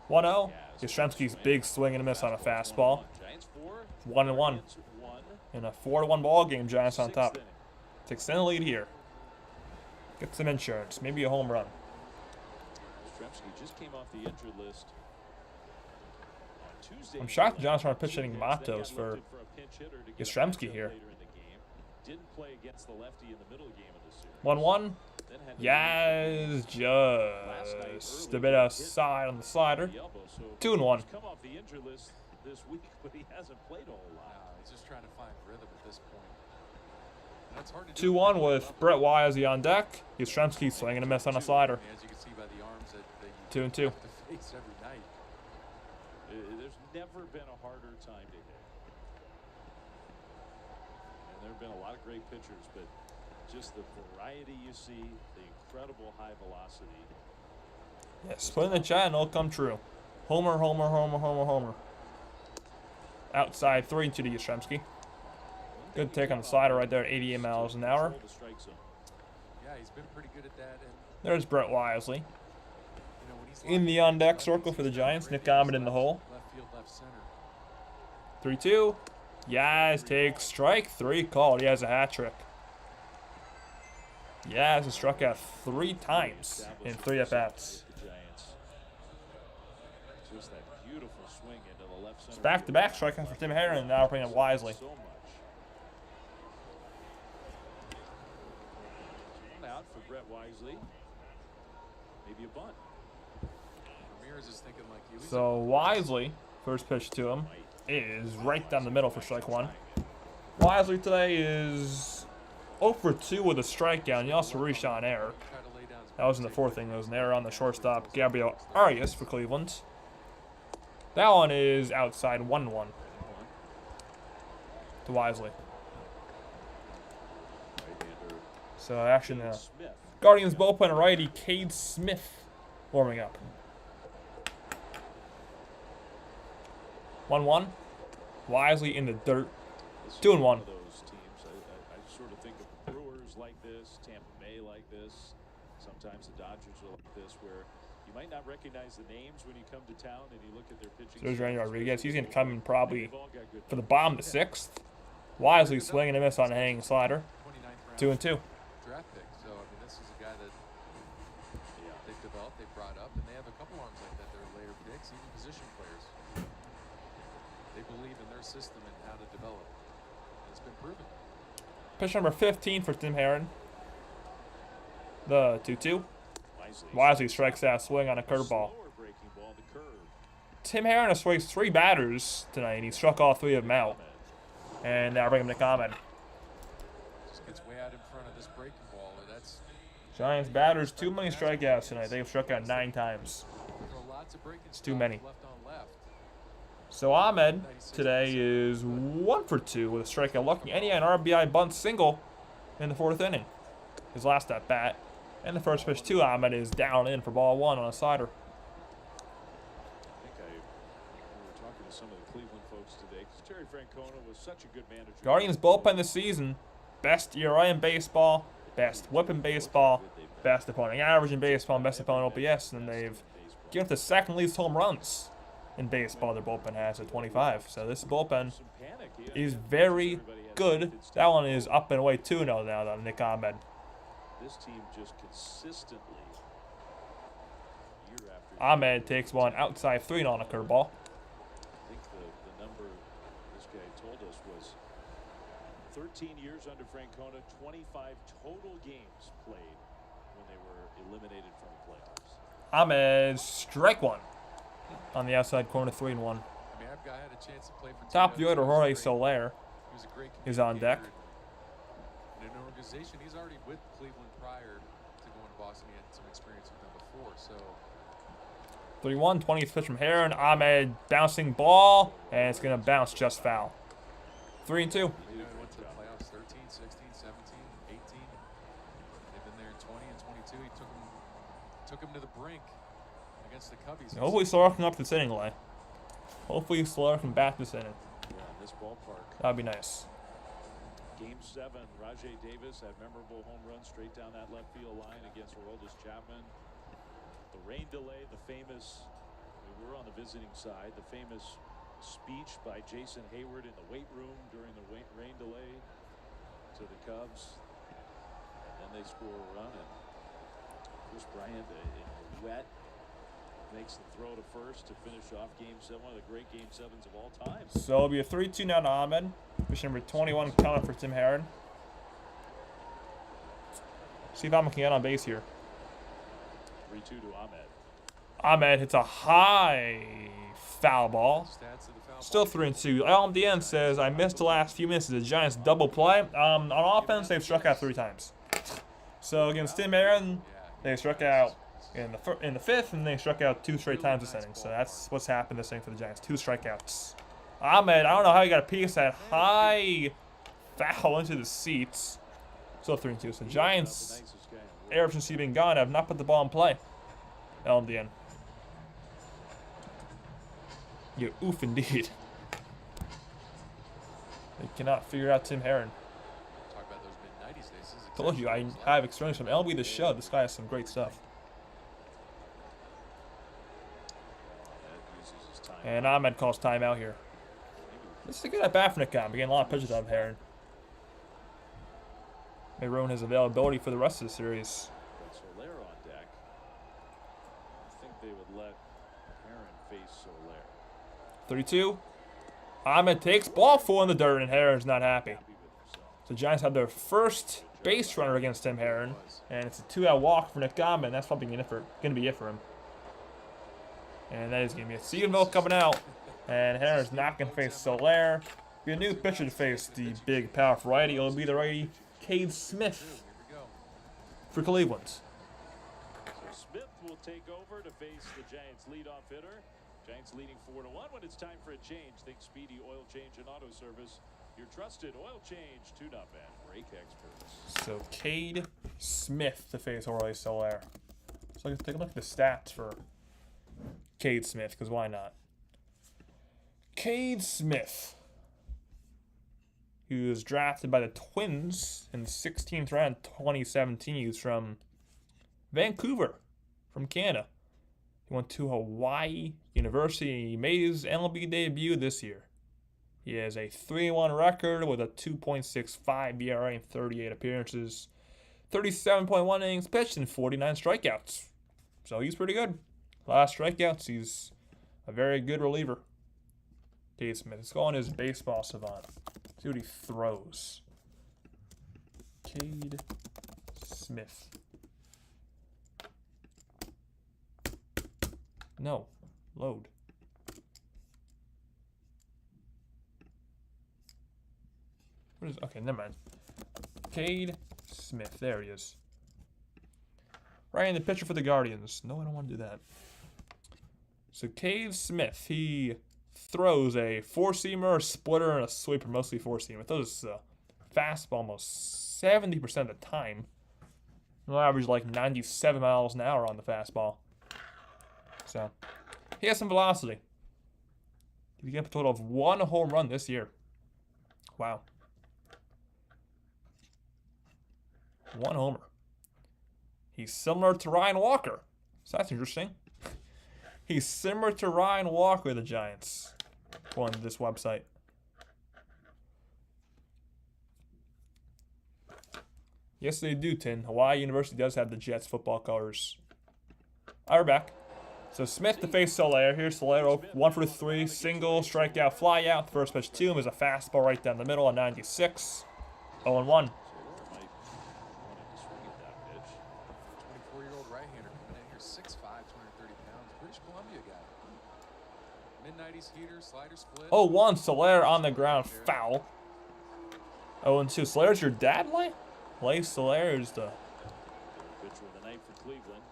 1-0. Yastrzemski's big swing and a miss on a fastball. Giants 4, 1-1. Giants 1. In a 4-1 ball game, Giants on 6th top. inning. Takes in the lead here. Get some insurance. Maybe a home run. Yastrzemski just came off the injured list. On Tuesday, I'm shocked the Giants aren't pitching They got Matos for lifted a pinch hitter to get a Yastrzemski matchup here. later in the game. Didn't play against the lefty in the middle game of the series. 1-1. Then had to Yaz just a bit outside on the slider. the elbow, so 2-1. he's come off the injured list this week, but he hasn't played a whole lot. He's just trying to find rhythm at this point. And that's hard to do 2-1 at with level. Brett Wisely on deck. Yastrzemski swinging a miss on a slider. As you can see by the arms that you 2-2. have to face every night. There's never been a harder time to hit. And there have been a lot of great pitchers, but just the variety you see, the incredible high velocity. Yes, put in the chat and it'll come true. Homer, homer, homer, homer, homer. Outside 3-2 to Yastrzemski. Good take on the slider right there at 88 miles an hour. Control the strike zone. Yeah, he's been pretty good at that. And There's Brett Wisely. you know, when he's In the on deck circle for the Giants. Nick Ahmed in the hole. left field, left center. 3-2. Yaz takes strike 3 called. He has a hat trick. Yaz has struck out 3 times in 3 at-bats. The Giants. Just that beautiful swing into the left center. Back-to-back strikeout for Tim Herron, and now bringing up Wisely. So much. One out for Brett Wisely. Maybe a bunt. Ramirez is thinking like you. So Wisely, first pitch to him, is right down the middle for strike 1. Wisely today is 0 for 2 with a strikeout, and he also reached on error. Try to lay down his That was in the fourth inning. There was an error on the shortstop, Gabriel Arias for Cleveland. That one is outside 1-1 to Wisely. So action now. Guardians bullpen righty Cade Smith warming up. 1-1. Wisely in the dirt. 2-1. Those teams, I sort of think of the Brewers like this, Tampa Bay like this. Sometimes the Dodgers are like this, where you might not recognize the names when you come to town and you look at their pitching. So there's Randy Rodriguez. He's going to come in probably They've all got good for the bottom of the sixth. Wisely swinging and a miss on a hanging slider. 29th round 2-2. draft pick. So, I mean, this is a guy that they've developed, they've brought up, and they have a couple arms like that. They're later picks, even position players. They believe in their system and how to develop. And it's been proven. Pitch number 15 for Tim Herron. The 2-2. Wisely strikes out, swing on a curveball. Tim Herron has swayed 3 batters tonight, and he struck all 3 of them out. And now bring him to Ahmed. Just gets way out in front of this breaking ball. That's Giants batters, too many strikeouts tonight. They've struck out 9 times. lots of breaking It's too stuff many. left on left. So Ahmed today is 1 for 2 with a strikeout, lucky, and he had an RBI bunt single in the 4th inning. His last at bat. And the first pitch to Ahmed is down in for ball 1 on a slider. I think we were talking to some of the Cleveland folks today because Terry Francona was such a good manager. Guardians bullpen this season, best ERA in baseball, best whip in baseball, best opponent average in baseball, and best opponent OPS, and they've given up the second least home runs in baseball. Their bullpen has at 25. So this bullpen is very good. That one is up and away 2-0 now on Nick Ahmed. This team just consistently, year after year. Ahmed takes one outside 3 on a curveball. I think the number this guy told us was 13 years under Francona, 25 total games played when they were eliminated from the playoffs. Ahmed strike 1 on the outside corner, 3-1. I mean, that guy had a chance to play for Top of team the order, members. Jorge He was Soler a great is on deck. communicator. In an organization, he's already with Cleveland prior to going to Boston. He had some experience with them before, so 3-1, 20th pitch from Herron. Ahmed bouncing ball, and it's going to bounce just foul. 3-2. you know, he went to the playoffs 13, 16, 17, 18. They've been there in 20 and 22. He took him to the brink against the Cubbies. Hopefully Soler can up this inning, Lay. Hopefully Soler can bat this inning. Yeah, in this ballpark. That'd be nice. Game 7, Rajai Davis had memorable home run straight down that left field line against Aroldis Chapman. The rain delay, the famous, we were on the visiting side, the famous speech by Jason Hayward in the weight room during the rain delay to the Cubs. And then they score a run, and Chris Bryant in the wet makes the throw to first to finish off Game 7, one of the great Game 7s of all time. So it'll be a 3-2 now to Ahmed. Pitch number 21 coming for Tim Herron. See if Ahmed can get on base here. 3-2 to Ahmed. Ahmed hits a high foul ball. Stats of the foul Still ball. 3-2. LMDN says, I missed the last few minutes of the Giants double play. On offense, they've struck out 3 times. So against Tim Herron, they struck out in the 5th, and they struck out 2 straight times this inning. So that's what's happened this inning for the Giants. 2 strikeouts. Ahmed, I don't know how he got a piece that high foul into the seats. Still 3-2. So Giants, air efficiency being gone, have not put the ball in play. LMDN. You oof indeed. They cannot figure out Tim Herron. Talk about those mid-90s days. This is Told you, I have experience from LB The Show. This guy has some great stuff. And Ahmed calls timeout here. This is a good at bat for Nick Ahmed. Getting a lot of pitches out of Herron. May ruin his availability for the rest of the series. Soler on deck. I think they would let Herron face Soler. 32. Ahmed takes ball 4 in the dirt, and Herron's not happy. So the Giants have their first base runner against Tim Herron, and it's a 2-out walk for Nick Ahmed, and that's probably going to be it for him. And that is going to be a Seaganville coming out, and Herron's not going to face Soler. Be a new pitcher to face the big powerful righty. It'll be the righty Cade Smith Here we go. for Cleveland. So Smith will take over to face the Giants leadoff hitter. Giants leading 4-1 when it's time for a change. Think Speedy Oil Change and Auto Service. Your trusted oil change, tune-up, and brake experts. So Cade Smith to face Jorge Soler. So let's take a look at the stats for Cade Smith, because why not? Cade Smith, he was drafted by the Twins in the 16th round 2017. He's from Vancouver, from Canada. He went to Hawaii University. He made his MLB debut this year. He has a 3-1 record with a 2.65 ERA in 38 appearances, 37.1 innings pitched, and 49 strikeouts. So he's pretty good. A lot of strikeouts. He's a very good reliever. Cade Smith. Let's go on his baseball savant. See what he throws. Cade Smith. No. Load. What is, okay, never mind. Cade Smith. There he is. Right in the pitcher for the Guardians. No, I don't want to do that. So Cade Smith, he throws a four-seamer, a splitter, and a sweeper, mostly four-seamer. Throws fastball almost 70% of the time. He'll average like 97 miles an hour on the fastball. So he has some velocity. He got a total of 1 home run this year. Wow. 1 homer. He's similar to Ryan Walker. So that's interesting. He's similar to Ryan Walker, the Giants, on this website. Yes, they do, Tin. Hawaii University does have the Jets football colors. All right, we're back. So Smith to face Soler. Here's Soler, 1 for 3, single, strikeout, fly out. First pitch to him is a fastball right down the middle, a 96. 0-1. Soler might want to swing at that pitch. 24-year-old right-hander coming in here, 6'5", 230 pounds. British Columbia guy. Mid-90s heater, slider split. 0-1. Soler on the ground, foul. 0-2. Soler's your dad, Lay? Lay Soler is the Pitcher of the night for Cleveland.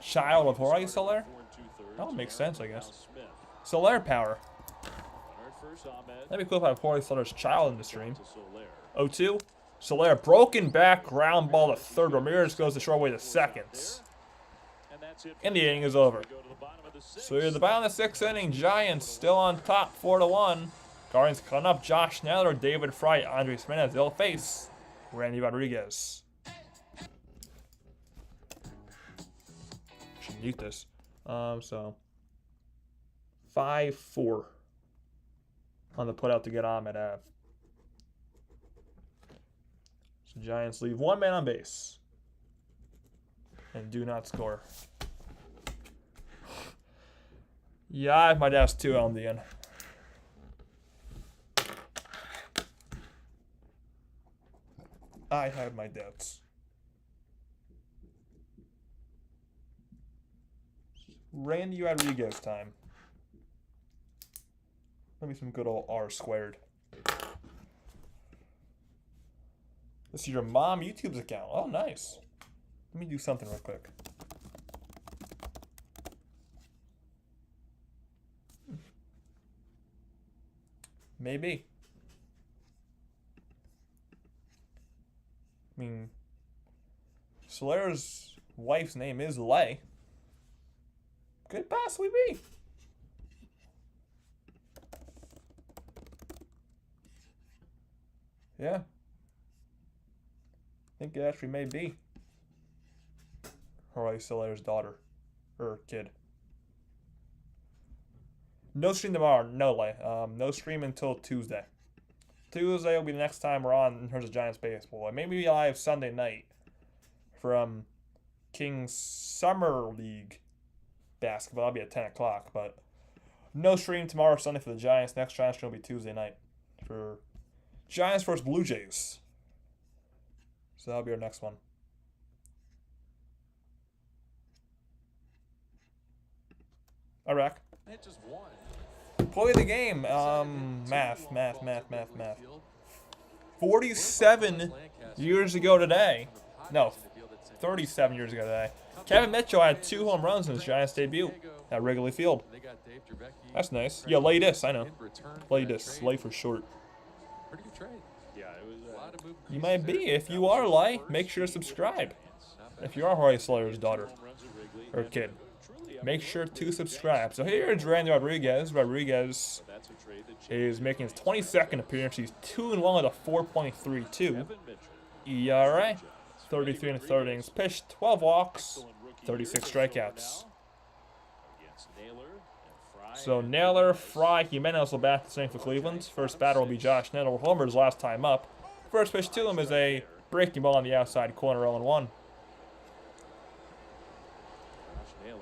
child of Jorge Soler? 4 2/3. That would make sense, I guess. Now Smith. Soler power. Runner at first, Ahmed. That'd be cool if I have Jorge Soler's child in the stream. To Soler. 0-2. Soler, broken back, ground ball to third. Ramirez goes the short way to second. And that's it. And the inning is over. We go to the bottom of the 6th. So you're the bottom of the 6th inning. Giants still on top, 4-1. Guardians cutting up Josh Naylor, David Fry, Andres Jimenez. They'll face Randy Rodriguez. Should mute this. So 5-4 on the putout to get Ahmed Ave. So Giants leave 1 man on base and do not score. Yeah, I have my doubts too, LMDN. I have my doubts. Randy Rodriguez time. Let me some good old R squared. This is your mom YouTube's account. Oh, nice. Let me do something real quick. Maybe. I mean, Soler's wife's name is Lay. Could possibly be. Yeah. I think it actually may be Jorge Soler's daughter. Or kid. No stream tomorrow. No Lay. No stream until Tuesday. Tuesday will be the next time we're on in terms of Giants baseball. Maybe live Sunday night from Kings Summer League basketball. That'll be at 10 o'clock. But no stream tomorrow, Sunday for the Giants. Next Giants stream will be Tuesday night for Giants versus Blue Jays. So that'll be our next one. Iraq. It just won. Play the game. Math. 47 years ago today. No, 37 years ago today. Kevin Mitchell had 2 home runs in his Giants debut at Wrigley Field. That's nice. Yeah, latest, I know. Latest, late for short. Pretty good trade. Yeah, it was. You might be. If you are Lai, make sure to subscribe. If you are Jorge Slayer's daughter or kid, make sure to subscribe. So here's Randy Rodriguez. Rodriguez is making his 22nd appearance. He's 2-1 with a 4.32 ERA. 33 and 30 innings pitched, 12 walks, 36 strikeouts. So Naylor, Fry, Jimenez will bat the same for Cleveland. First batter will be Josh Naylor. Homer's last time up. First pitch to him is a breaking ball on the outside corner, 0-1. Josh Naylor,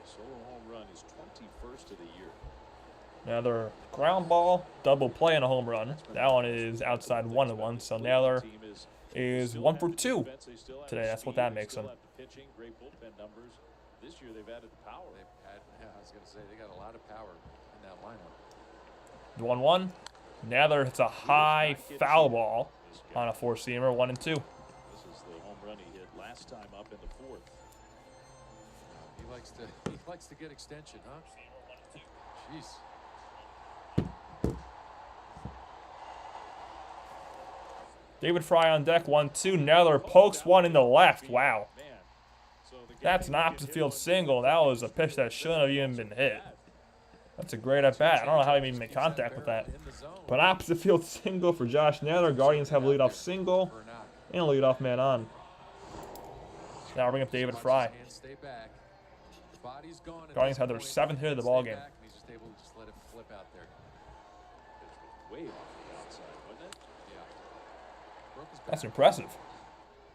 solo home run, his 21st of the year. Another ground ball, double play and a home run. That one is outside 1-1. So Naylor is 1 for 2 today. That's what that makes him. Great bullpen numbers. This year they've added the power. I was going to say, they got a lot of power in that lineup. 1-1. Naylor hits a high foul ball on a 4-seamer, 1-2. This is the home run he hit last time up in the 4th. He likes to get extension, huh? Jeez. David Fry on deck, 1-2. Naylor pokes one in the left. Wow. That's an opposite field single. That was a pitch that shouldn't have even been hit. That's a great at bat. I don't know how he even made contact with that. But opposite field single for Josh Naylor. Guardians have a leadoff single and a leadoff man on. Now we'll bring up David Fry. Guardians have their 7th hit of the ballgame. He's just able to just let it flip out there. Way off the outside, wasn't it? Yeah. That's impressive.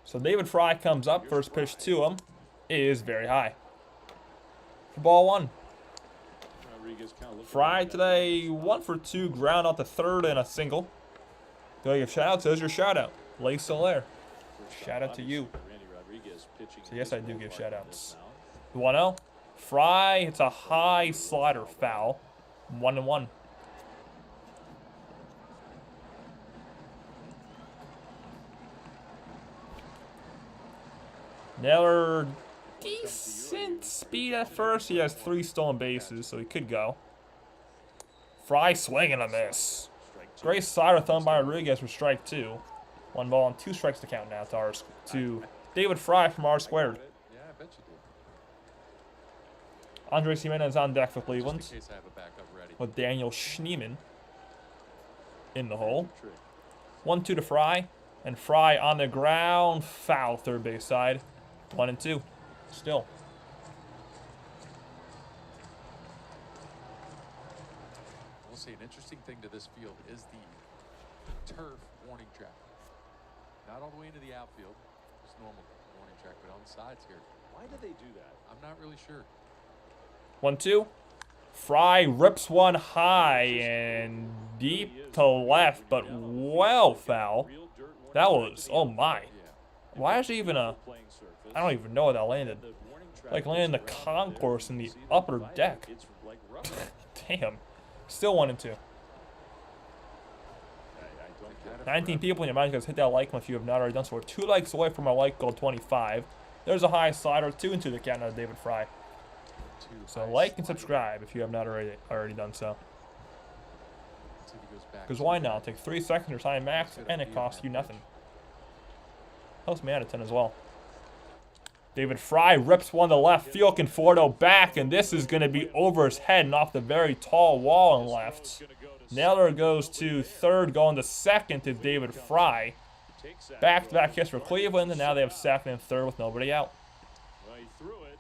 So David Fry comes up. First pitch to him is very high. For ball 1. Fry today 1 for 2, ground out to third and a single. Do I give shout outs? There's your shout out. Lay Solaire. Shout out to you. So yes, I do give shout outs. 1-0. Fry hits a high slider foul. 1-1. Naylor, decent speed at first. He has 3 stolen bases, so he could go. Fry swinging on this. Great slider thrown by Rodriguez for strike 2. 1 ball and 2 strikes to count now to David Fry from R squared. Yeah, I bet you did. Andres Jimenez on deck for Cleveland Just in case I have a backup ready. with Daniel Schneemann in the hole. 1-2 to Fry, and Fry on the ground, foul third base side. 1-2 still. We'll see. An interesting thing to this field is the turf warning track. Not all the way into the outfield. It's normal warning track, but on the sides here. Why did they do that? I'm not really sure. 1-2. Fry rips one high and deep to left, but well foul. That was, oh my. Why is it even a, I don't even know where that landed. Like landed in the concourse in the upper deck. Damn. Still 1-2. 19 people in your mind, guys, hit that like button if you have not already done so. We're 2 likes away from our like goal 25. There's a high slider, 2-2 the count out of David Fry. So like and subscribe if you have not already done so. Because why not? Take 3 seconds your time max, and it costs you nothing. Helps me out a ton as well. David Fry rips one to left field, Conforto back, and this is going to be over his head and off the very tall wall and left. Naylor goes to third, going to second to David Fry. Back-to-back hits for Cleveland, and now they have second and third with nobody out. Well, he threw it,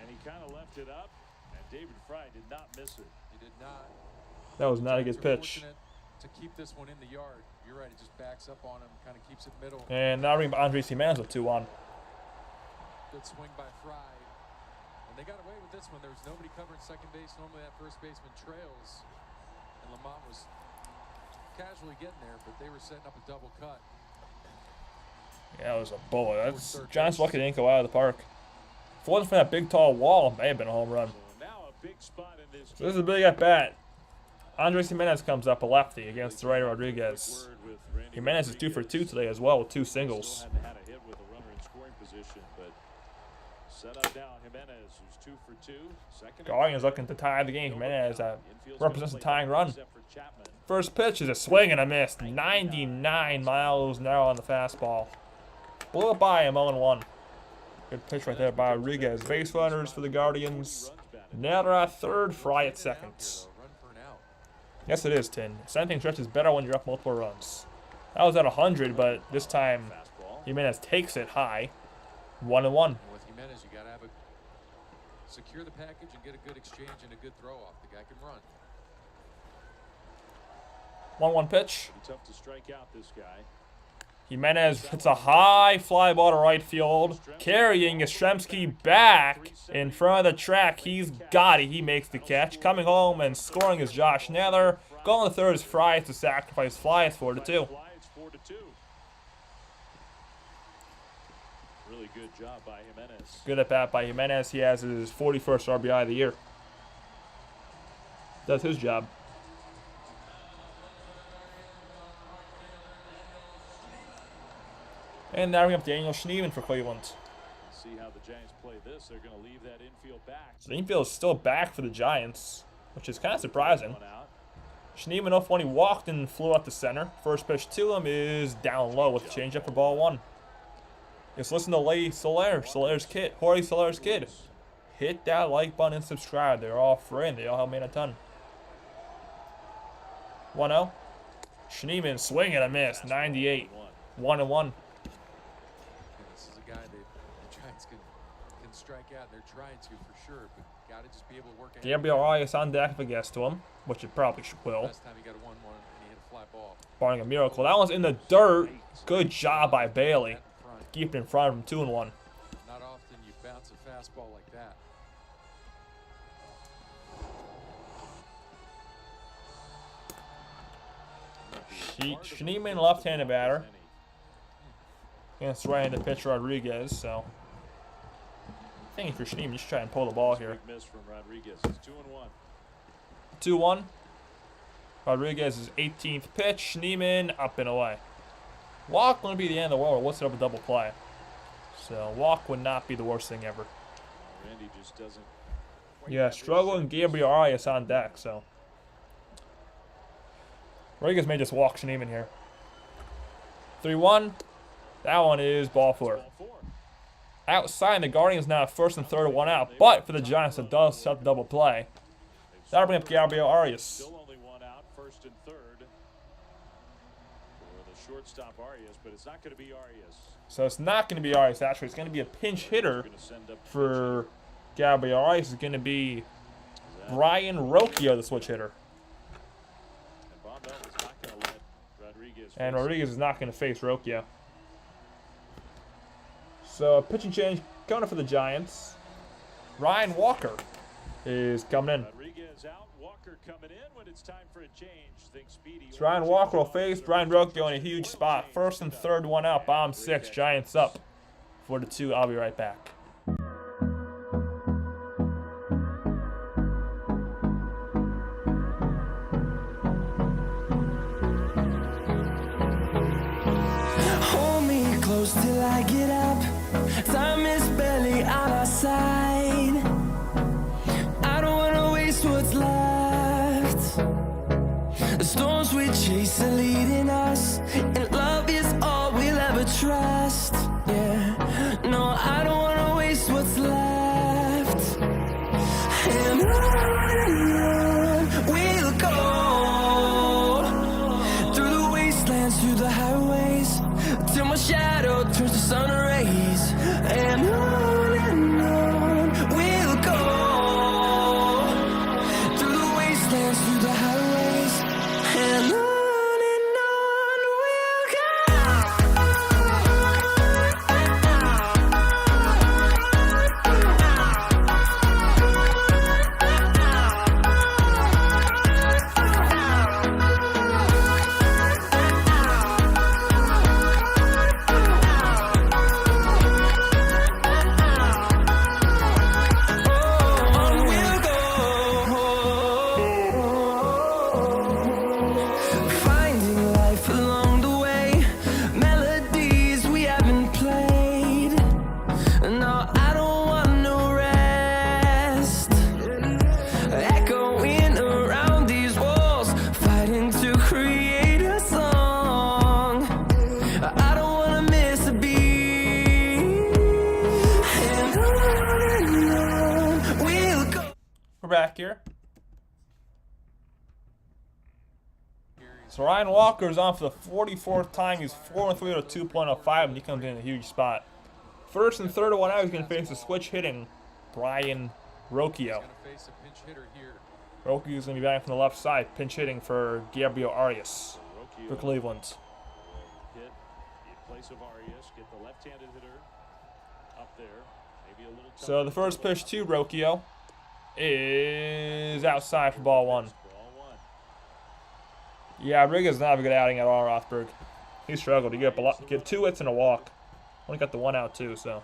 and he kind of left it up, and David Fry did not miss it. He did not. That was not a good pitch. To keep this one in the yard. You're right, it just backs up on him, kind of keeps it middle. And now bring Andres Jimenez with 2 on. Good swing by Fry. And they got away with this one. There was nobody covering second base. Normally that first baseman trails. And Lamont was casually getting there, but they were setting up a double cut. Yeah, it was a bullet. That's Giants lucky didn't go out of the park. If it wasn't for that big tall wall, it may have been a home run. So now a big spot in this. So this is a big at bat. Andres Jimenez comes up a lefty against Ray Rodriguez. Jimenez is 2 for 2 today as well with 2 singles. Still hadn't had a hit with a runner in scoring position, but set up now Jimenez, who's 2 for 2. Guardians looking to tie the game. Jimenez represents a tying run. First pitch is a swing and a miss. 99 miles an hour on the fastball. Blew it by him, 0-1. Good pitch right there by Rodriguez. Base runners for the Guardians. Nader at third, Fry at second. Yes, it is, Tin. Anything stretch is better when you're up multiple runs. That was at 100, but this time Jimenez takes it high. 1-1. With Jimenez, you got to have a secure the package and get a good exchange and a good throw off. The guy can run. 1-1 pitch. Tough to strike out this guy. Jimenez hits a high fly ball to right field, carrying Yastrzemski back in front of the track. He's got it. He makes the catch. Coming home and scoring is Josh Nader. Going to third is Fry to sacrifice fly. It's 4-2. Really good job by Jimenez. Good at bat by Jimenez. He has his 41st RBI of the year. Does his job. And now we have Daniel Schneemann for Cleveland. See how the Giants play this. They're going to leave that infield back. So the infield is still back for the Giants, which is kind of surprising. Schneemann off when he walked and flew up the center. First pitch to him is down low with a changeup for ball 1. Just listen to Jorge Soler's kid. Hit that like button and subscribe. They're all free and they all help me a ton. 1-0. Schneemann swing and a miss. 98. 1-1. This is a guy that the Giants can strike out, and they're trying to for sure, but got to just be able to work. Gabriel Arias on deck if it gets to him, which it probably will. Last time he got a 1-1 and he hit a fly ball. Barring a miracle. That one's in the dirt. Good job by Bailey. Keep it in front of him, 2-1. Not often you bounce a fastball like that. Schneemann, left-handed batter. Against right-handed pitcher Rodriguez, so I think for Schneemann, just try and pull the ball here. Big miss from Rodriguez. It's 2-1. 2-1. Rodriguez's 18th pitch. Schneemann up and away. Walk wouldn't be the end of the world. We'll set up a double play. So walk would not be the worst thing ever. Randy just doesn't. Yeah, struggling Gabriel Arias on deck, so Rodriguez may just walk Schneemann here. 3-1. That one is ball 4. Outside, the Guardians now have first and third, 1 out. But for the Giants, it does set the double play. That'll bring up Gabriel Arias. Still only 1 out, first and third. For the shortstop Arias, but it's not going to be Arias. So it's not going to be Arias, actually. It's going to be a pinch hitter for Gabriel Arias. It's going to be Brian Rocchio, the switch hitter. And Rodriguez is not going to face Rocchio. So pitching change coming up for the Giants. Ryan Walker is coming in. Rodriguez out, Walker coming in when it's time for a change. Think speedy. So Ryan Walker will face Brian Rocchio in a huge spot. First and third, 1 out, bottom 6. Giants up 4-2. I'll be right back. Hold me close till I get up. Time is barely on our side. I don't wanna waste what's left. The storms we chase are leading us, and love is all we'll ever trust. Yeah, no, I don't wanna waste what's left. And on we'll go, through the wastelands, through the highways, till my shadow turns to sun rays. And on we'll go, through the wastelands, through the highways, and on we'll go. We're back here. So Ryan Walker's on for the 44th time. He's 4-3 with a 2.05, and he comes in a huge spot. First and third one out, he's going to face the switch hitting Brian Rocchio. Rocchio's going to be back from the left side, pinch hitting for Gabriel Arias for Cleveland. Hit in place of Arias, get the left-handed hitter up there. Maybe a little. So the first pitch to Rocchio is outside for ball one. Yeah, Rodriguez not a good outing at all, Rothberg. He struggled. He get 2 hits and a walk. Only got the 1 out too, so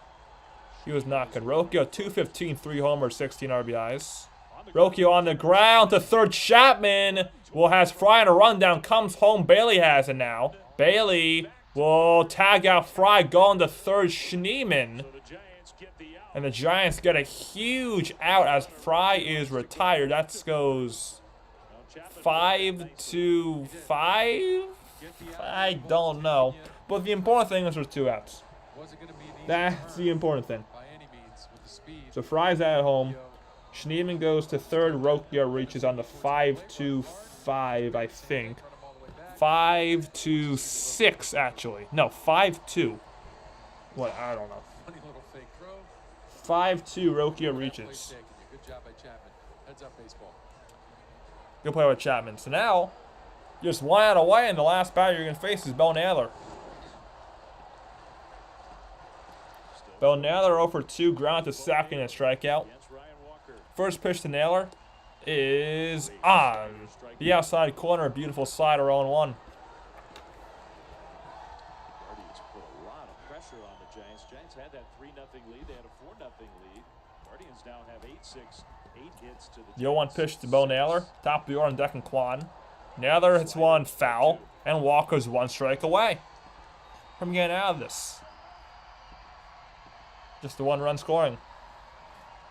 he was not good. Rocchio 215, 3 homers, 16 RBIs. Rocchio on the ground to third. Chapman has Fry on a rundown. Comes home. Bailey has it now. Bailey will tag out Fry, going to third. Schneemann. And the Giants get a huge out as Fry is retired. That goes 5-5? I don't know. But the important thing is there's 2 outs. That's the important thing. So Fry's at home. Schneemann goes to third. Rocchio reaches on the 5-5, I think. 5-6, actually. No, 5-2. What? I don't know. 5-2, Rocchio reaches. Good play with Chapman. So now, just 1 out away, and the last batter you're going to face is Bell Naylor. Bell Naylor 0 for 2, ground to second and strikeout. First pitch to Naylor is on the outside corner. Beautiful slider, 0-1. Guardians put a lot of pressure on the Giants. Giants had that 3-0 lead. They had a 4-0 lead. Guardians now have 8 hits to the 0-1 pitch to Bell Naylor. Top of the order on deck and Quan. Naylor hits one foul, and Walker's 1 strike away from getting out of this. Just the 1-run scoring.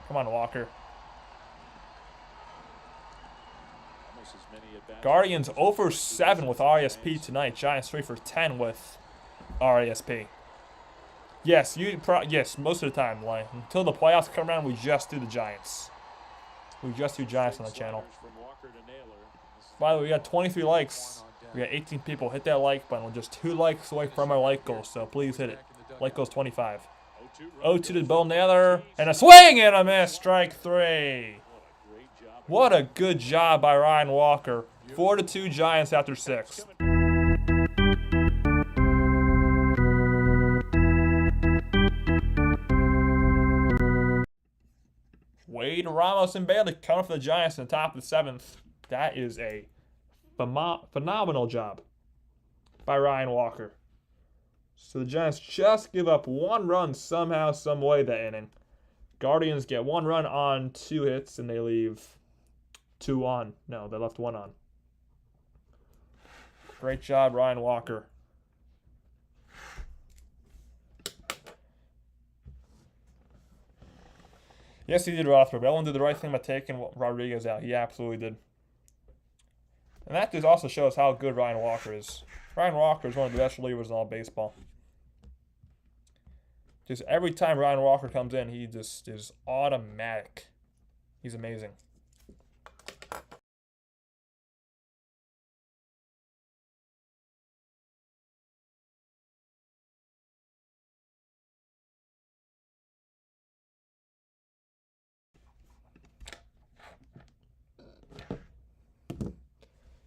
Come on, Walker. Guardians 0 for 7 with RESP tonight. Giants 3 for 10 with RESP. Yes, yes, most of the time. Like, until the playoffs come around, we just do the Giants. We just do Giants on the channel. By the way, we got 23 likes. We got 18 people. Hit that like button. We're just 2 likes away from our like goal, so please hit it. Like goal's 25. 0-2 to Bell Naylor, and a swing and a miss. Strike 3. What a good job by Ryan Walker. 4-2 Giants after 6. Wade, Ramos, and Bailey coming for the Giants in the top of the 7th. That is a phenomenal job by Ryan Walker. So the Giants just give up 1 run somehow, some way that inning. Guardians get 1 run on 2 hits, and they leave 2 on. No, they left 1 on. Great job, Ryan Walker. Yes, he did, Rothberg. Ellen did the right thing by taking Rodriguez out. He absolutely did. And that just also shows how good Ryan Walker is. Ryan Walker is one of the best relievers in all baseball. Just every time Ryan Walker comes in, he just is automatic. He's amazing.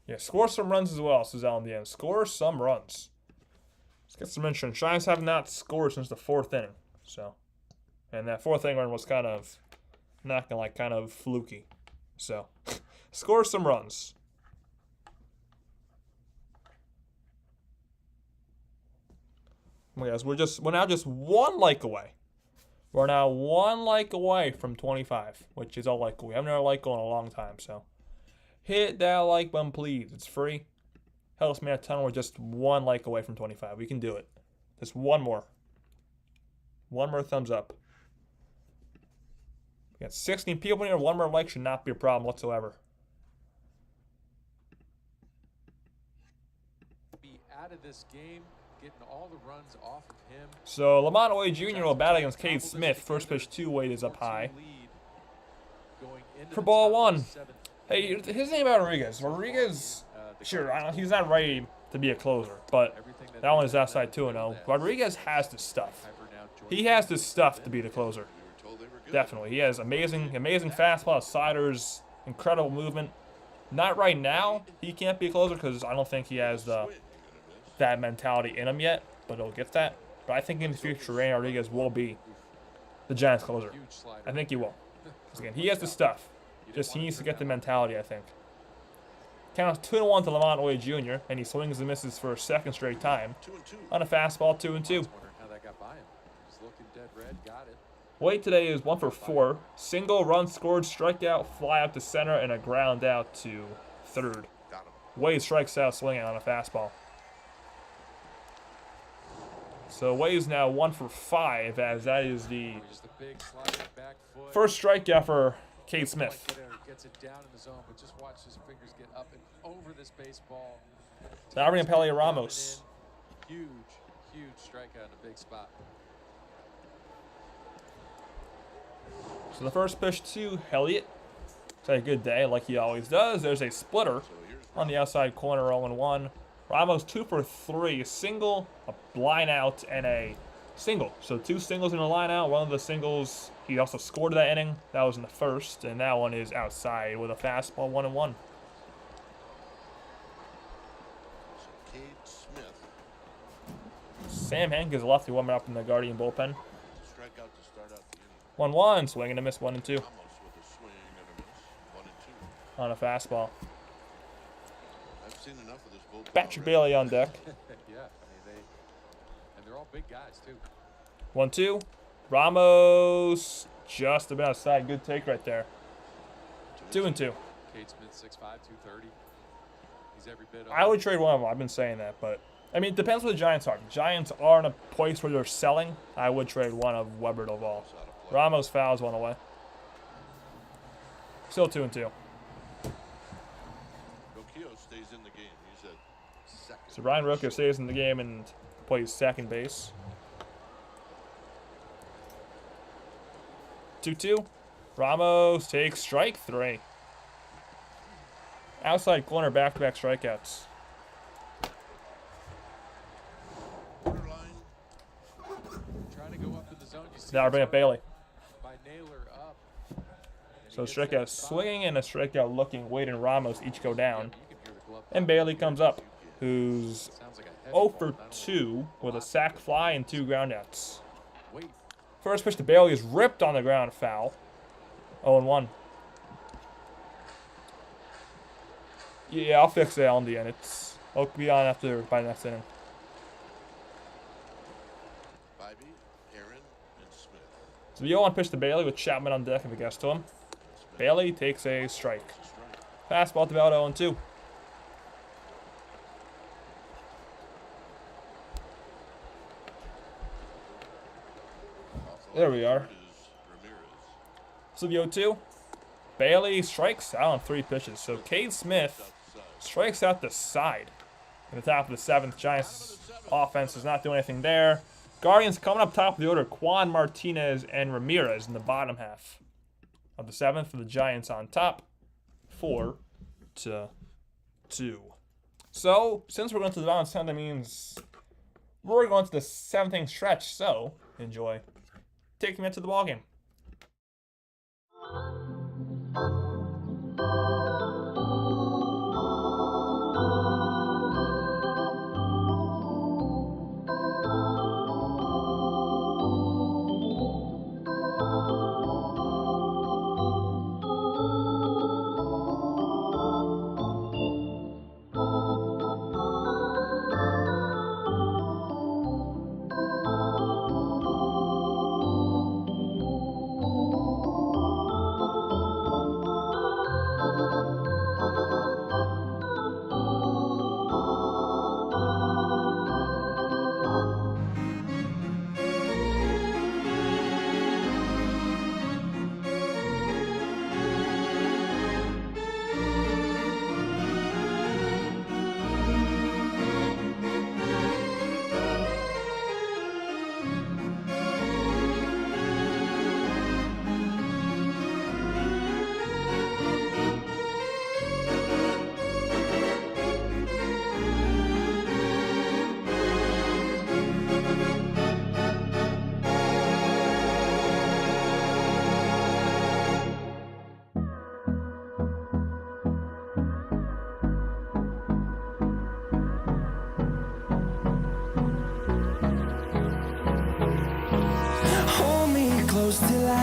Yeah, score some runs as well, says Alan the end. Score some runs. Let's get some insurance. Giants have not scored since the 4th inning. So, and that 4th inning run was kind of, not gonna like, kind of fluky. So, score some runs. Yes, we're now just 1 like away. We're now 1 like away from 25, which is all like we haven't had a like goal in a long time. So, hit that like button, please. It's free. Helps me a ton. We're just 1 like away from 25. We can do it. Just 1 more. 1 more thumbs up. We got 16 people in here. 1 more like should not be a problem whatsoever. Be out of this game, getting all the runs off of him. So Lamont Wade Jr. will bat against Cade Smith. First pitch to Wade is up high. going into For the ball top of the one. seventh. Hey, his name about Rodriguez. Rodriguez, sure, he's not ready to be a closer, but that one is outside 2-0. Rodriguez has the stuff. He has the stuff to be the closer. We were told they were good. Definitely. He has amazing fastball, sliders, incredible movement. Not right now. He can't be a closer because I don't think he has that mentality in him yet, but he'll get that. But I think in the future, Randy Rodriguez will be the Giants closer. I think he will. Because again, he has the stuff. Just he needs to get the mentality, I think. Counts 2-1 to Lamont Oye Jr., and he swings and misses for a second straight time. 2-2. On a fastball, 2-2. Wondering how that got by him. He's looking dead red. Got it. Wade today is 1 for 4. Single, run scored, strikeout, fly out to center, and a ground out to third. Got him. Wade strikes out swinging on a fastball. So Wade's now 1 for 5, as that is the Just a big sliding back foot. first strikeout for Cade Smith. Gets it down in the zone, but just watch his fingers get up and over this baseball. Now we're going to Pelé Ramos. Huge, huge strikeout in a big spot. So the first pitch to Elliott. It's had a good day, like he always does. There's a splitter on the outside corner, 0-1. Ramos 2 for 3, a single, a line out, and a single. So 2 singles in a line out. One of the singles he also scored that inning. That was in the first, and that one is outside with a fastball, 1-1. So Cade Smith. Sam Hank is lefty warming up in the Guardian bullpen. Strikeout to start out the inning. 1-1, swing and a miss, 1-2 Almost with a swing and a miss. 1-2. on a fastball. I've seen enough of this bullpen. Patrick already. Bailey on deck. Yeah, I mean they're all big guys too. 1-2. Ramos just about outside. Good take right there. 2-2. Cade Smith, 6'5", 230. He's every bit. I would trade one of them. I've been saying that, but I mean, it depends what the Giants are. If the Giants are in a place where they're selling, I would trade one of Weber Doval. Ramos fouls one away. Still 2-2. Rocchio stays in the game. He's at second. So Ryan Rocchio stays in the game and plays second base. 2-2. Ramos takes strike 3. Outside corner, back-to-back strikeouts. Borderline. Trying to go up in the zone. You see Now we're bringing up Bailey. by Naylor up. And he So gets strikeout that spot. swinging and a strikeout looking. Wade and Ramos each go down. You can hear the glove And Bailey comes up, who's sounds like a heavy 0 ball, for not only 2 with a sac fly and 2 groundouts. weight. First pitch to Bailey is ripped on the ground, foul. 0-1. Yeah, I'll fix that on the end. I'll be on after by next inning. Bibee, Aaron, and Smith. So the 0-1 pitch to Bailey with Chapman on deck if it gets to him. Bailey takes a strike. Fastball to about 0-2. There we are. So the 0-2. Bailey strikes out on 3 pitches. So Cade Smith strikes out the side. In the top of the 7th, Giants offense is not doing anything there. Guardians coming up top of the order. Quan, Martinez, and Ramirez in the bottom half of the 7th for the Giants on top. 4-2. So, since we're going to the bottom 10, that means we're going to the 7th inning stretch. So, enjoy taking me to the ballgame.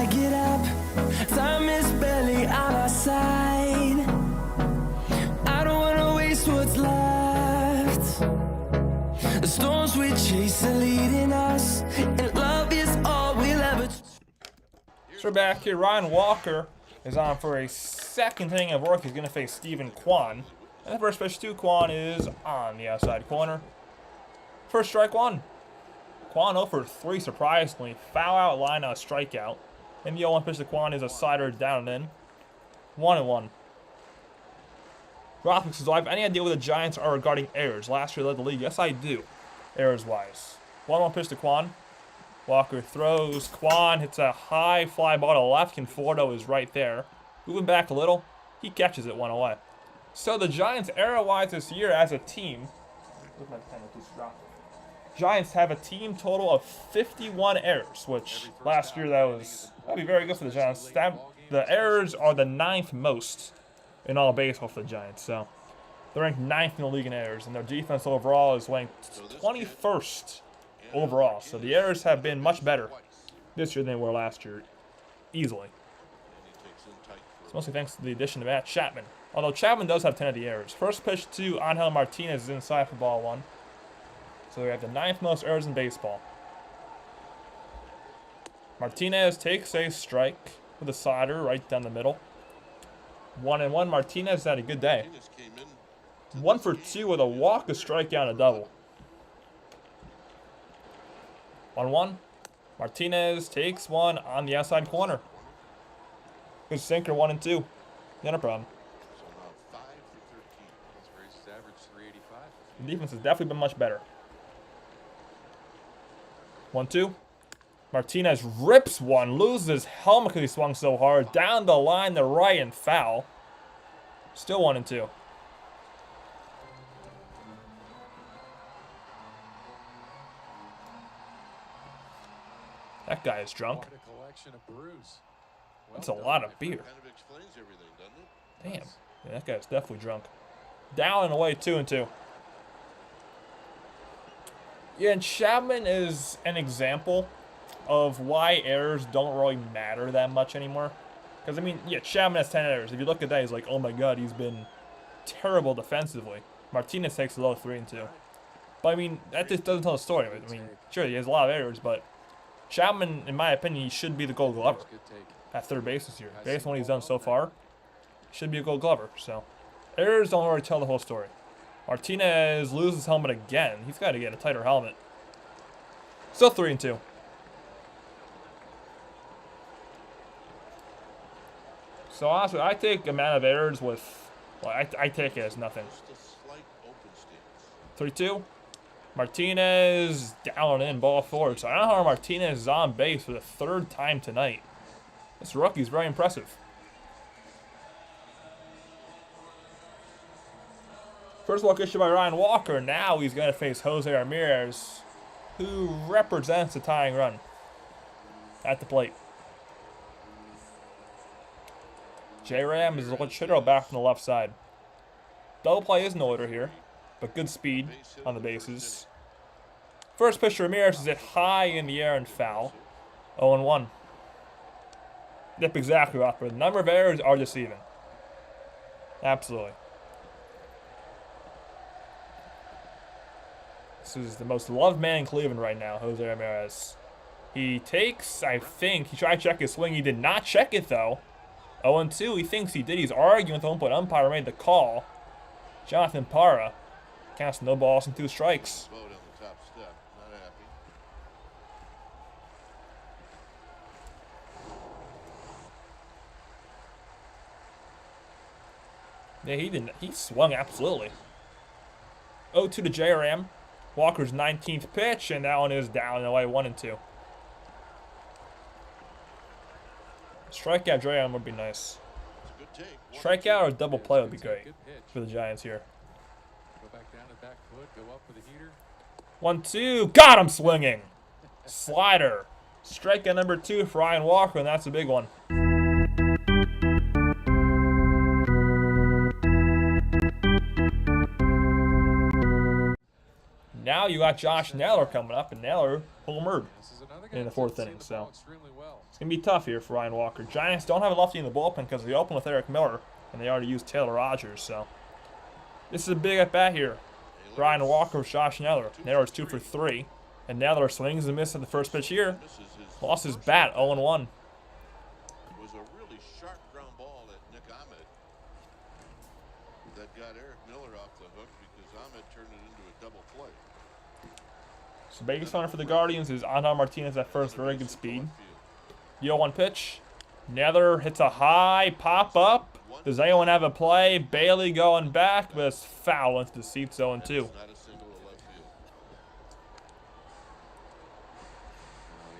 I get up. Time is barely on our side. I don't wanna waste what's left. The storms we chase are leading us, and love is all we'll ever. So we're back here. Ryan Walker is on for a second inning of work. He's going to face Steven Kwan. And the first pitch to Kwan is on the outside corner. First strike one. Kwan 0 for 3, surprisingly. Foul out, line out, strikeout. And the 0-1 pitch to Kwan is a slider down and in. 1-1. Rothwick says, "Do I have any idea what the Giants are regarding errors? Last year led the league." Yes, I do. Errors-wise. 1-1 pitch to Kwan. Walker throws. Kwan hits a high fly ball to left. Conforto is right there. Moving back a little. He catches it 1 away. So the Giants, error-wise this year as a team. Giants have a team total of 51 errors, which last year that'd be very good for the Giants. The errors are the 9th most in all baseball for the Giants. So they're ranked 9th in the league in errors, and their defense overall is ranked 21st overall. So the errors have been much better this year than they were last year, easily. It's mostly thanks to the addition of Matt Chapman. Although Chapman does have 10 of the errors. First pitch to Angel Martinez is inside for ball 1. So we have the 9th most errors in baseball. Martinez takes a strike with a slider right down the middle. 1-1. Martinez had a good day. 1 for 2 with a walk, a strikeout, and a double. 1-1. Martinez takes one on the outside corner. Good sinker, 1-2. Not a problem. So now 5 for 13. That's raised his average 385. The defense has definitely been much better. 1-2. Martinez rips one, loses his helmet because he swung so hard. Down the line to right and foul. Still 1-2. That guy is drunk. Quite a collection of brews. Well That's a done, lot my of beer. Kind of explains everything, doesn't it? Damn. Yeah, that guy's definitely drunk. Down and away, 2-2. Yeah, and Chapman is an example of why errors don't really matter that much anymore. Because, I mean, yeah, Chapman has 10 errors. If you look at that, he's like, oh my god, he's been terrible defensively. Martinez takes a low 3-2. But, I mean, that just doesn't tell the story. I mean, sure, he has a lot of errors, but Chapman, in my opinion, he should be the Gold Glover Good take. at third base this year. Based on what he's done so far, should be a Gold Glover. So, errors don't really tell the whole story. Martinez loses his helmet again. He's got to get a tighter helmet. Still 3-2. So honestly, I take amount of errors with, well, I take it as nothing. Just a slight open stance. 3-2. Martinez down and in, ball 4. So I don't know how Martinez is on base for the 3rd time tonight. This rookie's very impressive. First walk issued by Ryan Walker. Now he's going to face Jose Ramirez, who represents the tying run at the plate. J-Ram is a hitter back from the left side. Double play is in order here, but good speed on the bases. First pitch to Ramirez is hit high in the air and foul. 0-1. Yep, exactly, Rothberg. The number of errors are deceiving. Absolutely. This is the most loved man in Cleveland right now, Jose Ramirez. He takes, I think, he tried to check his swing. He did not check it, though. 0-2, he thinks he did. He's arguing with the home plate umpire, made the call. Jonathan Parra counts no balls and 2 strikes. Vote on the top step. Not happy. Yeah, he didn't. He swung absolutely. 0-2 to J-Ram. Walker's 19th pitch, and that one is down and away, 1-2. Strikeout J-Ram would be nice. It's a good take. Strikeout or double play would be great Good pitch. for the Giants here. Go back down to back foot, go up with a heater. 1-2. Got him swinging. Slider. Strikeout number 2 for Ryan Walker, and that's a big one. Now you got Josh Naylor coming up, and Naylor homered This is another guy in the that's fourth seen inning. the So ball extremely well. it's going to be tough here for Ryan Walker. Giants don't have a lefty in the bullpen because they opened with Eric Miller, and they already used Taylor Rogers. So this is a big at-bat here. Ryan Walker with Josh Naylor. Naylor's 2 for 3. And Naylor swings and misses at the first pitch here. Lost his bat, 0-1. It was a really sharp ground ball at Nick Ahmed that got Eric Miller off the hook because Ahmed turned it into a double play. So biggest runner for the Guardians is Anton Martinez at first, very good speed. 0-1 pitch. Naylor hits a high pop up. Does anyone have a play? Bailey going back, but it's foul into the seats, 0-2. Not a single to left field.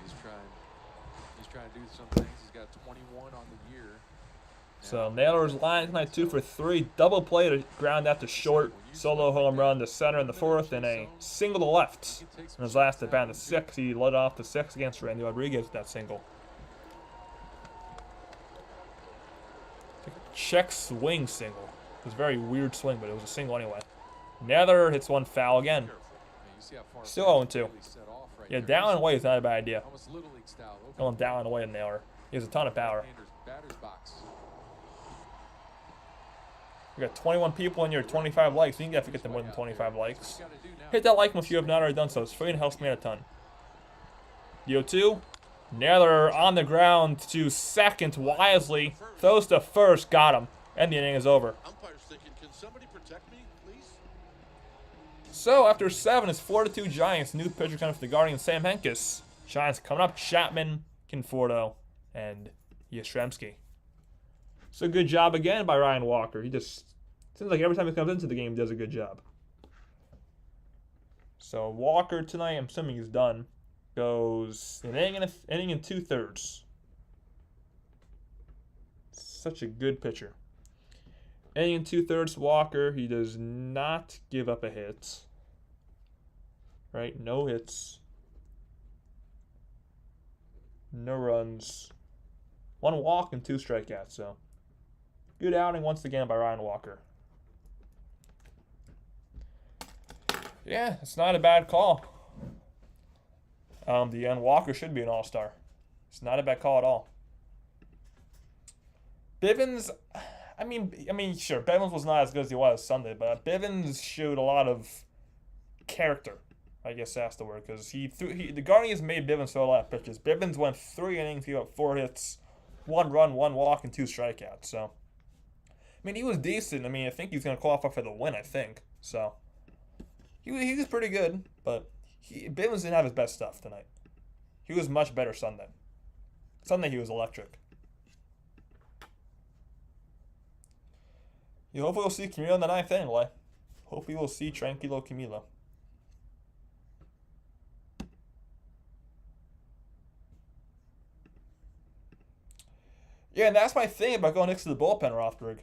He's trying to do some things. He's got 21 on the year. So Naylor's line tonight 2 for 3. Double play to ground out to short. Solo home run to center in the fourth, and a single to left. In his last at bat in the sixth, he led off the sixth against Randy Rodriguez with that single. Check swing single. It was a very weird swing, but it was a single anyway. Naylor hits one foul again. Still 0-2. Yeah, down and away is not a bad idea. Going down and away to Naylor. He has a ton of power. We got 21 people in your 25 likes. You can definitely get them more than 25 likes. Hit that like if you have not already done so. It's free and helps me out a ton. 0-2. Naylor on the ground to second wisely. Throws to first. Got him. And the inning is over. Umpire's thinking, can somebody protect me, please? So after 7, it's 4-2 Giants. New pitcher coming for the Guardians, Sam Hentges. Giants coming up: Chapman, Conforto, and Yastrzemski. So good job again by Ryan Walker. He just seems like every time he comes into the game, he does a good job. So Walker tonight, I'm assuming he's done, goes an inning and 2/3. Such a good pitcher. Inning and 2/3 Walker. He does not give up a hit. Right? No hits. No runs. 1 walk and 2 strikeouts. So good outing once again by Ryan Walker. Yeah, it's not a bad call. The end Walker should be an all-star. It's not a bad call at all. Bivens, I mean, sure, Bivens was not as good as he was Sunday, but Bivens showed a lot of character. I guess that's the word, because the Guardians made Bivens throw a lot of pitches. Bivens went 3 innings, he got 4 hits, 1 run, 1 walk, and 2 strikeouts. So, I mean, he was decent. I mean, I think he's going to qualify for the win, I think. So, he was pretty good, but Bivens didn't have his best stuff tonight. He was much better Sunday. Sunday, he was electric. Hopefully we'll see Camilo in the 9th inning, Lay. Hopefully we'll see Tranquilo Camilo. Yeah, and that's my thing about going Hicks to the bullpen, Rothberg.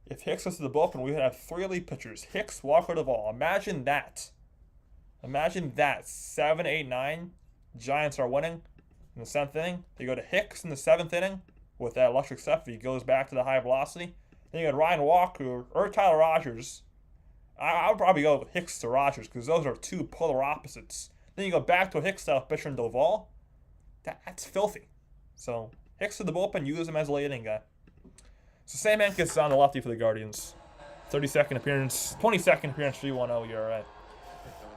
If Hicks goes to the bullpen, we would have 3 elite pitchers. Hicks, Walker, Duvall. Imagine that. Imagine that. 7, 8, 9. Giants are winning in the 7th inning. They go to Hicks in the 7th inning with that electric stuff. He goes back to the high velocity. Then you got Ryan Walker or Tyler Rogers. I would probably go with Hicks to Rogers because those are 2 polar opposites. Then you go back to a Hicks-style pitcher in Duvall. That's filthy. So Hicks to the bullpen, use him as a late inning guy. So Sam Hentges on the lefty for the Guardians. 32nd appearance, 22nd appearance, 3.10 ERA.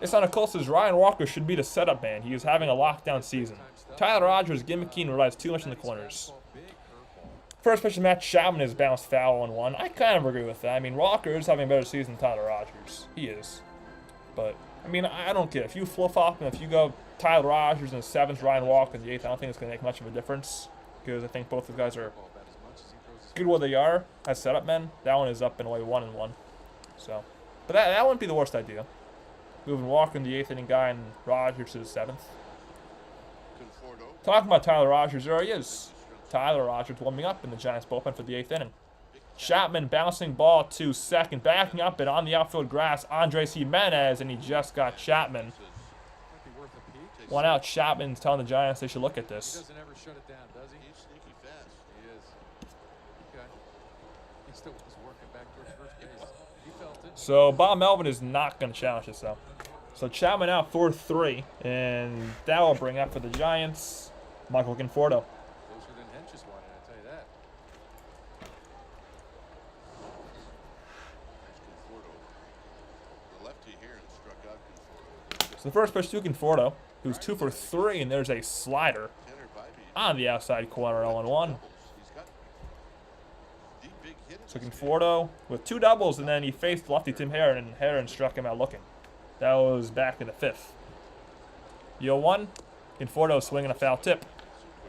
It's on a close as Ryan Walker should be the setup man. He is having a lockdown season. Tyler Rogers, gimmicky, and relies too much in the corners. First pitch of Matt Chapman is bounced foul on 1. I kind of agree with that. I mean, Walker is having a better season than Tyler Rogers. He is. But, I mean, I don't care. If you flip-flop and if you go Tyler Rogers in the 7th, Ryan Walker in the 8th, I don't think it's going to make much of a difference because I think both of the guys are good where they are as setup men. That one is up in a way 1-1. So, but that wouldn't be the worst idea. Moving Walker in the 8th inning guy and Rogers to the 7th. Talking about Tyler Rogers, there he is. Tyler Rogers warming up in the Giants bullpen for the 8th inning. Chapman bouncing ball to second, backing up and on the outfield grass, Andres Jimenez, and he just got Chapman. 1 out. Chapman's telling the Giants they should look at this. He doesn't ever shut it down, does he? He's sneaky fast. He is. Okay. He still was working back towards first base. He felt it. So Bob Melvin is not going to challenge this though. So Chapman out 4-3, and that will bring up for the Giants Michael Conforto. Closer than Hench's wanted, I tell you that. There's Conforto. The lefty here and struck out Conforto. So the first pitch to Conforto, who's 2 for 3, and there's a slider Tanner Bibee. on the outside corner, 0-1. He's got deep big hit. So Conforto with 2 doubles, and then he faced lefty Tim Herron, and Herron struck him out looking. That was back in the 5th. 0-1, Conforto swinging a foul tip.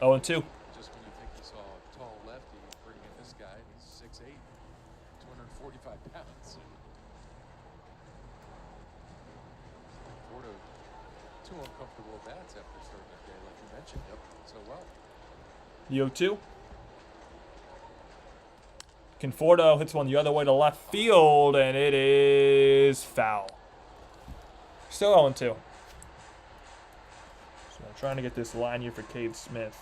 0-2. Just when you think you saw a tall lefty, bringing in this guy, he's 6'8", 245 pounds. Conforto, 2 uncomfortable bats after starting that day, like you mentioned. Yep. So well. 0-2. Conforto hits one the other way to left field, and it is foul. Still 0-2. So I'm trying to get this line here for Cade Smith.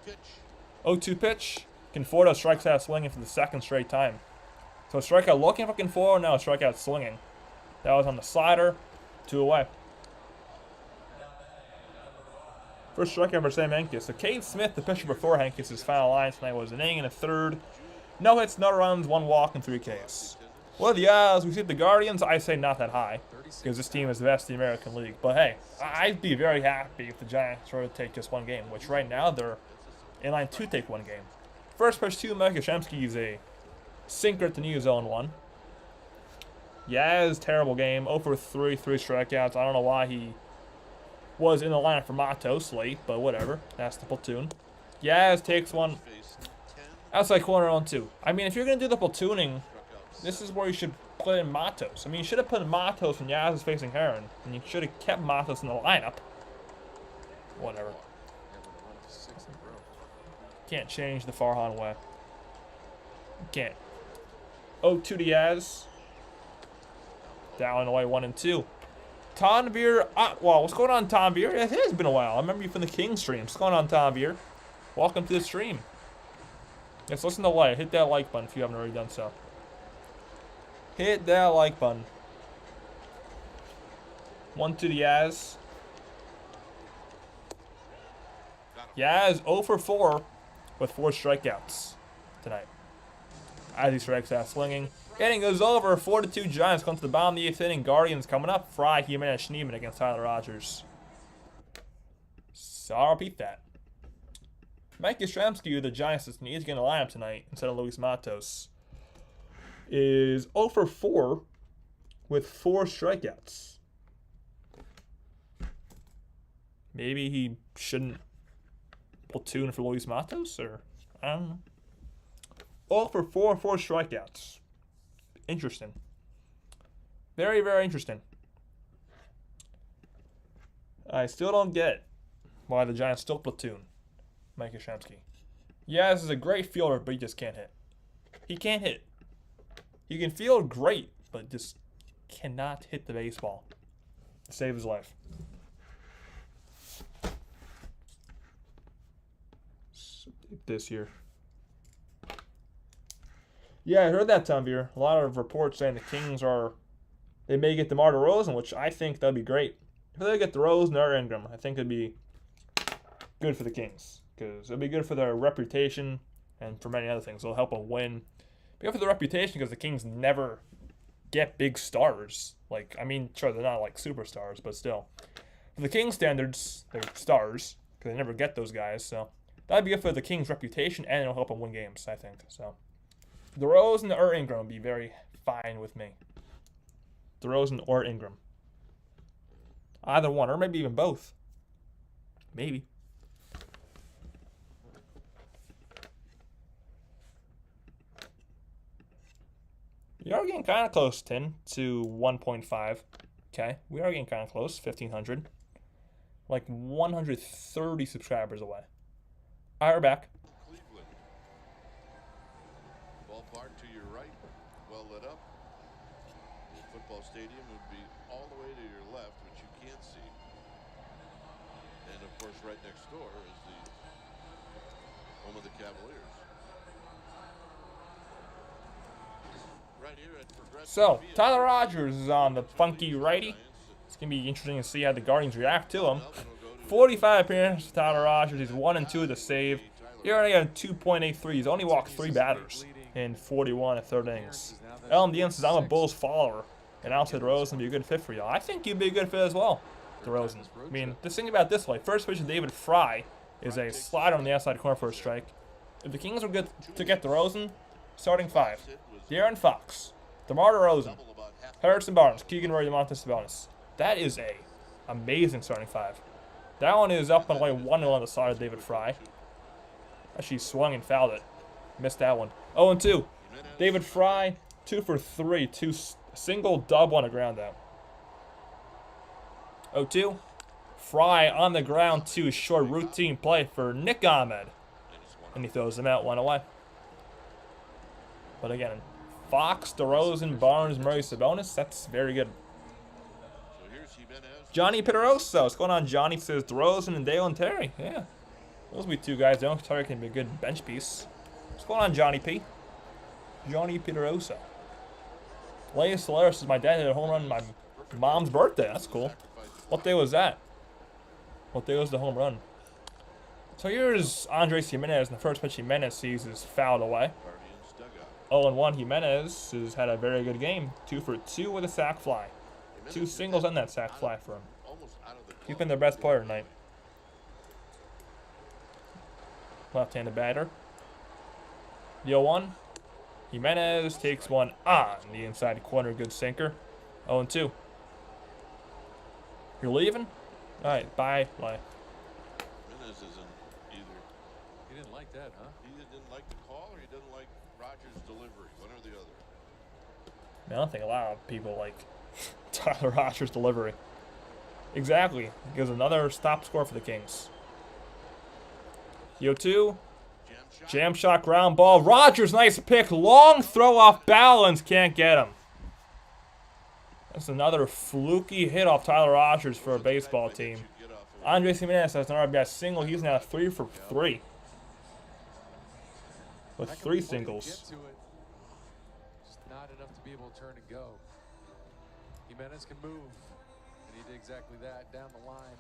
Pitch. 0-2 pitch. Conforto strikes out swinging for the 2nd straight time. So strikeout looking for Conforto, now strikeout swinging. That was on the slider, 2 away. First strikeout for Sam Hentges. So Cade Smith, the pitcher before Hentges, his final line tonight was an inning and a 3rd. No hits, no runs, 1 walk, and 3 Ks. What are the odds we see the Guardians? I say not that high, because this team is the best in the American League. But hey, I'd be very happy if the Giants were to take just 1 game, which right now they're in line to take 1 game. First pitch to Mike Yastrzemski is a sinker to New 0-1. Yaz, terrible game. 0 for 3, 3 strikeouts. I don't know why he was in the lineup for Matos late, but whatever. That's the platoon. Yaz takes one outside corner on 2. I mean, if you're going to do the platooning, this is where you should put in Matos. I mean, you should have put Matos when Yaz is facing Herron, and you should have kept Matos in the lineup. Whatever. Can't change the Farhan way. Can't. 0-2 to Yaz. Down away 1-2. Tanvir Atwal. What's going on, Tanvir? It has been a while. I remember you from the King stream. What's going on, Tanvir? Welcome to the stream. Yes, listen to light. Hit that like button if you haven't already done so. Hit that like button. 1-2 to Yaz. Yaz 0 for 4 with 4 strikeouts tonight. As he strikes out swinging. Inning goes over. 4-2 Giants come to the bottom of the 8th inning. Guardians coming up. Fry, Jimenez, Schneeman against Tyler Rogers. So I'll repeat that. Mike Yastrzemski, who the Giants need to get in the lineup tonight instead of Luis Matos, is 0 for 4 with 4 strikeouts. Maybe he shouldn't platoon for Luis Matos, or I don't know. 0 for 4, 4 strikeouts. Interesting. Very, very interesting. I still don't get why the Giants still platoon Mike Yastrzemski. Yeah, this is a great fielder, but he just can't hit. He can't hit. He can field great, but just cannot hit the baseball to save his life. This year. Yeah, I heard that, Tanvir. A lot of reports saying the Kings they may get DeMar DeRozan, which I think that'd be great. If they get DeRozan or Ingram, I think it'd be good for the Kings. Because it'll be good for their reputation and for many other things. It'll help them win. Be good for the reputation because the Kings never get big stars. Like, I mean, sure, they're not like superstars, but still. For the Kings standards, they're stars. Because they never get those guys, so that'd be good for the Kings' reputation, and it'll help them win games, I think. So DeRozan or Ingram would be very fine with me. DeRozan or Ingram. Either one, or maybe even both. Maybe. We are getting kind of close, 10 to 1.5. Okay, we are getting kind of close, 1,500. Like 130 subscribers away. All right, we're back. Cleveland. Ballpark to your right, well lit up. The football stadium would be all the way to your left, which you can't see. And of course, right next door is the home of the Cavaliers. Right here at Progressive So, Field, Tyler Rogers is on the funky righty. It's going to be interesting to see how the Guardians react to him. 45 appearances for Tyler Rogers. He's 1-2 to save. He already got 2.83. He's only walked 3 batters in 41 1/3 innings. LMDN says, I'm a Bulls follower, and Al said DeRozan would be a good fit for y'all. I think you'd be a good fit as well, DeRozan. I mean, just think about it this way. First pitch of David Fry is a slider on the outside corner for a strike. If the Kings were good to get DeRozan, starting 5. De'Aaron Fox, DeMar DeRozan, Harrison Barnes, Keegan Murray, DeMontis Sabonis. That is a amazing starting 5. That one is up on like 1-0 on the side of David Fry. Actually swung and fouled it. Missed that one. 0-2. David Fry, 2 for 3. Single dub on a ground out. 0-2. Fry on the ground, 2 short routine play for Nick Ahmed. And he throws them out 1 away. But again, Fox, DeRozan, Barnes, Murray, Sabonis. That's very good. Johnny Pitarosa. What's going on, Johnny? Says DeRozan and Dale and Terry. Yeah. Those will be 2 guys. Dale and Terry can be a good bench piece. What's going on, Johnny P? Johnny Pitarosa. Leia Solaris says my dad hit a home run on my mom's birthday. That's cool. What day was that? What day was the home run? So here's Andres Jimenez, and the first pitch Jimenez sees is fouled away. 0-1. Jimenez has had a very good game. 2 for 2 with a sac fly. 2 singles and that sac fly for him. He's been their best player tonight. Left-handed batter. The 0-1. Jimenez takes one on the inside corner. Good sinker. 0-2. You're leaving? All right, bye. Bye. Jimenez isn't either. He didn't like that, huh? He didn't like the call, or he didn't like Rogers' delivery. One or the other. I don't think a lot of people like Tyler Rogers' delivery. Exactly. He gives another stop score for the Kings. 0-2. Jam shot, ground ball. Rogers, nice pick. Long throw off balance. Can't get him. That's another fluky hit off Tyler Rogers for a baseball team. Andres Jimenez has an RBI single. He's now 3 for 3. With 3 singles. Just not enough to be able to turn and go. Jimenez can move, and he did exactly that down the line.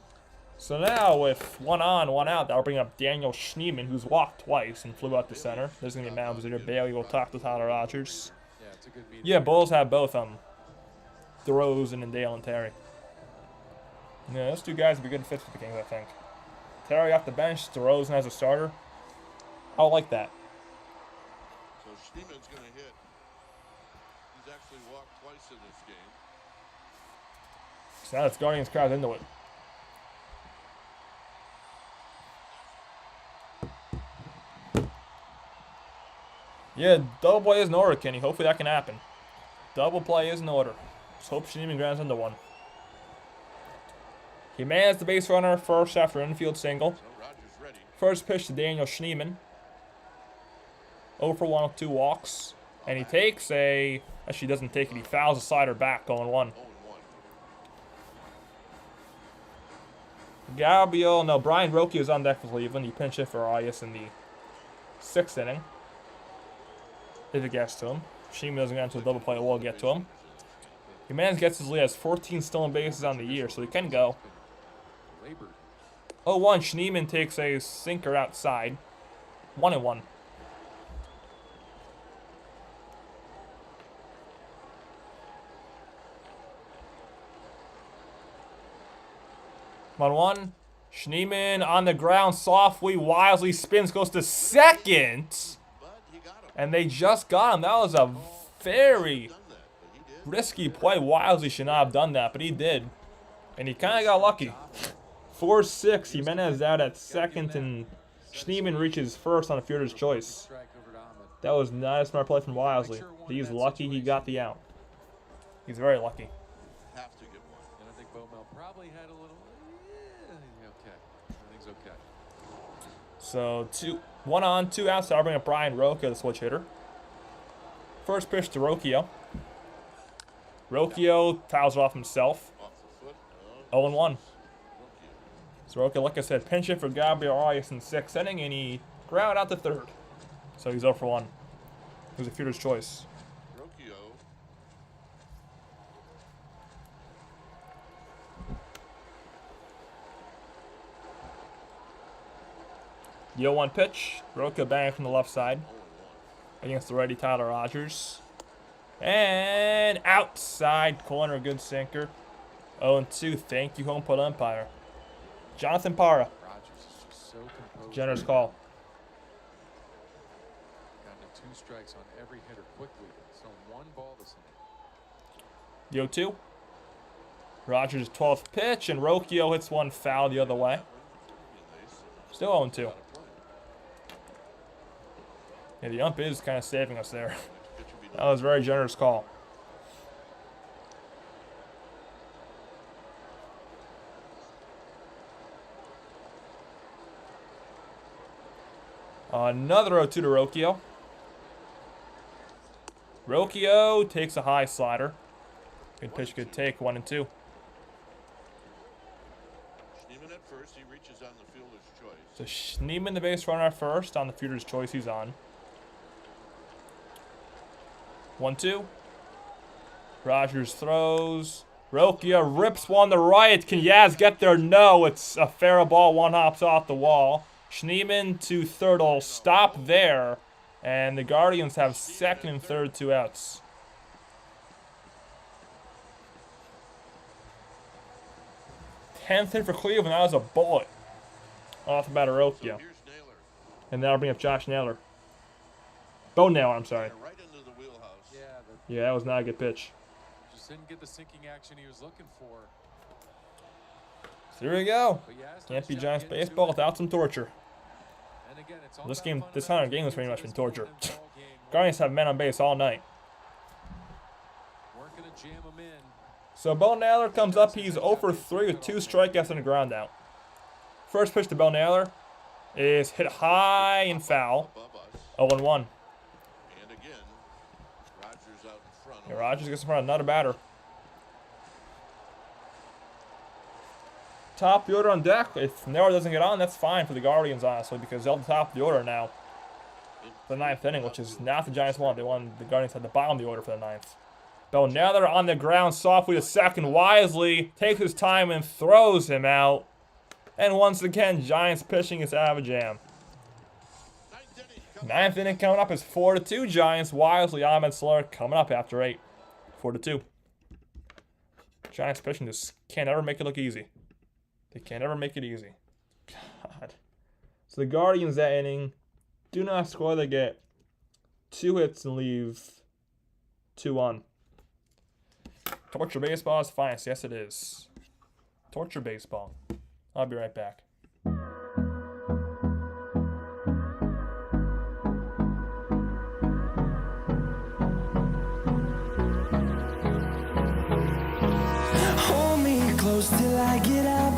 So now with 1 on, 1 out, that'll bring up Daniel Schneemann, who's walked twice and flew out to center. There's going to be a mound visitor. Bailey will talk to Tyler Rogers. Yeah, it's a good meeting. Yeah, Bulls have both DeRozan and Dale and Terry. Yeah, those 2 guys would be good fits for the Kings, I think. Terry off the bench, DeRozan as a starter. I would like that. So Schneemann's going to hit. He's actually walked twice in this game. So now it's Guardians crowd into it. Yeah, double play is in order, Kenny. Hopefully that can happen. Double play is in order. Just hope Schneemann grounds into 1. He mans the base runner first after an infield single. So Rogers ready. First pitch to Daniel Schneemann. 0 for 1 with 2 walks. And he takes a... Actually, doesn't take it. He fouls a slider back, going 1. 0-1. Gabriel... No, Brian Roque is on deck for Cleveland. He pinch hit for Arias in the 6th inning. If it gets to him. Schneemann doesn't get into a double play. It will get to him. Jimenez gets his lead. Has 14 stolen bases on the year, so he can go. 0-1. Schneemann takes a sinker outside. 1-1. One. Schneemann on the ground softly. Wisely spins. Goes to second. And they just got him. That was a very risky play. Wisely should not have done that, but he did. And he kind of got lucky. 4-6. Jimenez out at second, and Schneemann reaches first on a fielder's choice. That was not a smart play from Wisely. He's lucky he got the out. He's very lucky. Have to get 1. And I think Bowmel probably had a little... okay. Everything's okay. So 1 on, 2 out. So I'll bring up Brian Roque, the switch hitter. First pitch to Rocchio. Rocchio fouls it off himself. Off the foot. 0-1. Soroka, like I said, pinch hit for Gabriel Arias in the 6th inning, and he ground out the 3rd. So he's 0 for 1. It was a fielder's choice. Rocchio. The 0-1 pitch. Soroka bang from the left side against the righty Tyler Rogers. And outside corner, good sinker. 0-2. Thank you, home plate umpire. Jonathan Parra. Rogers is just so composed. Generous call. Down to 2 strikes on every hitter quickly. So 1 ball this inning. The 0-2. Rogers' 12th pitch, and Rocchio hits one foul the other way. Still 0-2. Yeah, the ump is kind of saving us there. That was a very generous call. Another 0-2 to Rocchio. Rocchio takes a high slider. Good pitch, good take. 1-2. Schneemann at first. He reaches on the fielder's choice. So Schneemann, the base runner at first on the fielder's choice he's on. 1-2. Rogers throws. Rocchio rips one to right. Can Yaz get there? No. It's a fair ball. One hops off the wall. Schneemann to 3rd will stop there. And the Guardians have 2nd and 3rd, 2 outs. Tenth hit for Cleveland. That was a bullet off the bat of Rocchio. Here's Naylor. And that'll bring up Josh Naylor. Bo Naylor, I'm sorry. Right into the wheelhouse. Yeah, Yeah, that was not a good pitch. just didn't get the sinking action he was looking for. So there we go. But yeah, it's Can't be nice Giants job getting to baseball it. without some torture. And again, it's all This about game, fundamentals. this kind of game was pretty much been It's torture. more than ball game. Guardians have men on base all night. Weren't gonna jam him in. So Bo Naylor comes up. He's 0 for 3 with 2 strikeouts and a ground out. First pitch to Bo Naylor is hit high and foul. Above us. 0-1. And again, Rogers out in front. Yeah, Rogers gets in front of another batter. Top of the order on deck. If Naylor doesn't get on, that's fine for the Guardians, honestly, because they're at the top of the order now. The 9th inning, which is not the Giants want. They want the Guardians at the bottom of the order for the 9th. Bo Naylor on the ground softly to 2nd. Wisely takes his time and throws him out. And once again, Giants pitching is out of a jam. 9th inning coming up is 4-2 Giants. Wisely, Ahmed Slur coming up after 8. 4-2. Giants pitching just can't ever make it look easy. They can't ever make it easy. God. So the Guardians that inning do not score. They get 2 hits and leave 2 on. Torture baseball is finest. Yes, it is. Torture baseball. I'll be right back. Hold me close till I get up.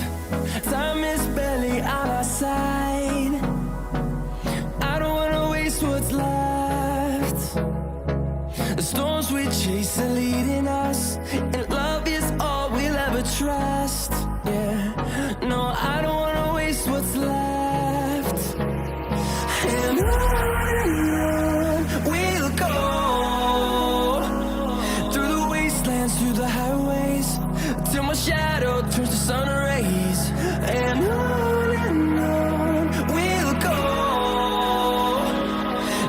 Time is barely on our side. I don't wanna waste what's left. The storms we chase are leading us, and love is all we'll ever trust. Yeah, no, I don't wanna waste what's left. And on we'll go, through the wastelands, through the highways, till my shadow turns to sun rays. And on we'll go,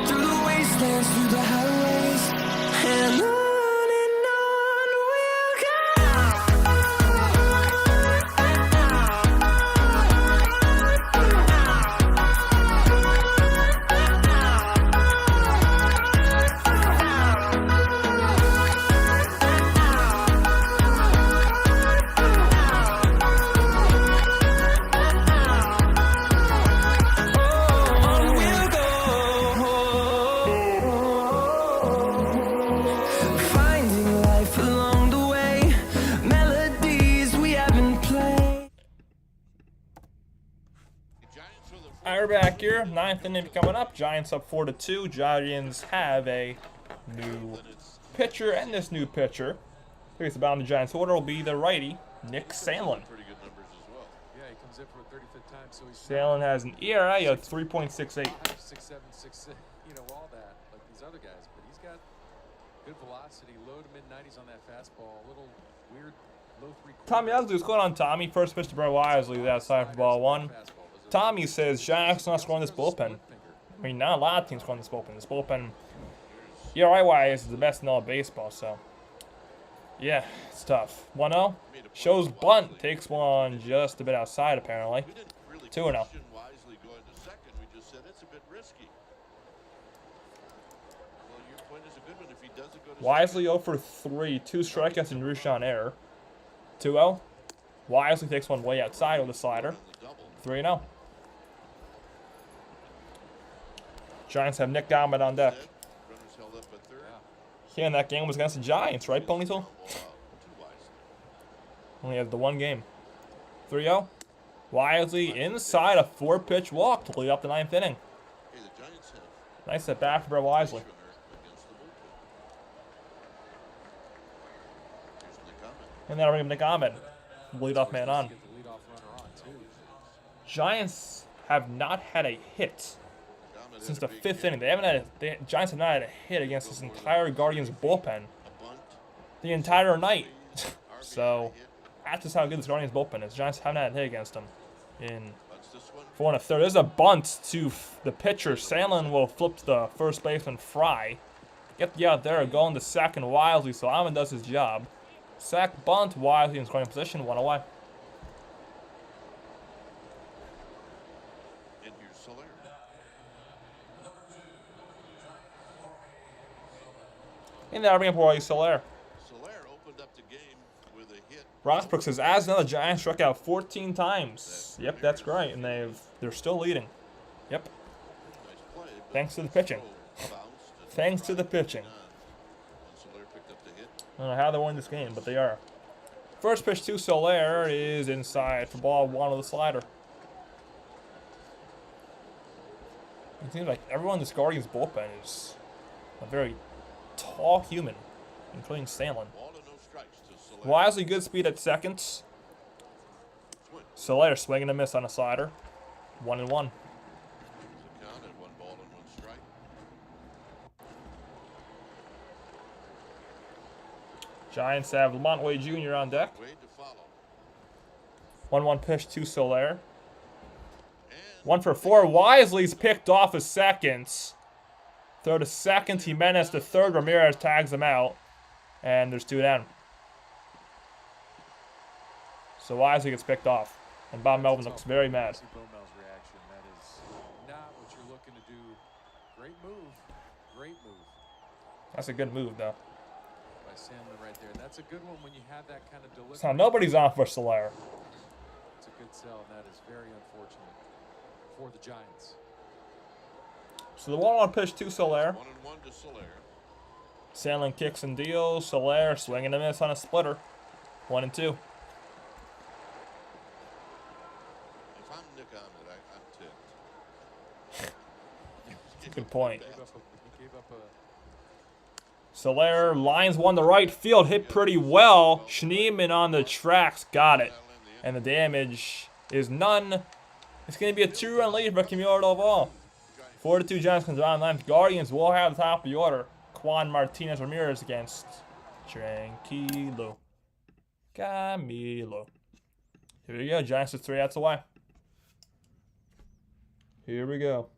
through the wastelands, through the highways, and on we'll go. On we'll go, finding life along the way, melodies we haven't played. Giants with a All right, we're back here. 9th inning coming up. Giants up 4-2. Giants have a new pitcher, and this new pitcher, who's about in the Giants order, will be the righty, Nick Sandlin. pretty good numbers as well. Yeah, he comes in for a 35 time, so he's Salen has an ERA of 3.68. 5, 6, 7, 6, you know, all that, like these other guys. But he's got good velocity, low to mid-90s on that fastball. A little weird low 3/4. Tommy Owsley, what's going on, Tommy? First pitch to Brett Wisely, outside for ball 1. Tommy says Giants not scoring this bullpen. I mean, not a lot of teams scoring this bullpen. This bullpen, ERA-wise, is the best in all of baseball, so. Yeah, it's tough. 1-0. Shows bunt. Takes one just a bit outside, apparently. 2-0. Wisely going to second. We just said it's a bit risky. Well, your point is a good one. If he doesn't go to Wisely 0 for 3. 2 strikeouts and Rushion error. 2-0. Wisely takes one way outside with a slider. 3-0. Giants have Nick Gomez on deck. runners held up at third. Yeah, and that game was against the Giants, right, Ponytail? Only has the one game. 3-0. Wisely inside a 4-pitch walk to lead up the 9th inning. Hey, the Giants have Nice at bat for Brett Wisely. runner against the bullpen. Here's Nick Ahmed. And that'll bring him Nick Ahmed. Leadoff man on. Get the leadoff runner on, too. Giants have not had a hit Ahmed since had the a big 5th hit, inning. The Giants have not had a hit against this entire Guardians bullpen bunt, the entire night. RBI So hit, that's just how good this Guardians bullpen is. Giants haven't had a hit against them in bunts this one. 4 1/3. There's a bunt to the pitcher. Salen will flip to the first baseman Fry. Get the out there, going to second Wisely, so Ahmed does his job. Sack bunt, Wisely in scoring position, 1 away. And here's Soler. And that'll bring up Roy Soler. Soler opened up the game with a hit. Roxbrook says, as now the Giants struck out 14 times. Yep, that's great, and they're still leading. Yep, Nice play, but thanks to the pitching. throw bounced and Thanks to the pitching. on. And Soler picked up the hit. I don't know how they won this game, but they are. First pitch to Soler is inside for ball 1 with a slider. It seems like everyone in this Guardians bullpen is a very tall human, including Salen. Ball and no strikes to Soler. Wisely good speed at seconds. Soler swinging a miss on a slider. 1-1. The count at 1 ball and 1 strike. Giants have Lamont Wade Jr. on deck. Wade to follow. 1-1 pitch to Soler. And 1 for 4. Wisely's picked off a second. Throw to second. Jimenez to third. Ramirez tags him out. And there's 2 down. So Wisely gets picked off. And Bob Melvin looks very mad. See Bomel's reaction. That is not what you're looking to do. Great move. Great move That's a good move, though. by Sandlin right there. And that's a good one when you have that kind of delivery. So nobody's on for Soler. It's a good sell, and that is very unfortunate for the Giants. So the 1-1 pitch to Soler. 1-1 to Soler. Sandlin kicks and deals. Soler swinging a miss on a splitter. 1-2. If I'm Nick Ahmed, I'm ticked. Good point. He gave up a Soler lines one to right field. Hit pretty well. Schneemann on the tracks. Got it. And the damage is none. It's going to be a 2-run lead for Camilo Doval. 4-2 Giants comes around 9th. Guardians will have the top of the order. Juan Martinez Ramirez against Tranquilo. Camilo. Here we go. Giants are 3 outs away. Here we go.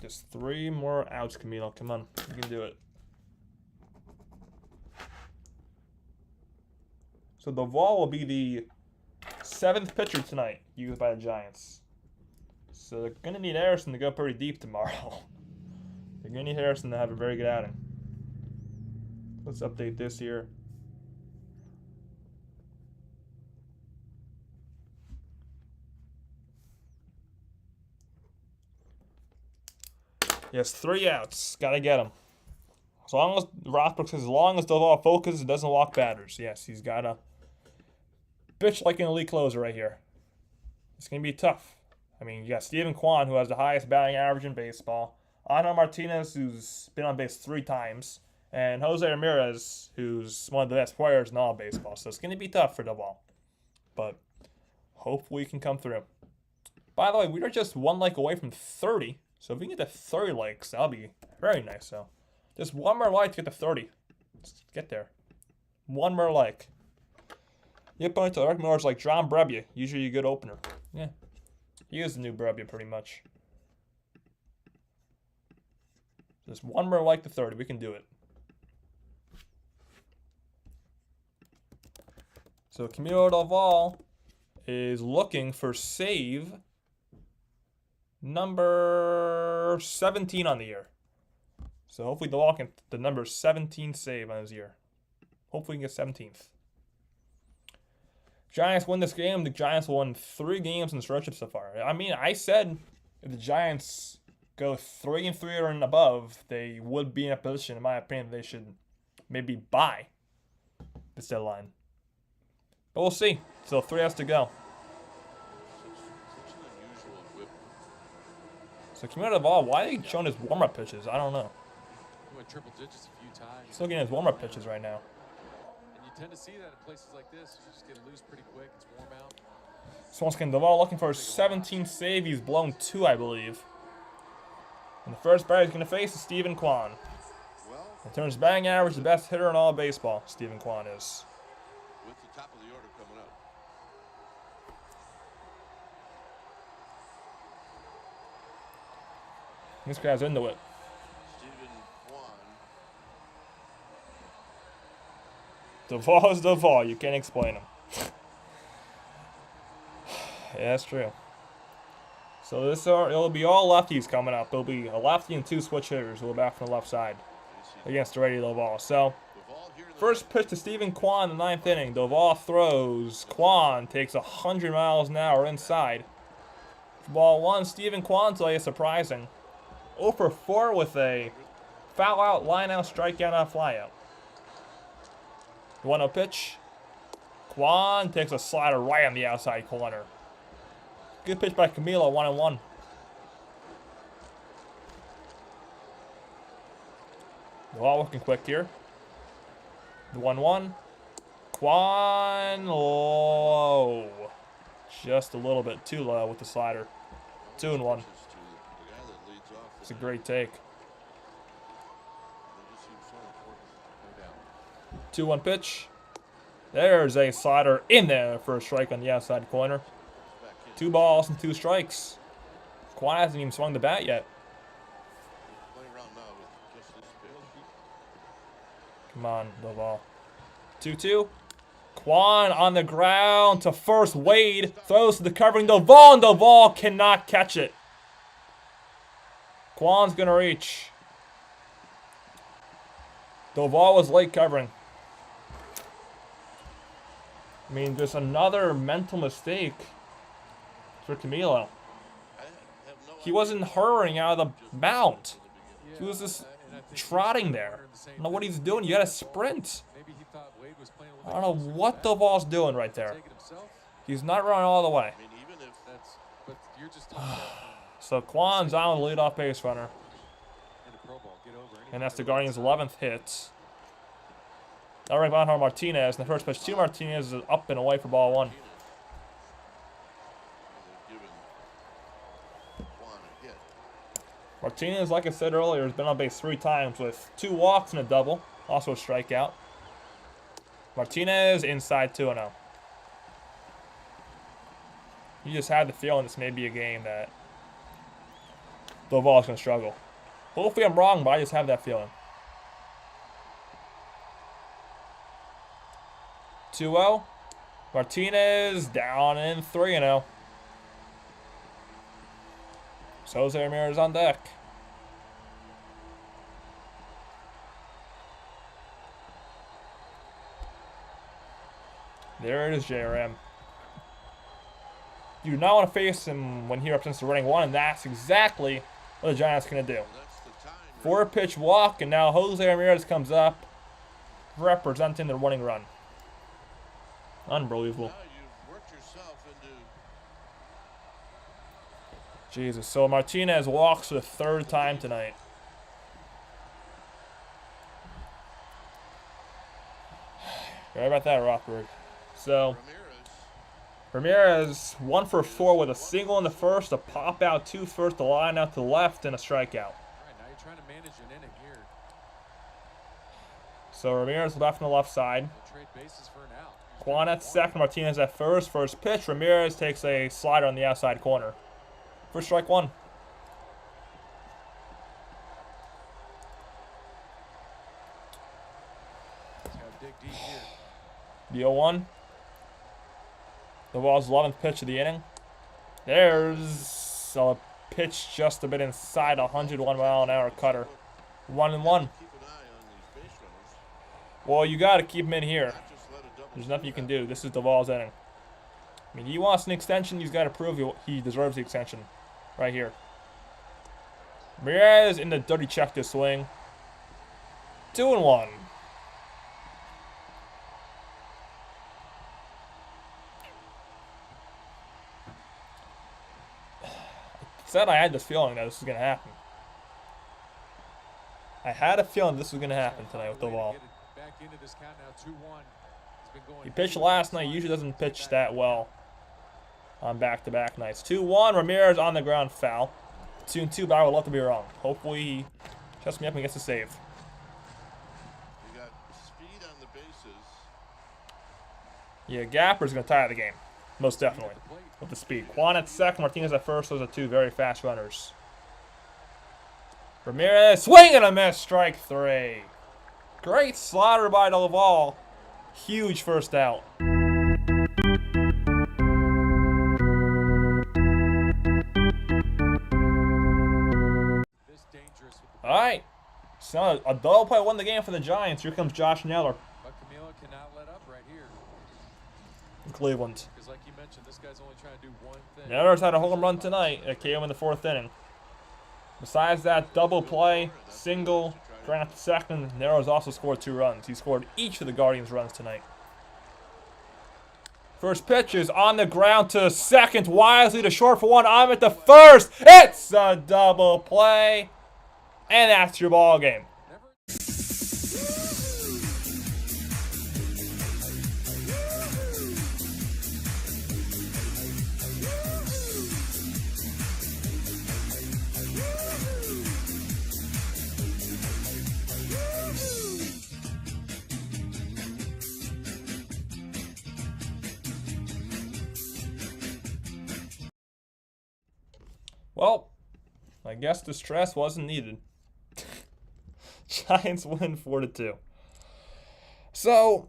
Just 3 more outs, Camilo. Come on. You can do it. So Doval will be the 7th pitcher tonight used by the Giants. So they're going to need Harrison to go pretty deep tomorrow. They're going to need Harrison to have a very good outing. Let's update this here. Yes, 3 outs. Got to get him. As long as Rothbrook says, as long as Doval focuses, doesn't walk batters. Yes, he's got to pitch like an elite closer right here. It's going to be tough. I mean, you got Steven Kwan, who has the highest batting average in baseball. Ana Martinez, who's been on base 3 times. and Jose Ramirez, who's one of the best players in all of baseball. So it's going to be tough for Doval. But hopefully we can come through. By the way, we are just 1 like away from 30. So if we can get to 30 likes, that'll be very nice. So just 1 more like to get to 30. Let's get there. 1 more like. The opponent to Eric Miller's like John Brebia, usually a good opener. Yeah, he is the new Brebia pretty much. Just 1 more like to 30. We can do it. So Camilo Doval is looking for save number 17 on the year. So hopefully Doval can the number 17 save on his year. Hopefully we can get 17th. Giants win this game. The Giants will win 3 games in the stretch so far. I mean, I said if the Giants go 3-3 or above, they would be in a position, in my opinion, they should maybe buy this deadline. But we'll see. Still 3 has to go. Such an unusual whip. So Camilo Doval, why are they showing his warm-up pitches? I don't know. He went triple digits a few times. He's still getting his warm-up pitches right now. And you tend to see that in places like this. You just get loose pretty quick. It's warm out. So once again, Doval looking for his 17th save. He's blown 2, I believe. And the first batter he's going to face is Steven Kwan. Well, In terms of batting average, the best hitter in all of baseball, Steven Kwan is. with the top of the order coming up. This guy's into it. Stephen Kwan. Doval is Doval. You can't explain him. Yeah, that's true. So it'll be all lefties coming up. There'll be a lefty and 2 switch hitters who will back from the left side against the righty Doval. So first pitch to Steven Kwan in the 9th inning. Doval throws. Kwan takes 100 miles an hour inside. For ball 1, Steven Kwan today is surprising. 0 for 4 with a foul out, line out, strikeout, and fly out. The 1-0 pitch. Kwan takes a slider right on the outside corner. Good pitch by Camilo, 1-1. Doval looking quick here. The 1-1. Kwan low. Just a little bit too low with the slider. 2-1. It's a great take. 2-1 pitch. There's a slider in there for a strike on the outside corner. 2 balls and 2 strikes. Kwan hasn't even swung the bat yet. Come on, Doval. 2-2. Kwan on the ground to first. Wade throws to the covering Doval, and Doval cannot catch it. Kwan's going to reach. Doval was late covering. I mean, just another mental mistake for Camilo. He wasn't hurrying out of the mound. He was just trotting there. I don't know what he's doing. You got to sprint. I don't know what Doval's doing right there. He's not running all the way. So Kwan's on the leadoff base runner. And that's the Guardians' 11th hit. Now right behind Martinez. In the first pitch, 2 Martinez is up and away for ball 1. Martinez, like I said earlier, has been on base 3 times with 2 walks and a double. Also a strikeout. Martinez inside 2-0. You just had the feeling this may be a game that Doval's going to struggle. Hopefully I'm wrong, but I just have that feeling. 2-0. Martinez down in 3-0. So Jose Ramirez on deck. There it is, JRM. You do not want to face him when he represents the running 1, and that's exactly what the Giants are going to do. 4-pitch walk, and now Jose Ramirez comes up representing the running run. Unbelievable. Jesus. So Martinez walks for the 3rd time tonight. Sorry about that, Rothberg. So, Ramirez 1 for 4 with a single in the first, a pop out 2 first, a line out to the left, and a strikeout. All right, now you're trying to manage an inning here. So Ramirez left on the left side. They'll trade bases for an out. Quan at second, Martinez at first. First pitch, Ramirez takes a slider on the outside corner. First strike 1. He's got to dig deep here. The 0-1. The ball's 11th pitch of the inning. There's a pitch just a bit inside, 101-mile-an-hour cutter. 1-1. Keep an eye on these base runners. Well, you got to keep him in here. Not just let a double There's nothing you play can do. This is Duvall's inning. I mean, he wants an extension. He's got to prove he deserves the extension right here. Ramirez in the dirty check to swing. 2-1. Said I had this feeling that this was going to happen. I had a feeling this was going to happen tonight with Duvall. Back into this count now, 2-1. He's been going He pitched last night. Usually doesn't pitch that well on back-to-back nights. 2-1. Ramirez on the ground, foul. 2-2, but I would love to be wrong. Hopefully he shuts me up and gets a save. You got speed on the bases. Yeah, Gapper's going to tie the game. Most definitely. With the speed. Quan at second, Martinez at first. Those are 2 very fast runners. Ramirez, swing and a miss, strike 3. Great slider by Duvall. Huge first out. this dangerous with the All right. So a double play won the game for the Giants. Here comes Josh Neller but Camilo cannot let up right here. in Cleveland. Because like you mentioned, this guy's only trying to do one thing. Neller's had a home run tonight. It came in the 4th inning. Besides that double play, single, ground to second, Narrow's also scored 2 runs. He scored each of the Guardians' runs tonight. First pitch is on the ground to second. Wisely to short for 1. I'm at the first. It's a double play. And that's your ball game. Well, I guess the stress wasn't needed. Giants win 4-2. So,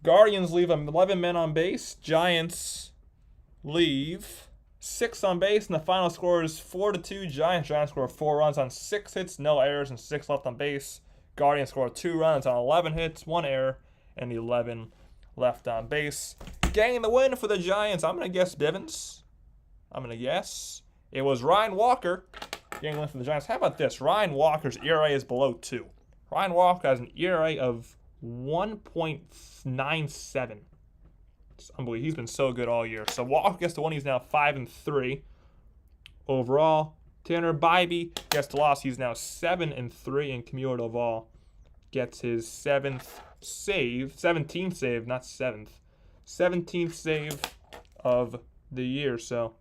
Guardians leave 11 men on base. Giants leave 6 on base, and the final score is 4-2. Giants score 4 runs on 6 hits, no errors, and 6 left on base. Guardians score 2 runs on 11 hits, 1 error, and 11 left on base. Getting the win for the Giants, I'm going to guess Bivens. I'm going to guess it was Ryan Walker getting the win for the Giants. How about this? Ryan Walker's ERA is below 2. Ryan Walker has an ERA of 1.97. It's unbelievable. He's been so good all year. So Walker gets the win. He's now 5-3 overall. Tanner Bibee gets the loss. He's now 7-3, and Camilo Duvall gets his 17th save, not 7th. 17th save of the year. So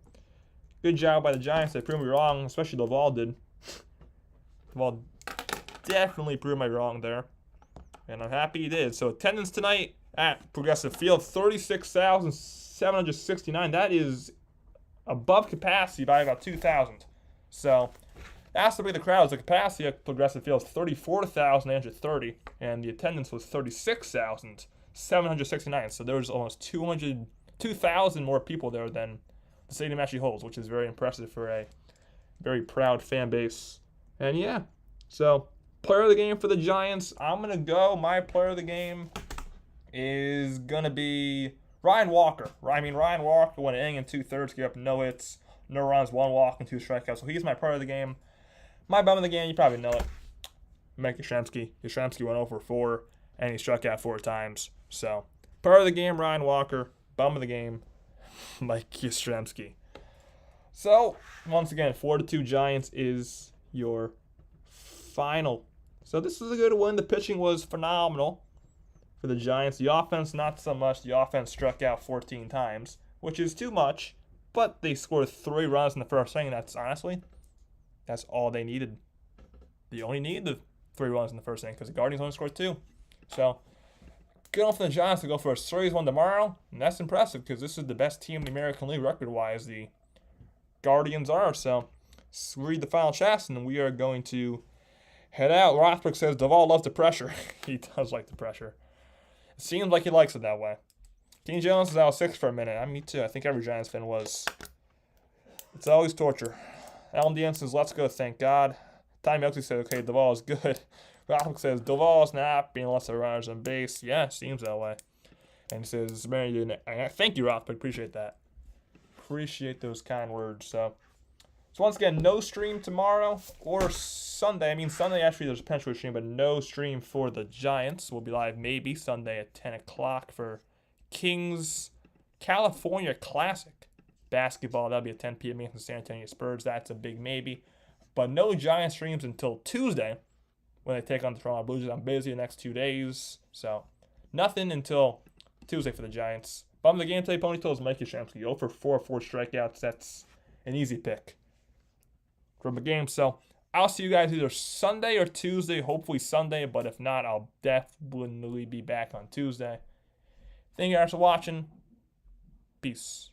good job by the Giants. They proved me wrong, especially Duvall did. Duvall definitely proved me wrong there, and I'm happy he did. So attendance tonight at Progressive Field, 36,769. That is above capacity by about 2,000. So that's the way the crowd is. The capacity at Progressive Field is 34,830, and the attendance was 36,769. So there was almost 2,000 more people there than the stadium actually holds, which is very impressive for a very proud fan base. And yeah, so player of the game for the Giants, I'm going to go. My player of the game is going to be Ryan Walker. Ryan Walker went an inning and 2/3, gave up no hits, no runs, 1 walk, and 2 strikeouts. So he's my player of the game. My bum of the game, you probably know it. Mike Yastrzemski. Yastrzemski went 0-4, and he struck out 4 times. So player of the game, Ryan Walker. Bum of the game, Mike Yastrzemski. So, once again, 4-2 Giants is your final. So this is a good win. The pitching was phenomenal for the Giants. The offense, not so much. The offense struck out 14 times, which is too much, but they scored 3 runs in the first inning. That's all they needed. They only needed the 3 runs in the first inning because the Guardians only scored 2. So, good on for the Giants to go for a series one tomorrow, and that's impressive because this is the best team in the American League record-wise. The Guardians are. So, let's read the final chats, and we are going to head out. Rothberg says Duvall loves the pressure. He does like the pressure. It seems like he likes it that way. King Jones is out 6 for a minute. Me too. I think every Giants fan was. It's always torture. Alan Dean says, let's go, thank God. Tommy Oakley says, okay, Duvall is good. Rothberg says, Duvall is not being lots of runners on base. Yeah, it seems that way. And he says, thank you, Rothberg. Appreciate that. Appreciate those kind words. So once again, no stream tomorrow or Sunday. I mean, Sunday actually there's a potential stream, but no stream for the Giants. We'll be live maybe Sunday at 10 o'clock for Kings California Classic basketball. That'll be at 10 p.m. against the San Antonio Spurs. That's a big maybe. But no Giants streams until Tuesday when they take on the Toronto Blue Jays. I'm busy the next 2 days, so nothing until Tuesday for the Giants. Bum the game today, Ponytail is Mikey Shamsky. 0 for 4 strikeouts. That's an easy pick from the game. So I'll see you guys either Sunday or Tuesday, hopefully Sunday, but if not, I'll definitely be back on Tuesday. Thank you guys for watching. Peace.